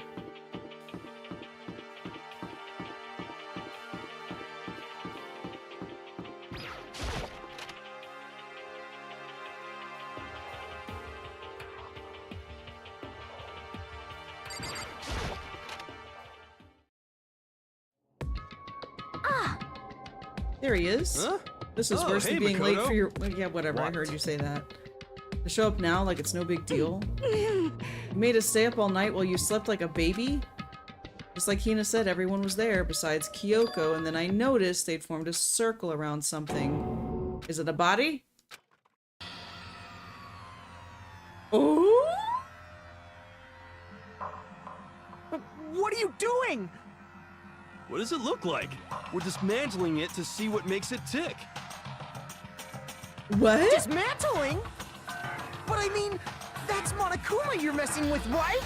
There he is. Huh? This is Oh, worse hey, than being late Makoto. for your... yeah, whatever, I What? heard you say that. To show up now like it's no big deal. You made us stay up all night while you slept like a baby? Just like Hina said, everyone was there besides Kyoko, and then I noticed they'd formed a circle around something. Is it a body? Oh! What are you doing? What does it look like? We're dismantling it to see what makes it tick. What? Dismantling? But I mean, that's Monokuma you're messing with, right?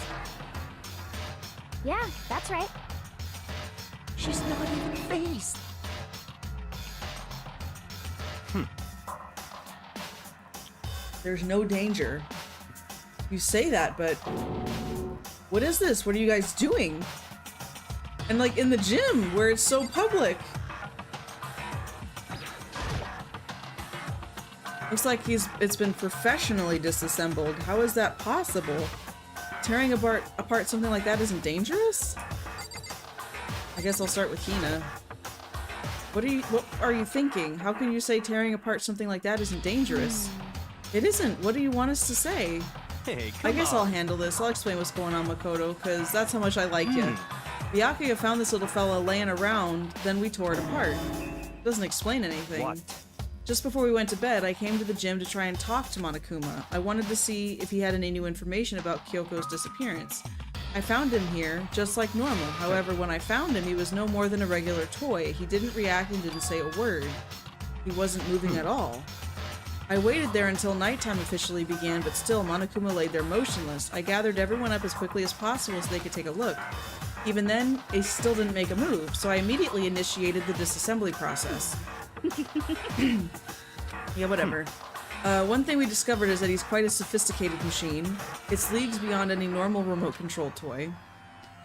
Yeah, that's right. She's not even phased. There's no danger. You say that, but what is this? What are you guys doing? And like in the gym where it's so public. Looks like it's been professionally disassembled. How is that possible? Tearing apart something like that isn't dangerous? I guess I'll start with Hina. What are you thinking? How can you say tearing apart something like that isn't dangerous? It isn't. What do you want us to say? Hey, I guess I'll handle this. I'll explain what's going on, Makoto, because that's how much I like you. Byakuya found this little fella laying around, then we tore it apart. Doesn't explain anything. What? Just before we went to bed, I came to the gym to try and talk to Monokuma. I wanted to see if he had any new information about Kyoko's disappearance. I found him here, just like normal. However, when I found him, he was no more than a regular toy. He didn't react and didn't say a word. He wasn't moving at all. I waited there until nighttime officially began, but still, Monokuma laid there motionless. I gathered everyone up as quickly as possible so they could take a look. Even then, he still didn't make a move, so I immediately initiated the disassembly process. Yeah, whatever. One thing we discovered is that he's quite a sophisticated machine. It's leagues beyond any normal remote-controlled toy.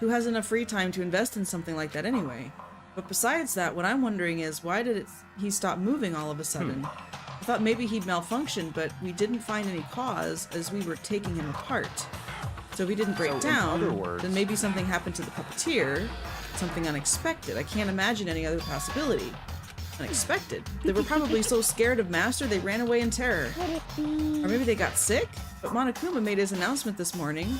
Who has enough free time to invest in something like that anyway? But besides that, what I'm wondering is, why did he stop moving all of a sudden? I thought maybe he'd malfunction, but we didn't find any cause as we were taking him apart. So if he didn't break down, then maybe something happened to the puppeteer. Something unexpected. I can't imagine any other possibility. Unexpected. They were probably so scared of Master they ran away in terror. Could it be? Or maybe they got sick? But Monokuma made his announcement this morning.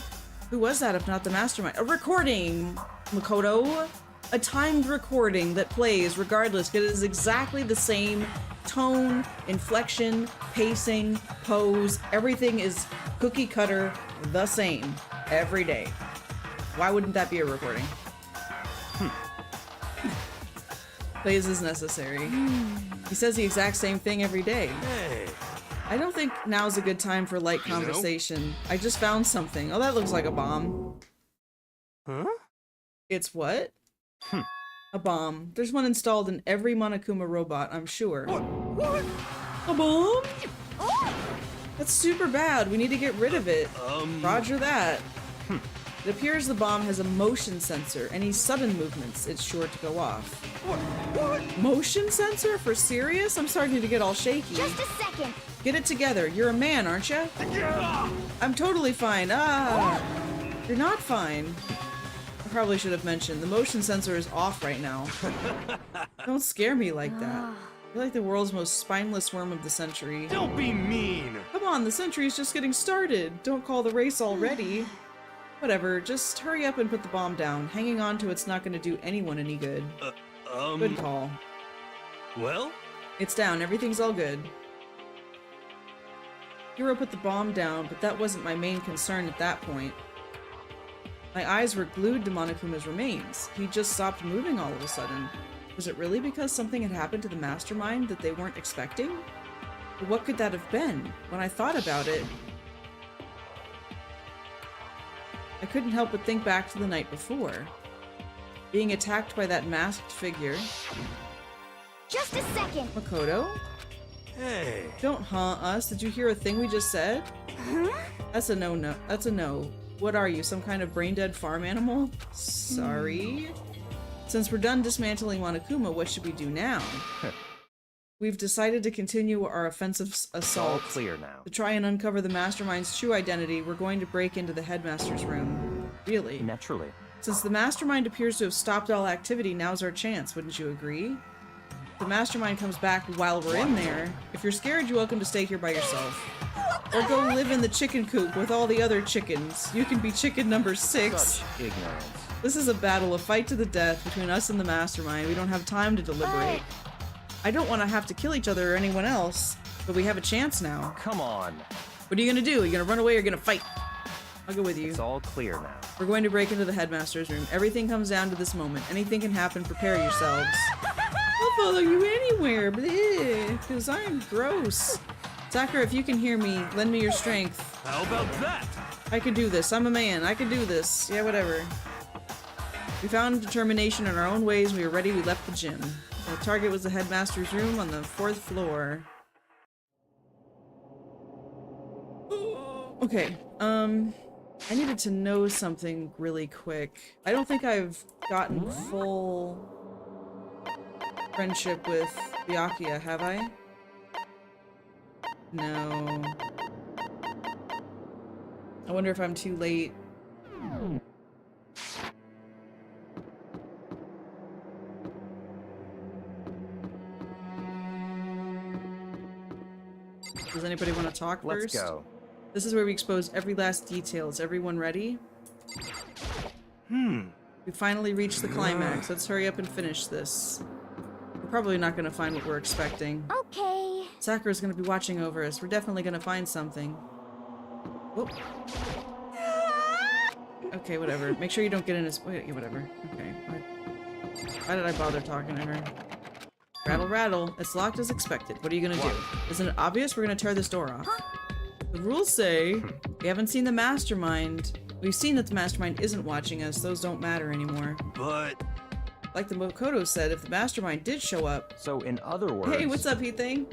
Who was that if not the mastermind? A recording, Makoto! A timed recording that plays regardless. It is exactly the same tone, inflection, pacing, pose. Everything is cookie cutter the same every day. Why wouldn't that be a recording? Plays as necessary. He says the exact same thing every day. Hey. I don't think now's a good time for light conversation. I just found something. Oh, that looks like a bomb. Huh? It's what? A bomb. There's one installed in every Monokuma robot, I'm sure. What? A bomb? That's super bad. We need to get rid of it. Roger that. It appears the bomb has a motion sensor. Any sudden movements, it's sure to go off. What? Motion sensor? For serious? I'm starting to get all shaky. Just a second. Get it together. You're a man, aren't you? I'm totally fine. You're not fine. I probably should have mentioned. The motion sensor is off right now. Don't scare me like that. You're like the world's most spineless worm of the century. Don't be mean! Come on, the century's just getting started. Don't call the race already. Whatever, just hurry up and put the bomb down. Hanging on to it's not going to do anyone any good. Good call. Well? It's down. Everything's all good. Hiro put the bomb down, but that wasn't my main concern at that point. My eyes were glued to Monokuma's remains. He just stopped moving all of a sudden. Was it really because something had happened to the mastermind that they weren't expecting? But what could that have been? When I thought about it, I couldn't help but think back to the night before. Being attacked by that masked figure. Just a second. Makoto? Hey. Don't us. Did you hear a thing we just said? That's a no. That's a no. What are you, some kind of brain-dead farm animal? Sorry. Since we're done dismantling Monokuma, what should we do now? We've decided to continue our offensive assault. All clear now. To try and uncover the mastermind's true identity, we're going to break into the headmaster's room. Really? Naturally. Since the mastermind appears to have stopped all activity, now's our chance, wouldn't you agree? If the mastermind comes back while we're in there, if you're scared, you're welcome to stay here by yourself. Or go live in the chicken coop with all the other chickens. You can be chicken number 6. Such ignorance. This is a battle, a fight to the death between us and the mastermind. We don't have time to deliberate. I don't want to have to kill each other or anyone else, but we have a chance now. Come on. What are you gonna do? Are you gonna run away or are you gonna fight? I'll go with you. It's all clear now. We're going to break into the headmaster's room. Everything comes down to this moment. Anything can happen. Prepare yourselves. I'll follow you anywhere, because I'm gross. Sakura, if you can hear me, lend me your strength. How about that? I can do this. I'm a man. I can do this. Yeah, whatever. We found determination in our own ways. We were ready. We left the gym. The target was the headmaster's room on the 4th floor. Okay, I needed to know something really quick. I don't think I've gotten full friendship with Byakuya, have I? No. I wonder if I'm too late. Does anybody want to talk first? Let's go. This is where we expose every last detail. Is everyone ready? We finally reached the climax. Let's hurry up and finish this. We're probably not going to find what we're expecting. Okay. Sakura's going to be watching over us. We're definitely going to find something. Whoop. Okay, whatever. Make sure you don't get in his... Wait, whatever. Okay. Why did I bother talking to her? Rattle, rattle. It's locked as expected. What are you going to do? Isn't it obvious? We're going to tear this door off. The rules say we haven't seen the mastermind. We've seen that the mastermind isn't watching us. Those don't matter anymore. But... Like the Mokoto said, if the mastermind did show up... So in other words... Hey, what's up, Heat Thing?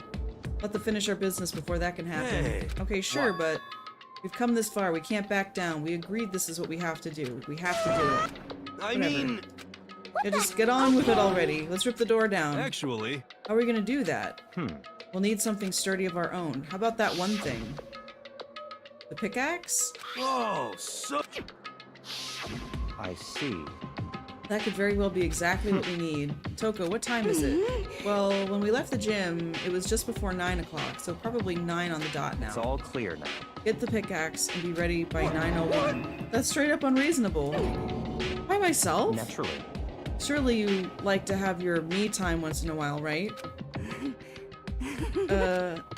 Let them finish our business before that can happen. Hey, okay, sure, but we've come this far. We can't back down. We agreed this is what we have to do. We have to do it. I mean... Yeah, just get on with it already. Let's rip the door down. Actually... How are we gonna do that? Hmm. We'll need something sturdy of our own. How about that one thing? The pickaxe? Oh, so... I see. That could very well be exactly what we need. Toko, what time is it? Well, when we left the gym, it was just before 9 o'clock, so probably 9 on the dot now. It's all clear now. Get the pickaxe and be ready by 9:01. That's straight up unreasonable. By myself? Naturally. Surely you like to have your me time once in a while, right?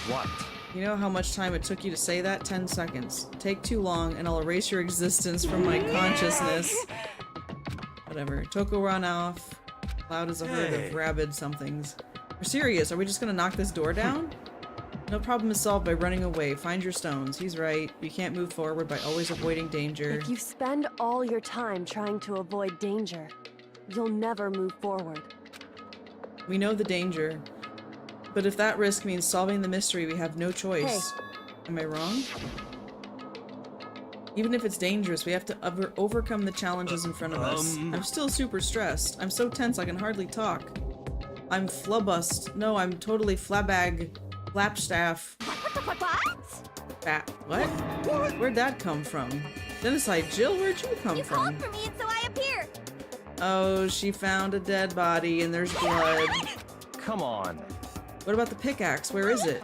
What? You know how much time it took you to say that? 10 seconds. Take too long and I'll erase your existence from my consciousness. Whatever. Toko run off. Loud as a herd of rabid somethings. We're serious. Are we just gonna knock this door down? No problem is solved by running away. Find your stones. He's right. You can't move forward by always avoiding danger. If you spend all your time trying to avoid danger, you'll never move forward. We know the danger. But if that risk means solving the mystery, we have no choice. Hey. Am I wrong? Even if it's dangerous, we have to overcome the challenges in front of us. I'm still super stressed. I'm so tense I can hardly talk. I'm flubust. No, I'm totally flapstaff. What? Where'd that come from? Genocide Jill, where'd you come from? You called for me and so I appeared. Oh, she found a dead body and there's blood. Come on. What about the pickaxe? Where is it?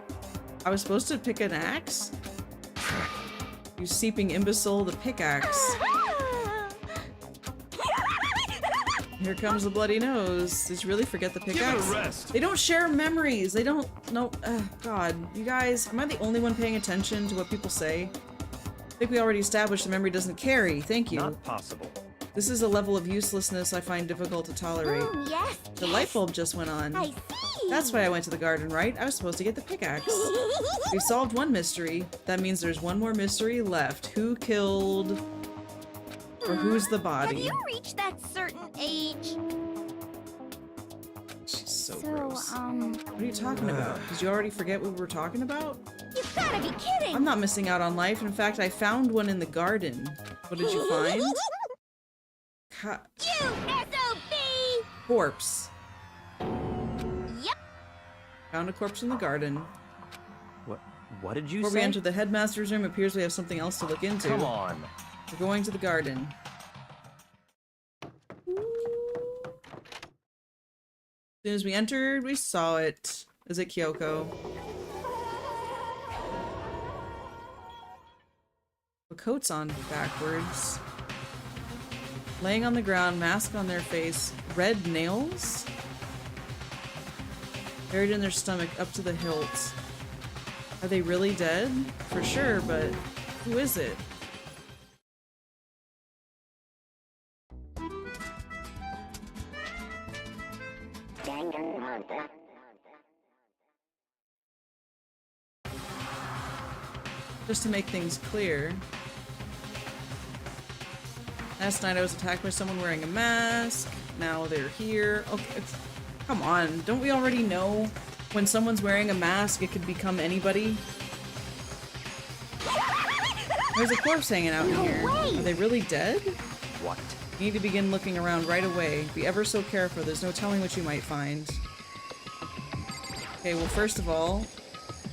I was supposed to pick an axe? You seeping imbecile, the pickaxe. Here comes the bloody nose. Did you really forget the pickaxe? Give it a rest. They don't share memories. They don't... No. God. You guys, am I the only one paying attention to what people say? I think we already established the memory doesn't carry. Thank you. Not possible. This is a level of uselessness I find difficult to tolerate. Yes. The light bulb just went on. I see. That's why I went to the garden, right? I was supposed to get the pickaxe. We solved one mystery. That means there's one more mystery left. Who killed... Or who's the body? Have you reached that certain age? She's so gross. What What are you talking about? Did you already forget what we were talking about? You've gotta be kidding! I'm not missing out on life. In fact, I found one in the garden. What did you find? You SOB! Corpse. Yep. Found a corpse in the garden. What did you Before say? we enter the headmaster's room, it appears we have something else to look into. Come on. We're going to the garden. As soon as we entered, we saw it. Is it Kyoko? The coat's on backwards. Laying on the ground, mask on their face, red nails? Buried in their stomach up to the hilt. Are they really dead? For sure, but who is it? Just to make things clear. Last night I was attacked by someone wearing a mask. Now they're here. Okay, come on. Don't we already know when someone's wearing a mask it could become anybody? There's a corpse hanging out in here. Are they really dead? What? You need to begin looking around right away. Be ever so careful. There's no telling what you might find. Okay, well, first of all,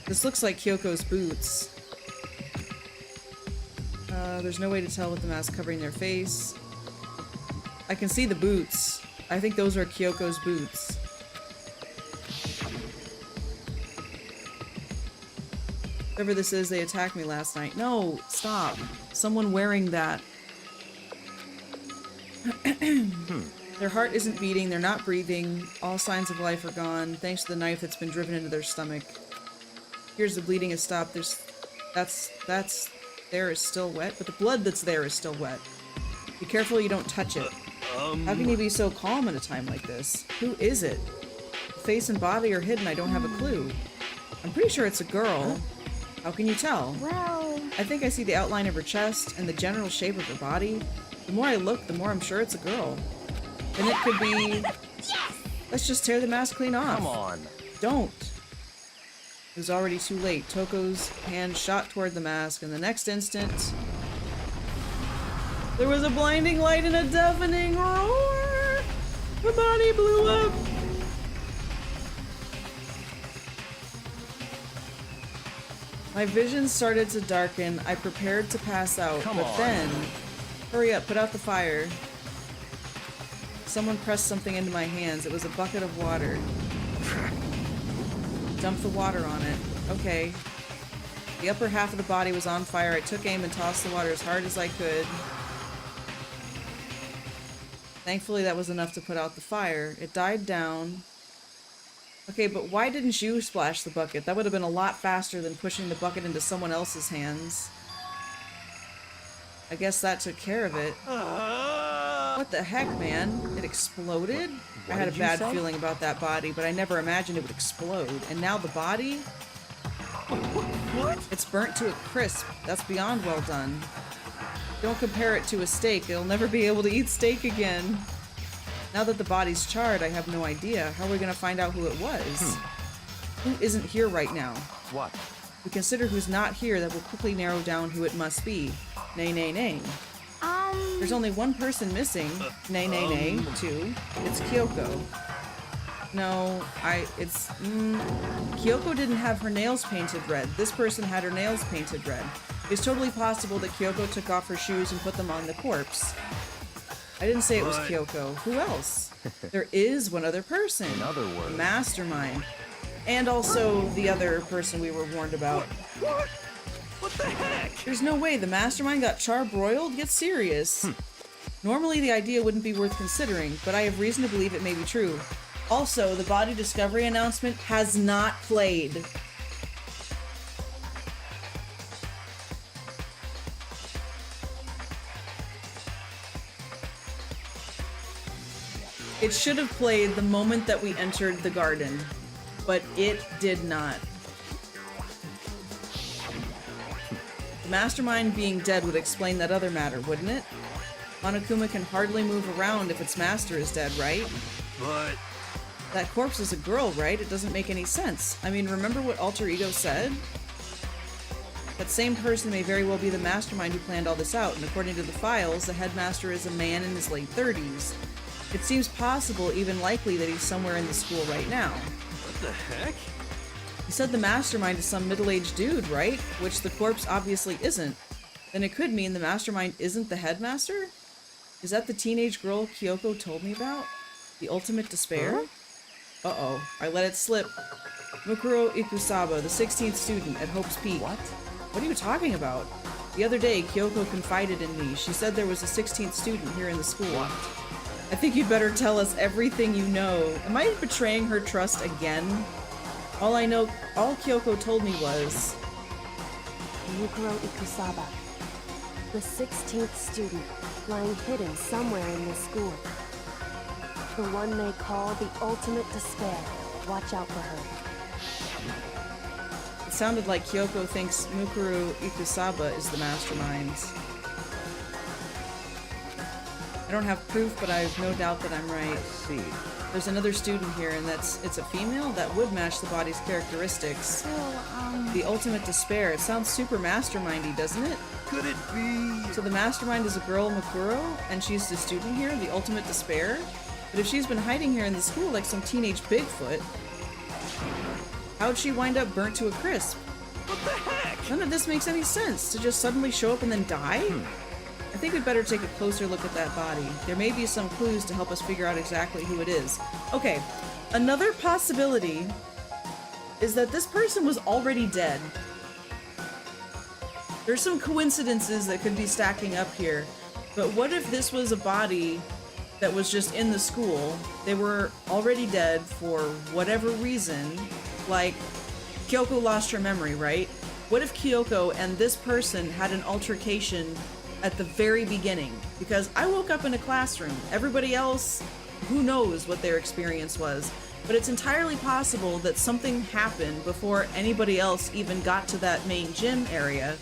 this looks like Kyoko's boots. There's no way to tell with the mask covering their face. I can see the boots. I think those are Kyoko's boots. Whoever this is, they attacked me last night. No, stop. Someone wearing that. Their heart isn't beating, they're not breathing, all signs of life are gone, thanks to the knife that's been driven into their stomach. Here's the bleeding has stopped, that's there is still wet, but the blood that's there is still wet. Be careful you don't touch it. How can you be so calm at a time like this? Who is it? The face and body are hidden, I don't have a clue. I'm pretty sure it's a girl. How can you tell? Well, I think I see the outline of her chest and the general shape of her body. The more I look, the more I'm sure it's a girl. And it could be... Let's just tear the mask clean off. Come on. Don't. It was already too late. Toko's hand shot toward the mask, and the next instant... There was a blinding light and a deafening roar! The body blew up! My vision started to darken. I prepared to pass out, then... Hurry up, put out the fire. Someone pressed something into my hands. It was a bucket of water. Dump the water on it. Okay. The upper half of the body was on fire. I took aim and tossed the water as hard as I could. Thankfully, that was enough to put out the fire. It died down. Okay, but why didn't you splash the bucket? That would have been a lot faster than pushing the bucket into someone else's hands. I guess that took care of it. What the heck, man? It exploded? I had a bad feeling about that body, but I never imagined it would explode. And now the body? What? It's burnt to a crisp. That's beyond well done. Don't compare it to a steak. It'll never be able to eat steak again. Now that the body's charred, I have no idea. How are we gonna find out who it was? Who isn't here right now? What? We consider who's not here, that will quickly narrow down who it must be. Nay, nay, nay. There's only one person missing. Nay, nay, nay. Two. It's Kyoko. No, Kyoko didn't have her nails painted red. This person had her nails painted red. It's totally possible that Kyoko took off her shoes and put them on the corpse. I didn't say it was Kyoko. Who else? There is one other person. In other words. Mastermind. And also the other person we were warned about. What? What the heck? There's no way the mastermind got charbroiled? Get serious. Normally the idea wouldn't be worth considering, but I have reason to believe it may be true. Also, the body discovery announcement has not played. It should have played the moment that we entered the garden, but it did not. The mastermind being dead would explain that other matter, wouldn't it? Monokuma can hardly move around if its master is dead, right? But... That corpse is a girl, right? It doesn't make any sense. I mean, remember what Alter Ego said? That same person may very well be the mastermind who planned all this out, and according to the files, the headmaster is a man in his late 30s. It seems possible, even likely, that he's somewhere in the school right now. What the heck? You said the mastermind is some middle-aged dude, right? Which the corpse obviously isn't. Then it could mean the mastermind isn't the headmaster? Is that the teenage girl Kyoko told me about? The ultimate despair? Uh-oh, I let it slip. Mukuro Ikusaba, the 16th student at Hope's Peak. What? What are you talking about? The other day, Kyoko confided in me. She said there was a 16th student here in the school. What? I think you'd better tell us everything you know. Am I betraying her trust again? All Kyoko told me was... Yukiro Ikusaba, the 16th student, lying hidden somewhere in this school. The one they call the ultimate despair. Watch out for her. It sounded like Kyoko thinks Mukuro Ikusaba is the mastermind. I don't have proof, but I have no doubt that I'm right. I see. There's another student here, and it's a female? That would match the body's characteristics. So, The ultimate despair. It sounds super mastermindy, doesn't it? Could it be? So the mastermind is a girl, Mukuro, and she's the student here, the ultimate despair? But if she's been hiding here in the school like some teenage Bigfoot, how'd she wind up burnt to a crisp? What the heck? None of this makes any sense. To just suddenly show up and then die? I think we'd better take a closer look at that body. There may be some clues to help us figure out exactly who it is. Okay, another possibility is that this person was already dead. There's some coincidences that could be stacking up here, but what if this was a body that was just in the school? They were already dead for whatever reason, like Kyoko lost her memory, right? What if Kyoko and this person had an altercation at the very beginning? Because I woke up in a classroom. Everybody else, who knows what their experience was? But it's entirely possible that something happened before anybody else even got to that main gym area.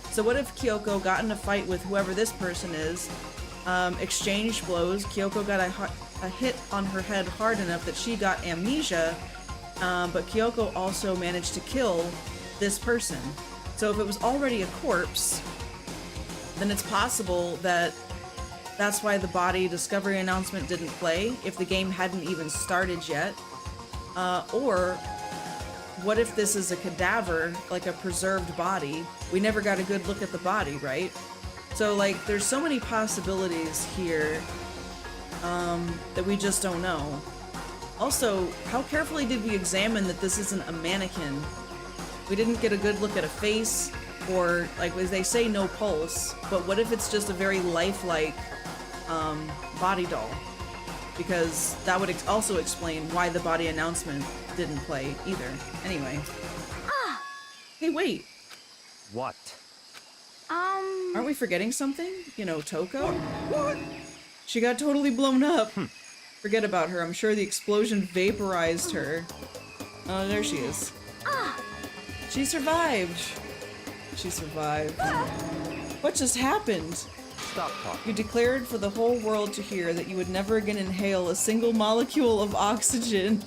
So what if Kyoko got in a fight with whoever this person is, exchanged blows, Kyoko got a hit on her head hard enough that she got amnesia, but Kyoko also managed to kill this person. So if it was already a corpse, then it's possible that that's why the body discovery announcement didn't play, if the game hadn't even started yet. Or what if this is a cadaver, like a preserved body? We never got a good look at the body, right? So like, there's so many possibilities here that we just don't know. Also, how carefully did we examine that this isn't a mannequin? We didn't get a good look at a face, or like as they say, no pulse, but what if it's just a very lifelike body doll? Because that would also explain why the body announcement didn't play either. Anyway. Hey, wait. What? Aren't we forgetting something? You know, Toko? What? She got totally blown up. Forget about her. I'm sure the explosion vaporized her. Oh, there she is. She survived. She survived. What just happened? Stop talking. You declared for the whole world to hear that you would never again inhale a single molecule of oxygen.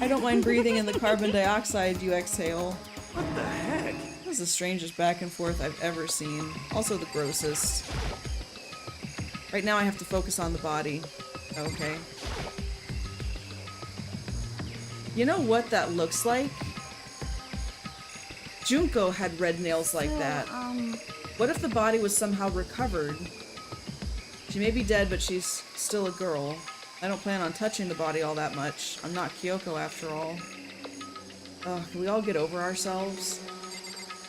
I don't mind breathing in the carbon dioxide you exhale. What the heck? That was the strangest back and forth I've ever seen. Also the grossest. Right now I have to focus on the body. Okay. You know what that looks like? Junko had red nails like that. What if the body was somehow recovered? She may be dead, but she's still a girl. I don't plan on touching the body all that much. I'm not Kyoko after all. Ugh, can we all get over ourselves?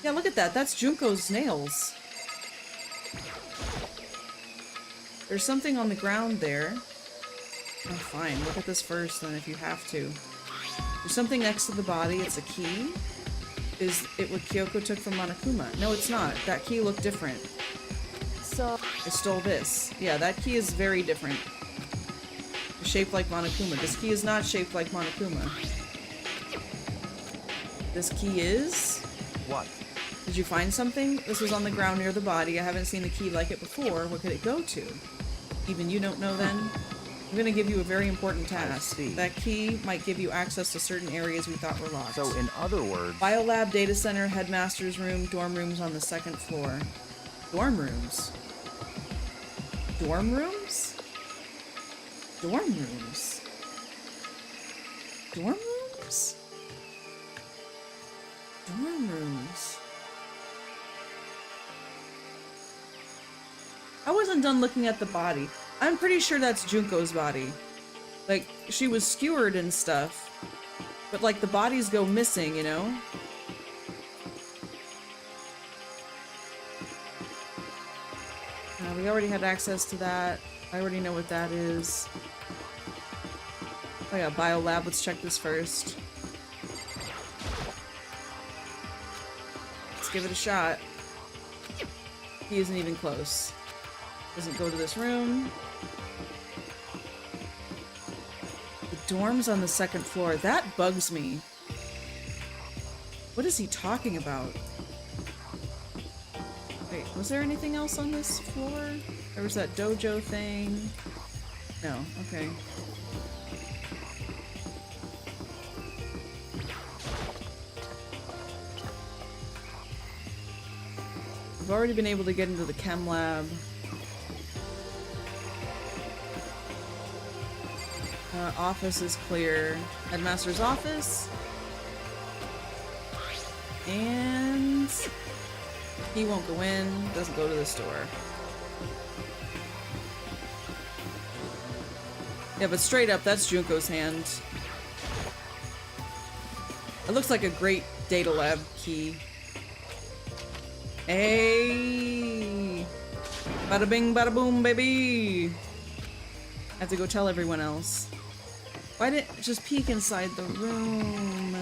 Yeah, look at that. That's Junko's nails. There's something on the ground there. Oh, fine. Look at this first, then, if you have to. There's something next to the body. It's a key. Is it what Kyoko took from Monokuma? No, it's not. That key looked different. So... I stole this. Yeah, that key is very different. It's shaped like Monokuma. This key is not shaped like Monokuma. This key is... What? Did you find something? This was on the ground near the body. I haven't seen the key like it before. What could it go to? Even you don't know then? I'm gonna give you a very important task. That key might give you access to certain areas we thought were locked. So, in other words... Biolab, data center, headmaster's room, dorm rooms on the 2nd floor. Dorm rooms? Dorm rooms? Dorm rooms? Dorm rooms? Dorm rooms. I wasn't done looking at the body. I'm pretty sure that's Junko's body. Like, she was skewered and stuff. But, like, the bodies go missing, you know? we already had access to that. I already know what that is. Oh yeah, biolab. Let's check this first. Let's give it a shot. He isn't even close. Doesn't go to this room. The dorms on the second floor. That bugs me. What is he talking about? Wait, was there anything else on this floor? There was that dojo thing. No, okay. I've already been able to get into the chem lab. Office is clear. Headmaster's office. And he won't go in, doesn't go to this door. Yeah, but straight up, that's Junko's hand. It looks like a great data lab key. Hey! Bada bing, bada boom, baby! I have to go tell everyone else. Why didn't it just peek inside the room?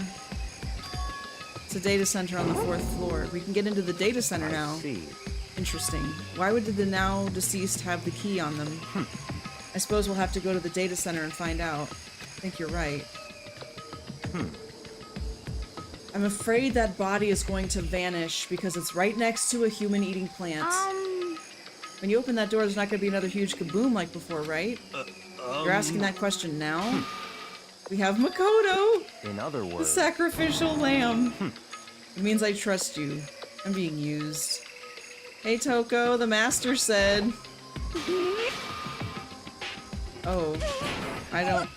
It's a data center on the 4th floor. We can get into the data center now. Interesting. Why would the now deceased have the key on them? I suppose we'll have to go to the data center and find out. I think you're right. I'm afraid that body is going to vanish because it's right next to a human eating plant. When you open that door, there's not going to be another huge kaboom like before, right? You're asking that question now? We have Makoto! In other words, the sacrificial lamb. It means I trust you. I'm being used. Hey Toko, the master said. Oh. I don't...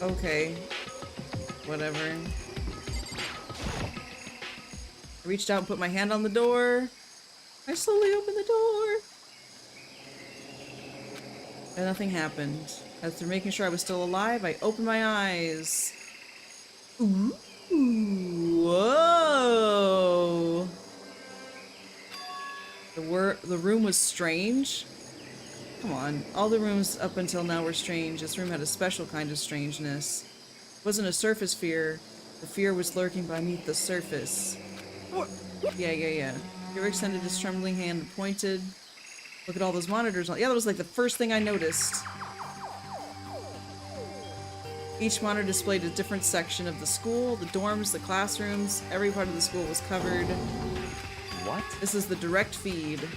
Okay. Whatever. I reached out and put my hand on the door. I slowly opened the door. And nothing happened. After making sure I was still alive, I opened my eyes. Ooh. Whoa! The room was strange? Come on. All the rooms up until now were strange. This room had a special kind of strangeness. It wasn't a surface fear. The fear was lurking beneath the surface. What? Yeah. Hero extended his trembling hand and pointed. Look at all those monitors. Yeah, that was like the first thing I noticed. Each monitor displayed a different section of the school, the dorms, the classrooms. Every part of the school was covered. What? This is the direct feed.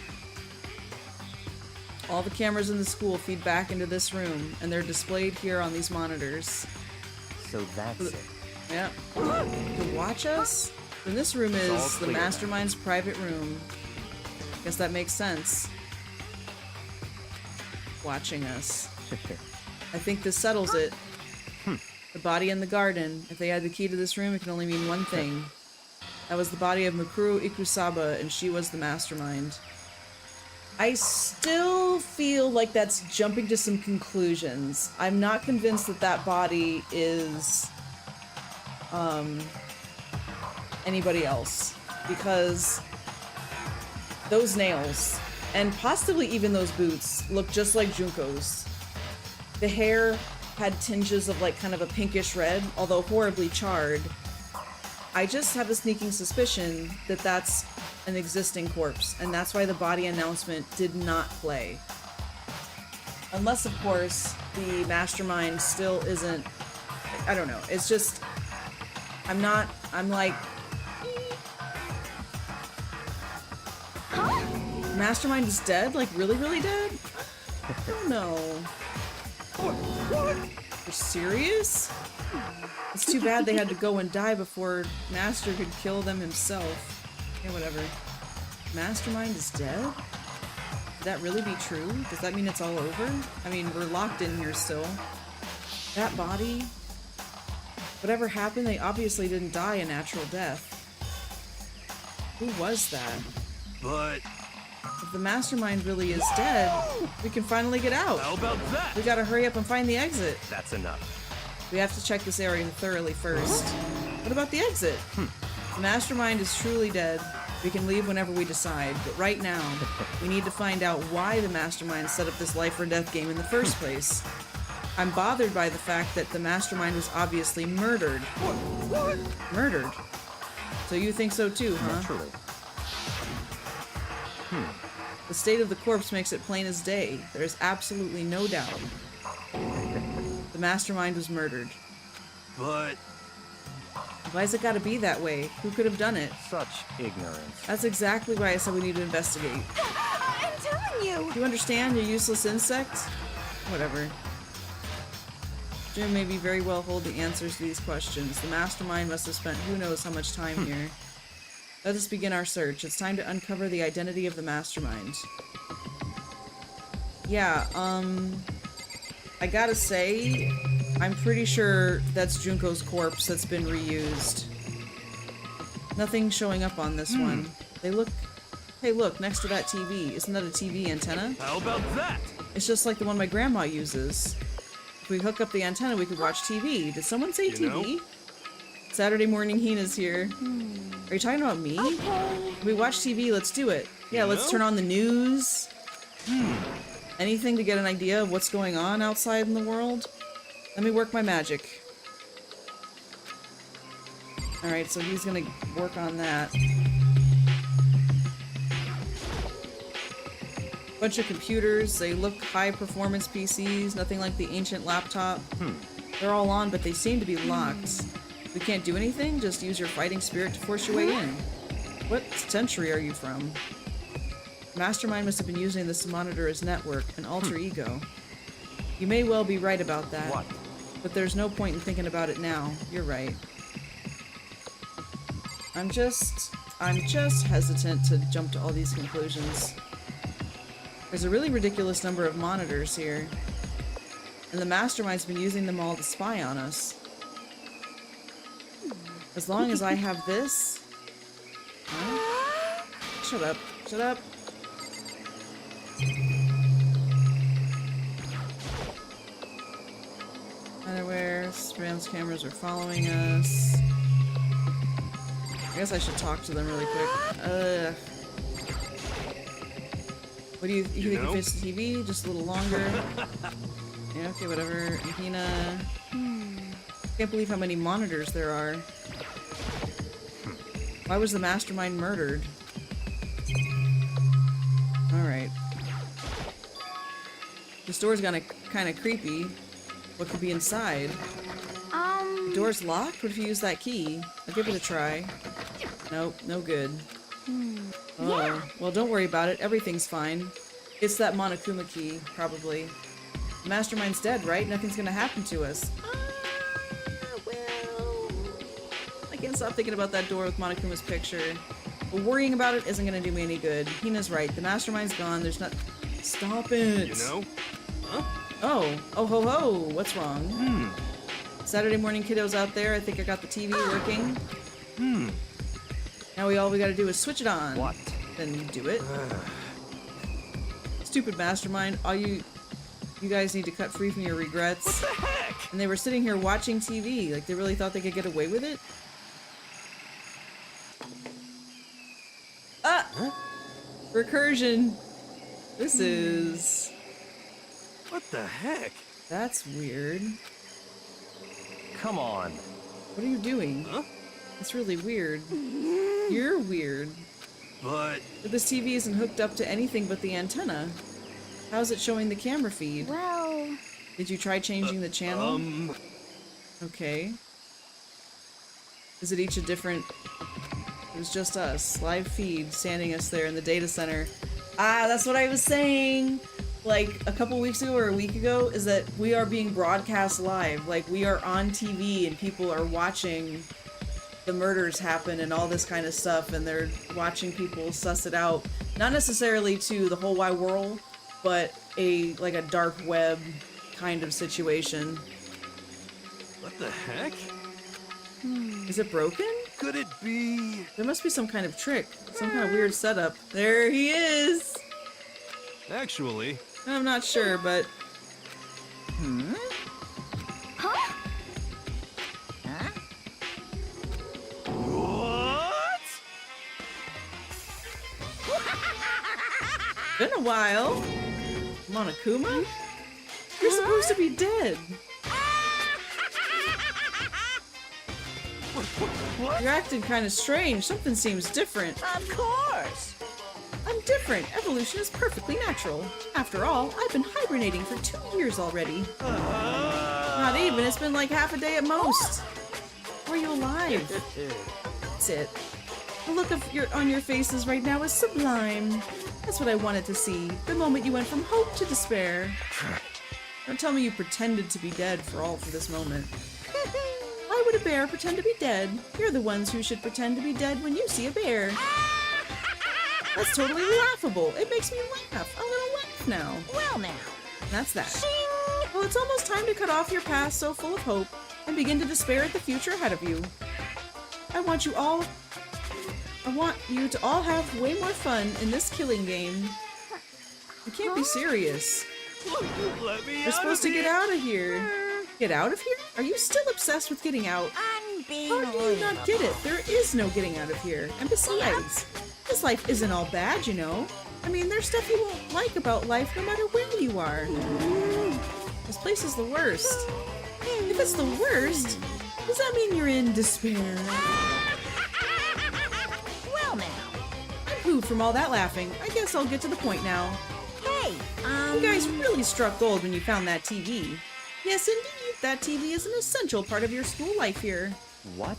All the cameras in the school feed back into this room, and they're displayed here on these monitors. So that's it. Yeah. To watch us? Then this room is the mastermind's private room. Guess that makes sense. Watching us. I think this settles it. The body in the garden. If they had the key to this room, it can only mean one thing. That was the body of Mikuru Ikusaba, and she was the mastermind. I still feel like that's jumping to some conclusions. I'm not convinced that that body is anybody else, because those nails and possibly even those boots look just like Junko's. The hair had tinges of like kind of a pinkish red, although horribly charred. I just have a sneaking suspicion that that's an existing corpse, and that's why the body announcement did not play. Unless, of course, the mastermind still isn't... I don't know. It's just... I'm like... Mastermind is dead? Like, really, really dead? I don't know. You're serious? It's too bad they had to go and die before Master could kill them himself. Yeah, whatever. Mastermind is dead? Could that really be true? Does that mean it's all over? I mean, we're locked in here still. That body? Whatever happened, they obviously didn't die a natural death. Who was that? But... if the mastermind really is dead, we can finally get out. How about that? We gotta hurry up and find the exit. That's enough. We have to check this area thoroughly first. What about the exit? The mastermind is truly dead. We can leave whenever we decide, but right now, we need to find out why the mastermind set up this life or death game in the first place. I'm bothered by the fact that the mastermind was obviously murdered. What? Murdered? So you think so too, huh? Naturally. The state of the corpse makes it plain as day. There's absolutely no doubt. The mastermind was murdered. But... Why's it gotta be that way? Who could have done it? Such ignorance. That's exactly why I said we need to investigate. I'm telling you! Do you understand, you useless insect? Whatever. Jim may be very well hold the answers to these questions. The mastermind must have spent who knows how much time here. Let us begin our search. It's time to uncover the identity of the mastermind. Yeah, I gotta say, I'm pretty sure that's Junko's corpse that's been reused. Nothing showing up on this one. They look... Hey look, next to that TV. Isn't that a TV antenna? How about that? It's just like the one my grandma uses. If we hook up the antenna, we could watch TV. Did someone say TV? know? Saturday morning Hina's here. Are you talking about me? Okay. If we watch TV, let's do it. Yeah, You let's know? turn on the news. Anything to get an idea of what's going on outside in the world? Let me work my magic. Alright, so he's gonna work on that. Bunch of computers, they look high performance PCs, nothing like the ancient laptop. They're all on, but they seem to be locked. We can't do anything? Just use your fighting spirit to force your way in. What century are you from? Mastermind must have been using this to monitor his network, an alter ego. You may well be right about that. What? But there's no point in thinking about it now. You're right. I'm just hesitant to jump to all these conclusions. There's a really ridiculous number of monitors here. And the mastermind's been using them all to spy on us. As long as I have this... Huh? Shut up. Shut up. Underwear, surveillance cameras are following us. I guess I should talk to them really quick. What do you think it fits the TV? Just a little longer? Yeah, okay, whatever. Hina. Can't believe how many monitors there are. Why was the mastermind murdered? Alright. This door's kind of creepy. What could be inside? The door's locked? What if you use that key? I'll give it a try. Nope, no good. Oh, well don't worry about it. Everything's fine. It's that Monokuma key, probably. The mastermind's dead, right? Nothing's gonna happen to us. Well... I can't stop thinking about that door with Monokuma's picture. But worrying about it isn't gonna do me any good. Hina's right. The mastermind's gone. There's not... Stop it! You know? Huh? Oh. Oh ho ho! What's wrong? Saturday morning kiddos out there, I think I got the TV working. Now all we gotta do is switch it on. What? Then do it. Stupid mastermind. All you guys need to cut free from your regrets. What the heck? And they were sitting here watching TV. Like they really thought they could get away with it? Ah! Huh? Recursion. This is... What the heck? That's weird. Come on. What are you doing? Huh? That's really weird. You're weird. But... This TV isn't hooked up to anything but the antenna. How's it showing the camera feed? Well... Did you try changing the channel? Okay. Is it each a different... It was just us. Live feed standing us there in the data center. Ah, that's what I was saying! Like, a couple weeks ago or a week ago, is that we are being broadcast live. Like, we are on TV and people are watching the murders happen and all this kind of stuff, and they're watching people suss it out. Not necessarily to the whole wide world, but like a dark web kind of situation. What the heck? Is it broken? Could it be... There must be some kind of trick. Some kind of weird setup. There he is! Actually... I'm not sure, but... Huh? What? a while. Monokuma? You're supposed to be dead. What? You're acting kind of strange. Something seems different. Of course. I'm different. Evolution is perfectly natural. After all, I've been hibernating for 2 years already. Not even. It's been like half a day at most. Are you alive? That's it. The look on your faces right now is sublime. That's what I wanted to see. The moment you went from hope to despair. Don't tell me you pretended to be dead for this moment. Why would a bear pretend to be dead? You're the ones who should pretend to be dead when you see a bear. That's totally laughable. It makes me laugh. A little laugh now. Well now. That's that. Well, it's almost time to cut off your past so full of hope and begin to despair at the future ahead of you. I want you to all have way more fun in this killing game. You can't be serious. Let me You're supposed to get out of here. Get out of here? Are you still obsessed with getting out? How do you not get it? There is no getting out of here. And besides, this life isn't all bad, you know. I mean, there's stuff you won't like about life no matter where you are. This place is the worst. If it's the worst, does that mean you're in despair? Well now. I'm pooed from all that laughing. I guess I'll get to the point now. Hey, You guys really struck gold when you found that TV. Yes, indeed. That TV is an essential part of your school life here. What?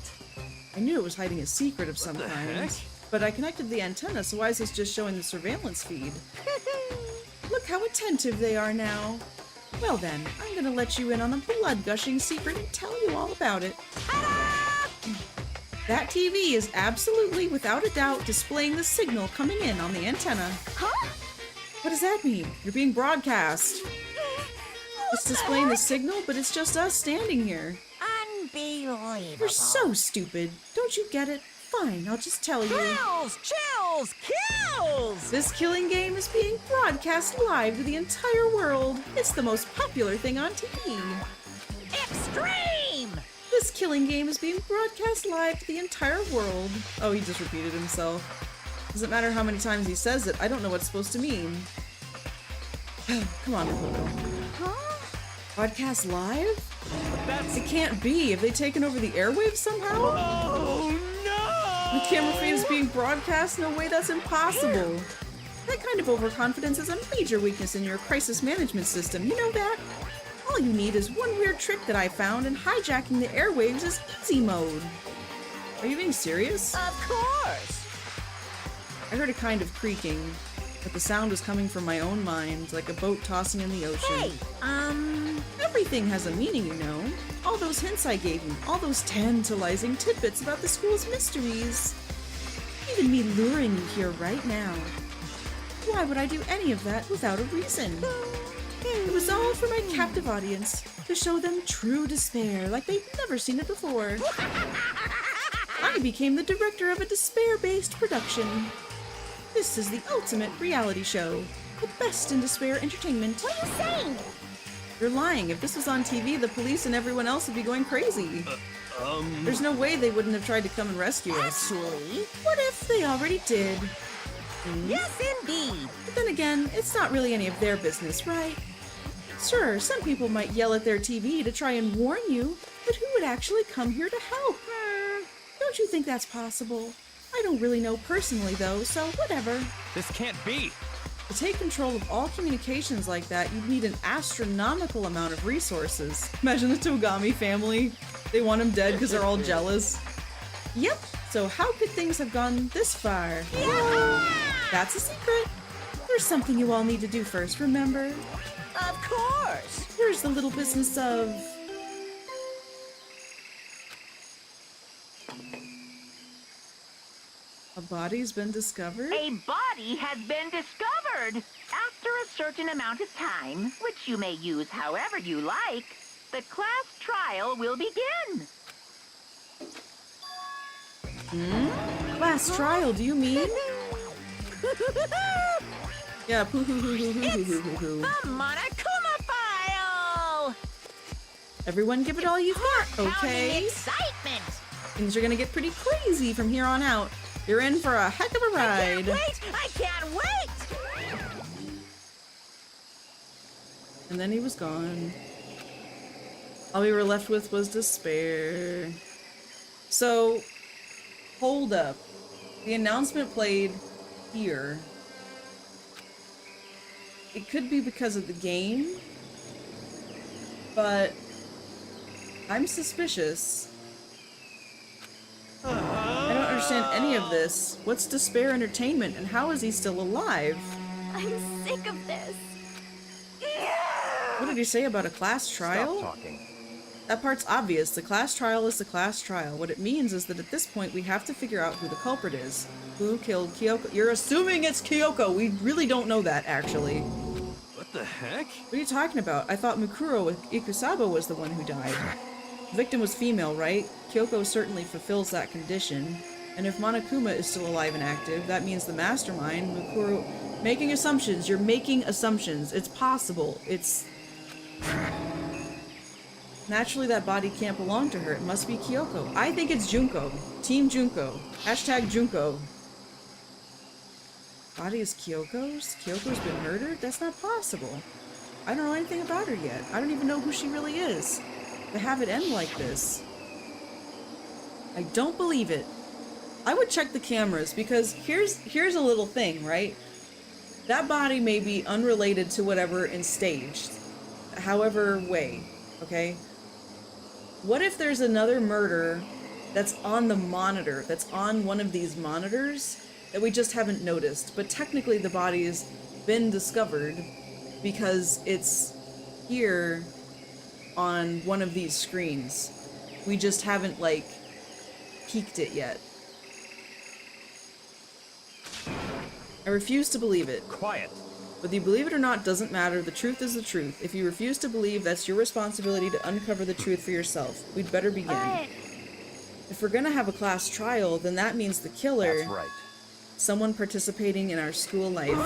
I knew it was hiding a secret of some kind. But I connected the antenna, so why is this just showing the surveillance feed? Look how attentive they are now. Well then, I'm gonna let you in on a blood-gushing secret and tell you all about it. That TV is absolutely, without a doubt, displaying the signal coming in on the antenna. Huh? What does that mean? You're being broadcast. It's displaying the signal, but it's just us standing here. Unbelievable. You're so stupid. Don't you get it? Fine, I'll just tell you. Kills! Chills! Kills! This killing game is being broadcast live to the entire world. It's the most popular thing on TV. Extreme! This killing game is being broadcast live to the entire world. Oh, he just repeated himself. Doesn't matter how many times he says it, I don't know what it's supposed to mean. Come on, Coco. Huh? Broadcast live? It can't be. Have they taken over the airwaves somehow? Oh no! The camera feed is being broadcast? No way, that's impossible. That kind of overconfidence is a major weakness in your crisis management system. You know that? All you need is one weird trick that I found, and hijacking the airwaves is easy mode. Are you being serious? Of course! I heard a kind of creaking, but the sound was coming from my own mind, like a boat tossing in the ocean. Hey, Everything has a meaning, you know. All those hints I gave you, all those tantalizing tidbits about the school's mysteries. Even me luring you here right now. Why would I do any of that without a reason? It was all for my captive audience, to show them true despair like they've never seen it before. I became the director of a despair-based production. This is the ultimate reality show, the best in despair entertainment. What are you saying? You're lying. If this was on TV, the police and everyone else would be going crazy. There's no way they wouldn't have tried to come and rescue us. Actually, What if they already did? yes indeed. But then again, it's not really any of their business, right? Sure, some people might yell at their TV to try and warn you, but who would actually come here to help? Don't you think that's possible? I don't really know personally, though, so whatever. This can't be! To take control of all communications like that, you'd need an astronomical amount of resources. Imagine the Togami family. They want him dead because they're all jealous. Yep, so how could things have gone this far? Yeah! That's a secret. There's something you all need to do first, remember? Of course! Here's the little business of... A body's been discovered? A body has been discovered! After a certain amount of time, which you may use however you like, the class trial will begin. Class trial, do you mean? Yeah, poo-hoo-hoo-hoo-hoo-hoo-hoo-hoo. The Monokuma file! Everyone give it all you've got, okay? Excitement! Things are gonna get pretty crazy from here on out. You're in for a heck of a ride. I can't wait! And then he was gone. All we were left with was despair. So, hold up. The announcement played here. It could be because of the game, but I'm suspicious. I don't understand any of this. What's Despair Entertainment, and how is he still alive? I'm sick of this. What did he say about a class trial? Stop talking. That part's obvious. The class trial is the class trial. What it means is that at this point we have to figure out who the culprit is. Who killed Kyoko? You're assuming it's Kyoko. We really don't know that, actually. What the heck? What are you talking about? I thought Mukuro Ikusaba was the one who died. The victim was female, right? Kyoko certainly fulfills that condition. And if Monokuma is still alive and active, that means the mastermind, Mukuro... Making assumptions. You're making assumptions. It's possible. It's... Naturally, that body can't belong to her. It must be Kyoko. I think it's Junko. Team Junko. Hashtag Junko. Body is Kyoko's? Kyoko's been murdered? That's not possible. I don't know anything about her yet. I don't even know who she really is. To have it end like this. I don't believe it. I would check the cameras because here's a little thing, right? That body may be unrelated to whatever and staged. However way, okay? What if there's another murder that's on the monitor, that's on one of these monitors that we just haven't noticed, but technically the body's been discovered because it's here on one of these screens. We just haven't, like, peeked it yet. I refuse to believe it. Quiet. Whether you believe it or not doesn't matter. The truth is the truth. If you refuse to believe, that's your responsibility to uncover the truth for yourself. We'd better begin. But If we're gonna have a class trial, then that means the killer... That's right. Someone participating in our school life.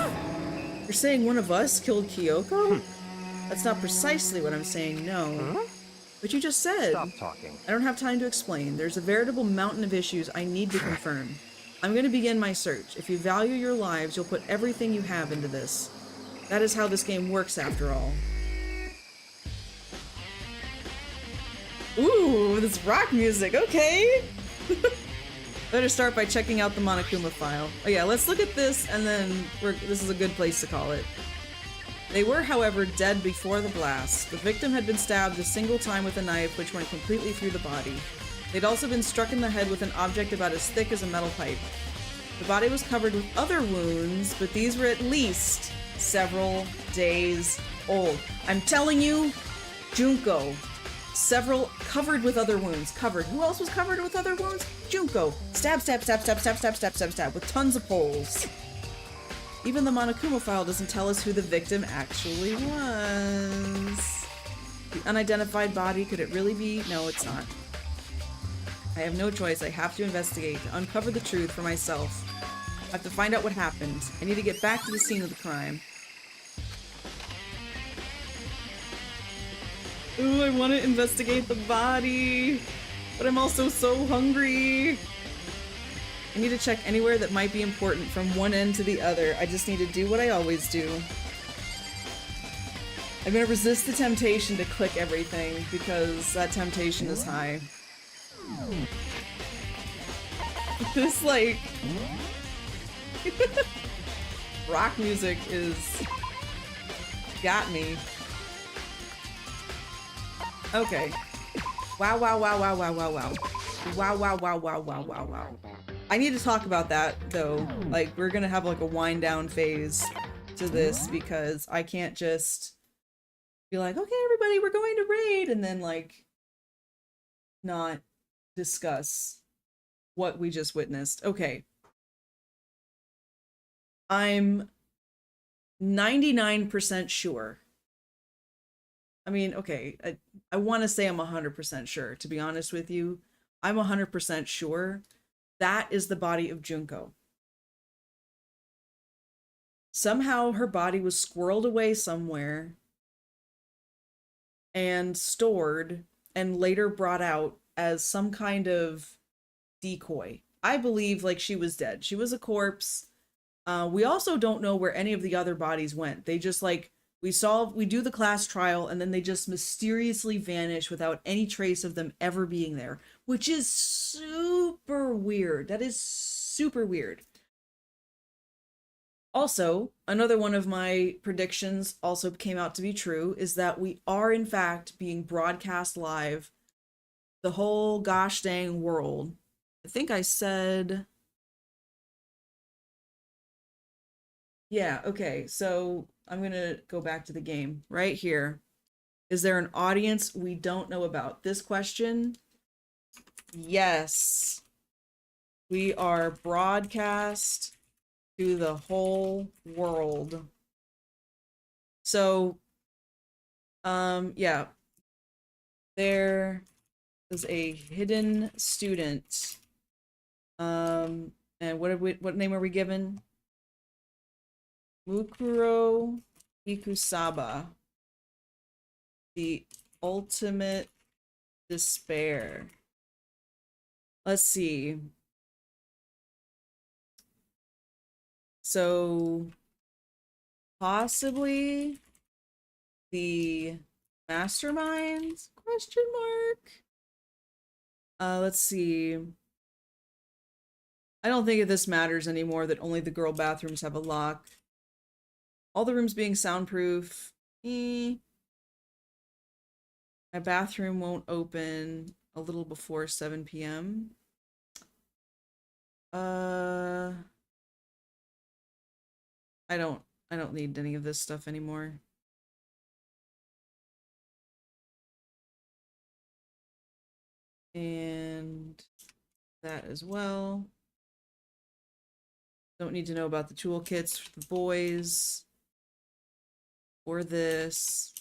You're saying one of us killed Kyoko? That's not precisely what I'm saying, no. But you just said... Stop talking. I don't have time to explain. There's a veritable mountain of issues I need to confirm. I'm going to begin my search. If you value your lives, you'll put everything you have into this. That is how this game works, after all. Ooh, this rock music, okay! Better start by checking out the Monokuma file. Oh yeah, let's look at this, and then this is a good place to call it. They were, however, dead before the blast. The victim had been stabbed a single time with a knife, which went completely through the body. They'd also been struck in the head with an object about as thick as a metal pipe. The body was covered with other wounds, but these were at least several days old. I'm telling you, Junko. Several covered with other wounds. Covered. Who else was covered with other wounds? Junko. Stab, stab, stab, stab, stab, stab, stab, stab, stab, with tons of poles. Even the Monokuma file doesn't tell us who the victim actually was. The unidentified body, could it really be? No, it's not. I have no choice. I have to investigate, to uncover the truth for myself. I have to find out what happened. I need to get back to the scene of the crime. Ooh, I want to investigate the body, but I'm also so hungry. I need to check anywhere that might be important from one end to the other. I just need to do what I always do. I'm gonna resist the temptation to click everything because that temptation is high. This, like... rock music is... got me. Okay. Wow, wow, wow, wow, wow, wow, wow. Wow, wow, wow, wow, wow, wow, wow. I need to talk about that, though. Like, we're gonna have, like, a wind-down phase to this, because I can't just be like, okay, everybody, we're going to raid, and then, like, not discuss what we just witnessed. Okay. I'm 99% sure. I mean, okay, I want to say I'm 100% sure, to be honest with you. I'm 100% sure that is the body of Junko. Somehow her body was squirreled away somewhere and stored and later brought out as some kind of decoy. I believe, like, she was dead. She was a corpse. We also don't know where any of the other bodies went. They just, like, we do the class trial, and then they just mysteriously vanish without any trace of them ever being there, which is super weird. That is super weird. Also, another one of my predictions also came out to be true, is that we are in fact being broadcast live the whole gosh dang world. I think I said, yeah, okay, so I'm gonna go back to the game right here. Is there an audience we don't know about? This question, yes. We are broadcast to the whole world. So, yeah. There is a hidden student. And what name are we given? Mukuro Ikusaba. The ultimate despair. Let's see. So possibly the mastermind? Question mark. Let's see. I don't think that this matters anymore, that only the girl bathrooms have a lock. All the rooms being soundproof. My bathroom won't open a little before 7 p.m. I don't need any of this stuff anymore. And that as well. Don't need to know about the toolkits for the boys. Or this.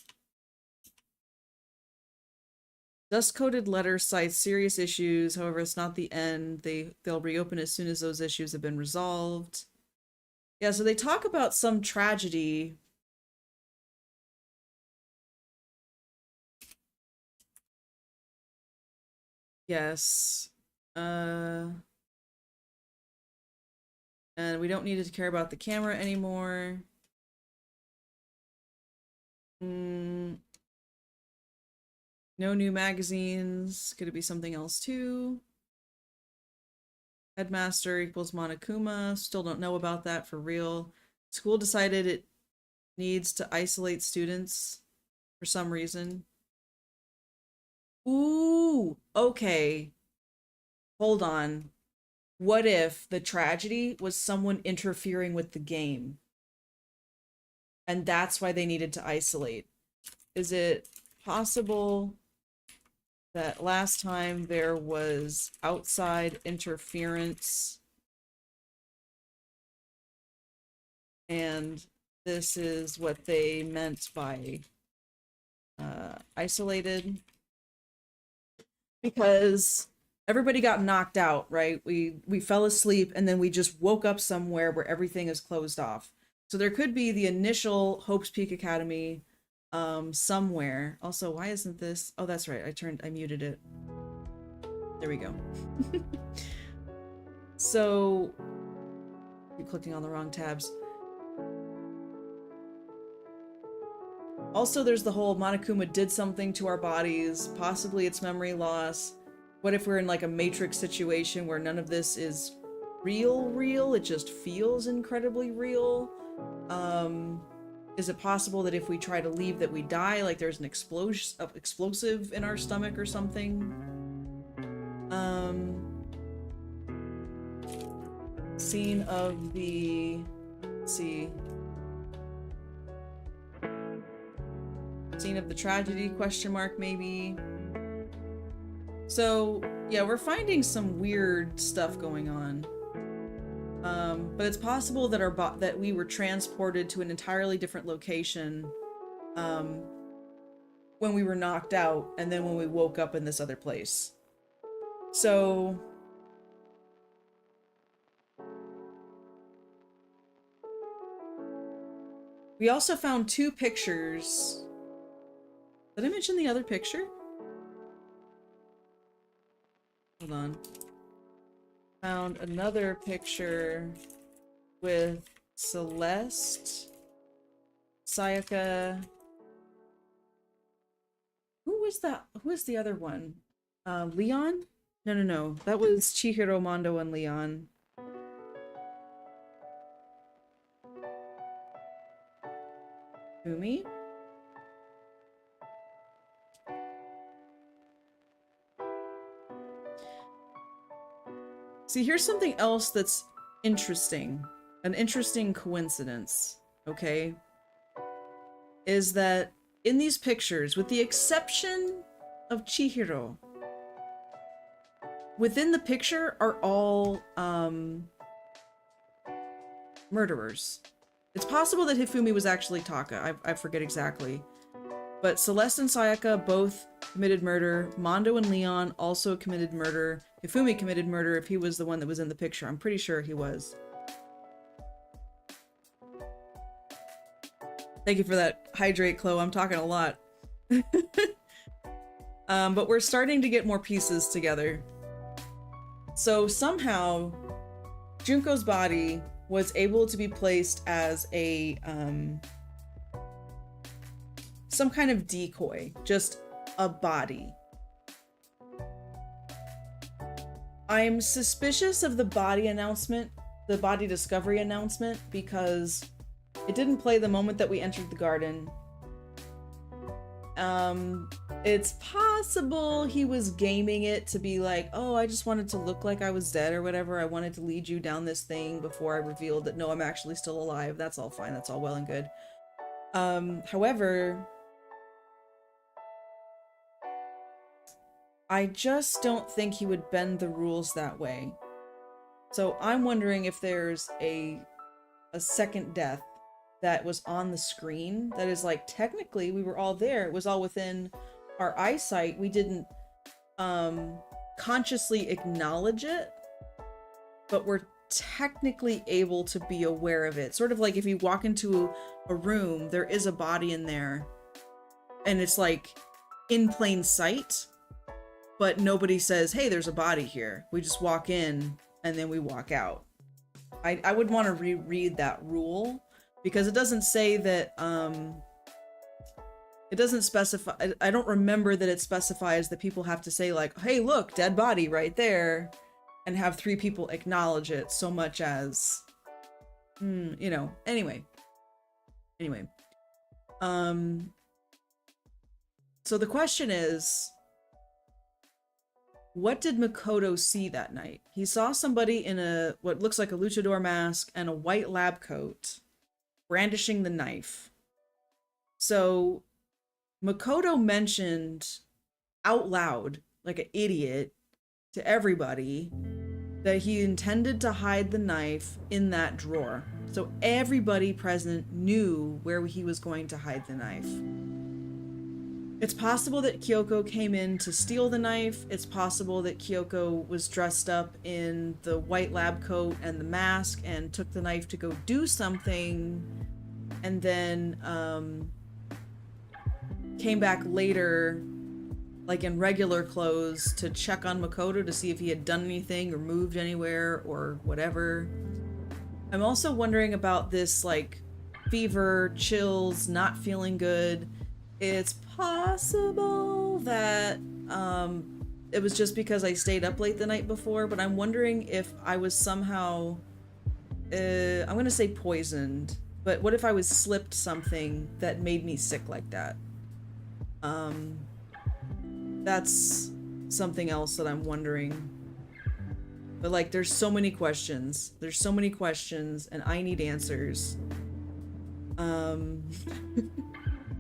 Dust-coated letter cites serious issues. However, it's not the end. They'll reopen as soon as those issues have been resolved. Yeah, so they talk about some tragedy. Yes. And we don't need to care about the camera anymore. No new magazines. Could it be something else too? Headmaster equals Monokuma. Still don't know about that for real. School decided it needs to isolate students for some reason. Ooh, okay. Hold on. What if the tragedy was someone interfering with the game? And that's why they needed to isolate. Is it possible that last time there was outside interference and this is what they meant by isolated? Because everybody got knocked out, right? We fell asleep and then we just woke up somewhere where everything is closed off. So there could be the initial Hope's Peak Academy somewhere. Also, why isn't this? Oh, that's right. I muted it. There we go. So, you're clicking on the wrong tabs. Also, there's the whole Monokuma did something to our bodies. Possibly it's memory loss. What if we're in like a Matrix situation where none of this is real? It just feels incredibly real. Is it possible that if we try to leave that we die? Like there's an explosive in our stomach or something? Scene of the... Let's see. Scene of the tragedy, question mark, maybe. So, yeah, we're finding some weird stuff going on. But it's possible that that we were transported to an entirely different location when we were knocked out, and then when we woke up in this other place. So... we also found 2 pictures. Did I mention the other picture? Hold on. Found another picture with Celeste, Sayaka. Who was that? Who was the other one? Leon? No. That was Chihiro, Mondo, and Leon. Fumi? See, here's something else that's interesting. An interesting coincidence, okay? Is that in these pictures, with the exception of Chihiro, within the picture are all murderers. It's possible that Hifumi was actually Taka. I forget exactly. But Celeste and Sayaka both committed murder. Mondo and Leon also committed murder. Hifumi committed murder if he was the one that was in the picture. I'm pretty sure he was. Thank you for that hydrate, Chloe. I'm talking a lot. But we're starting to get more pieces together. So somehow, Junko's body was able to be placed as a, some kind of decoy. Just a body. I'm suspicious of the body announcement, the body discovery announcement, because it didn't play the moment that we entered the garden. It's possible he was gaming it to be like, oh, I just wanted to look like I was dead or whatever. I wanted to lead you down this thing before I revealed that no, I'm actually still alive. That's all fine. That's all well and good. However, I just don't think he would bend the rules that way. So I'm wondering if there's a second death that was on the screen that is like, technically we were all there. It was all within our eyesight. We didn't consciously acknowledge it, but we're technically able to be aware of it. Sort of like if you walk into a room, there is a body in there and it's like in plain sight, but nobody says, hey, there's a body here. We just walk in and then we walk out. I would want to reread that rule, because it doesn't say that, it doesn't specify, I don't remember that it specifies that people have to say like, hey, look, dead body right there, and have 3 people acknowledge it so much as, you know, anyway. So the question is, what did Makoto see that night? He saw somebody in a, what looks like a luchador mask and a white lab coat, brandishing the knife. So Makoto mentioned out loud, like an idiot, to everybody that he intended to hide the knife in that drawer. So everybody present knew where he was going to hide the knife. It's possible that Kyoko came in to steal the knife. It's possible that Kyoko was dressed up in the white lab coat and the mask and took the knife to go do something, and then came back later, like in regular clothes, to check on Makoto to see if he had done anything or moved anywhere or whatever. I'm also wondering about this, like, fever, chills, not feeling good. It's possible that it was just because I stayed up late the night before, but I'm wondering if I was somehow, I'm gonna say poisoned, but what if I was slipped something that made me sick like that? That's something else that I'm wondering. But like, there's so many questions. There's so many questions, and I need answers.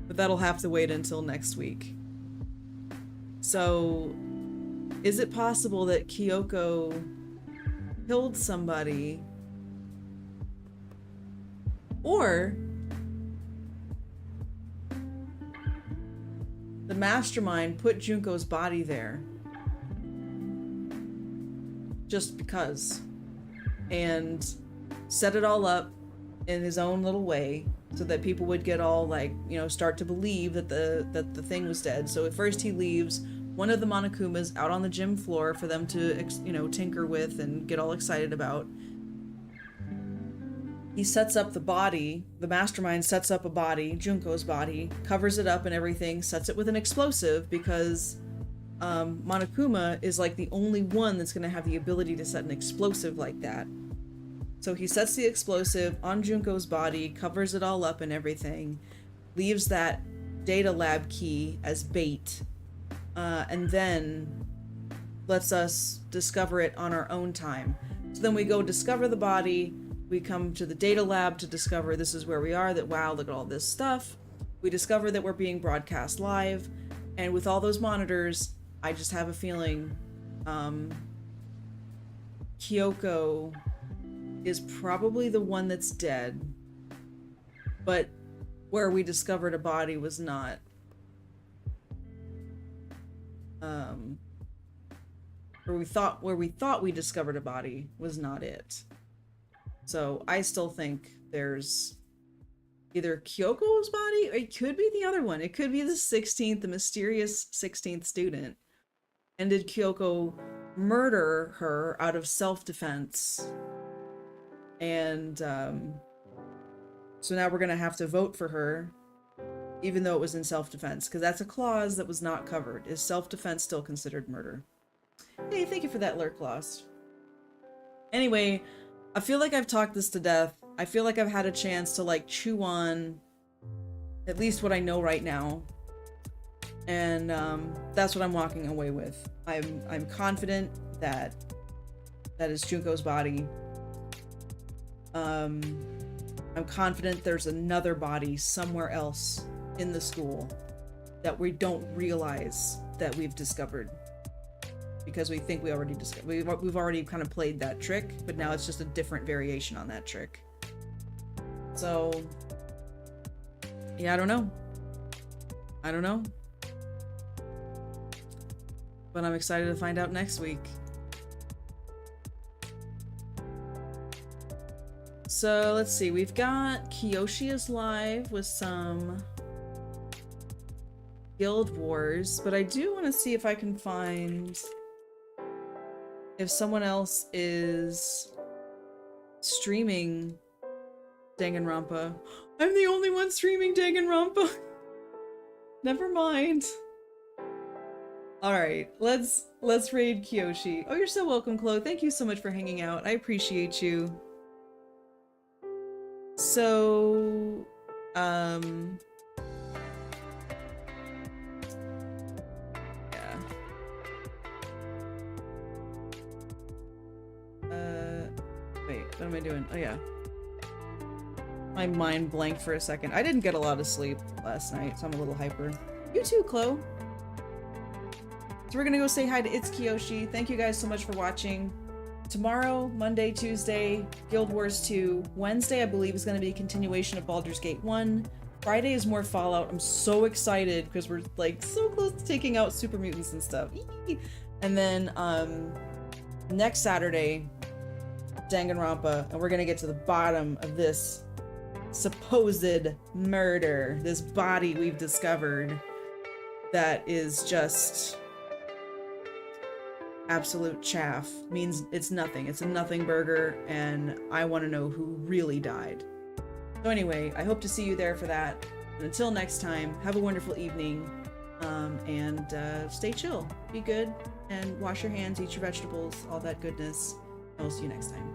But that'll have to wait until next week. So, is it possible that Kyoko killed somebody? Or the mastermind put Junko's body there just because, and set it all up in his own little way so that people would get all like, you know, start to believe that the thing was dead. So at first he leaves one of the Monokumas out on the gym floor for them to, you know, tinker with and get all excited about. he sets up the body, the mastermind sets up a body, Junko's body, covers it up and everything, sets it with an explosive because Monokuma is like the only one that's going to have the ability to set an explosive like that. So he sets the explosive on Junko's body, covers it all up and everything, leaves that data lab key as bait, and then lets us discover it on our own time. So then we go discover the body, we come to the data lab to discover this is where we are, that wow, look at all this stuff. We discover that we're being broadcast live, and with all those monitors, I just have a feeling Kyoko is probably the one that's dead, but where we discovered a body was not. Where we thought we discovered a body was not it. So I still think there's either Kyoko's body, or it could be the other one. It could be the 16th, the mysterious 16th student. And did Kyoko murder her out of self-defense? And so now we're gonna have to vote for her, even though it was in self-defense, because that's a clause that was not covered. Is self-defense still considered murder? Hey, thank you for that lurk, Lost. Anyway, I feel like I've talked this to death. I feel like I've had a chance to like chew on at least what I know right now. And that's what I'm walking away with. I'm confident that that is Junko's body. I'm confident there's another body somewhere else in the school that we don't realize that we've discovered. Because we think we already discovered. We've already kind of played that trick, but now it's just a different variation on that trick. So, yeah, I don't know. I don't know. But I'm excited to find out next week. So, let's see. We've got Kiyoshi is live with some Guild Wars, but I do want to see if I can find if someone else is streaming Danganronpa. I'm the only one streaming Danganronpa. Never mind. Alright, let's raid Kiyoshi. Oh, you're so welcome, Chloe. Thank you so much for hanging out. I appreciate you. So, wait, what am I doing? Oh yeah. My mind blanked for a second. I didn't get a lot of sleep last night, so I'm a little hyper. You too, Chloe. So we're gonna go say hi to It's Kiyoshi. Thank you guys so much for watching. Tomorrow, Monday, Tuesday, Guild Wars 2. Wednesday, I believe, is gonna be a continuation of Baldur's Gate 1. Friday is more Fallout. I'm so excited because we're like so close to taking out super mutants and stuff. And then next Saturday, Danganronpa, and we're gonna get to the bottom of this supposed murder, this body we've discovered that is just absolute chaff. Means it's nothing. It's a nothing burger, and I want to know who really died. So anyway, I hope to see you there for that. And until next time, have a wonderful evening, and stay chill, be good, and wash your hands, eat your vegetables, all that goodness. I'll see you next time.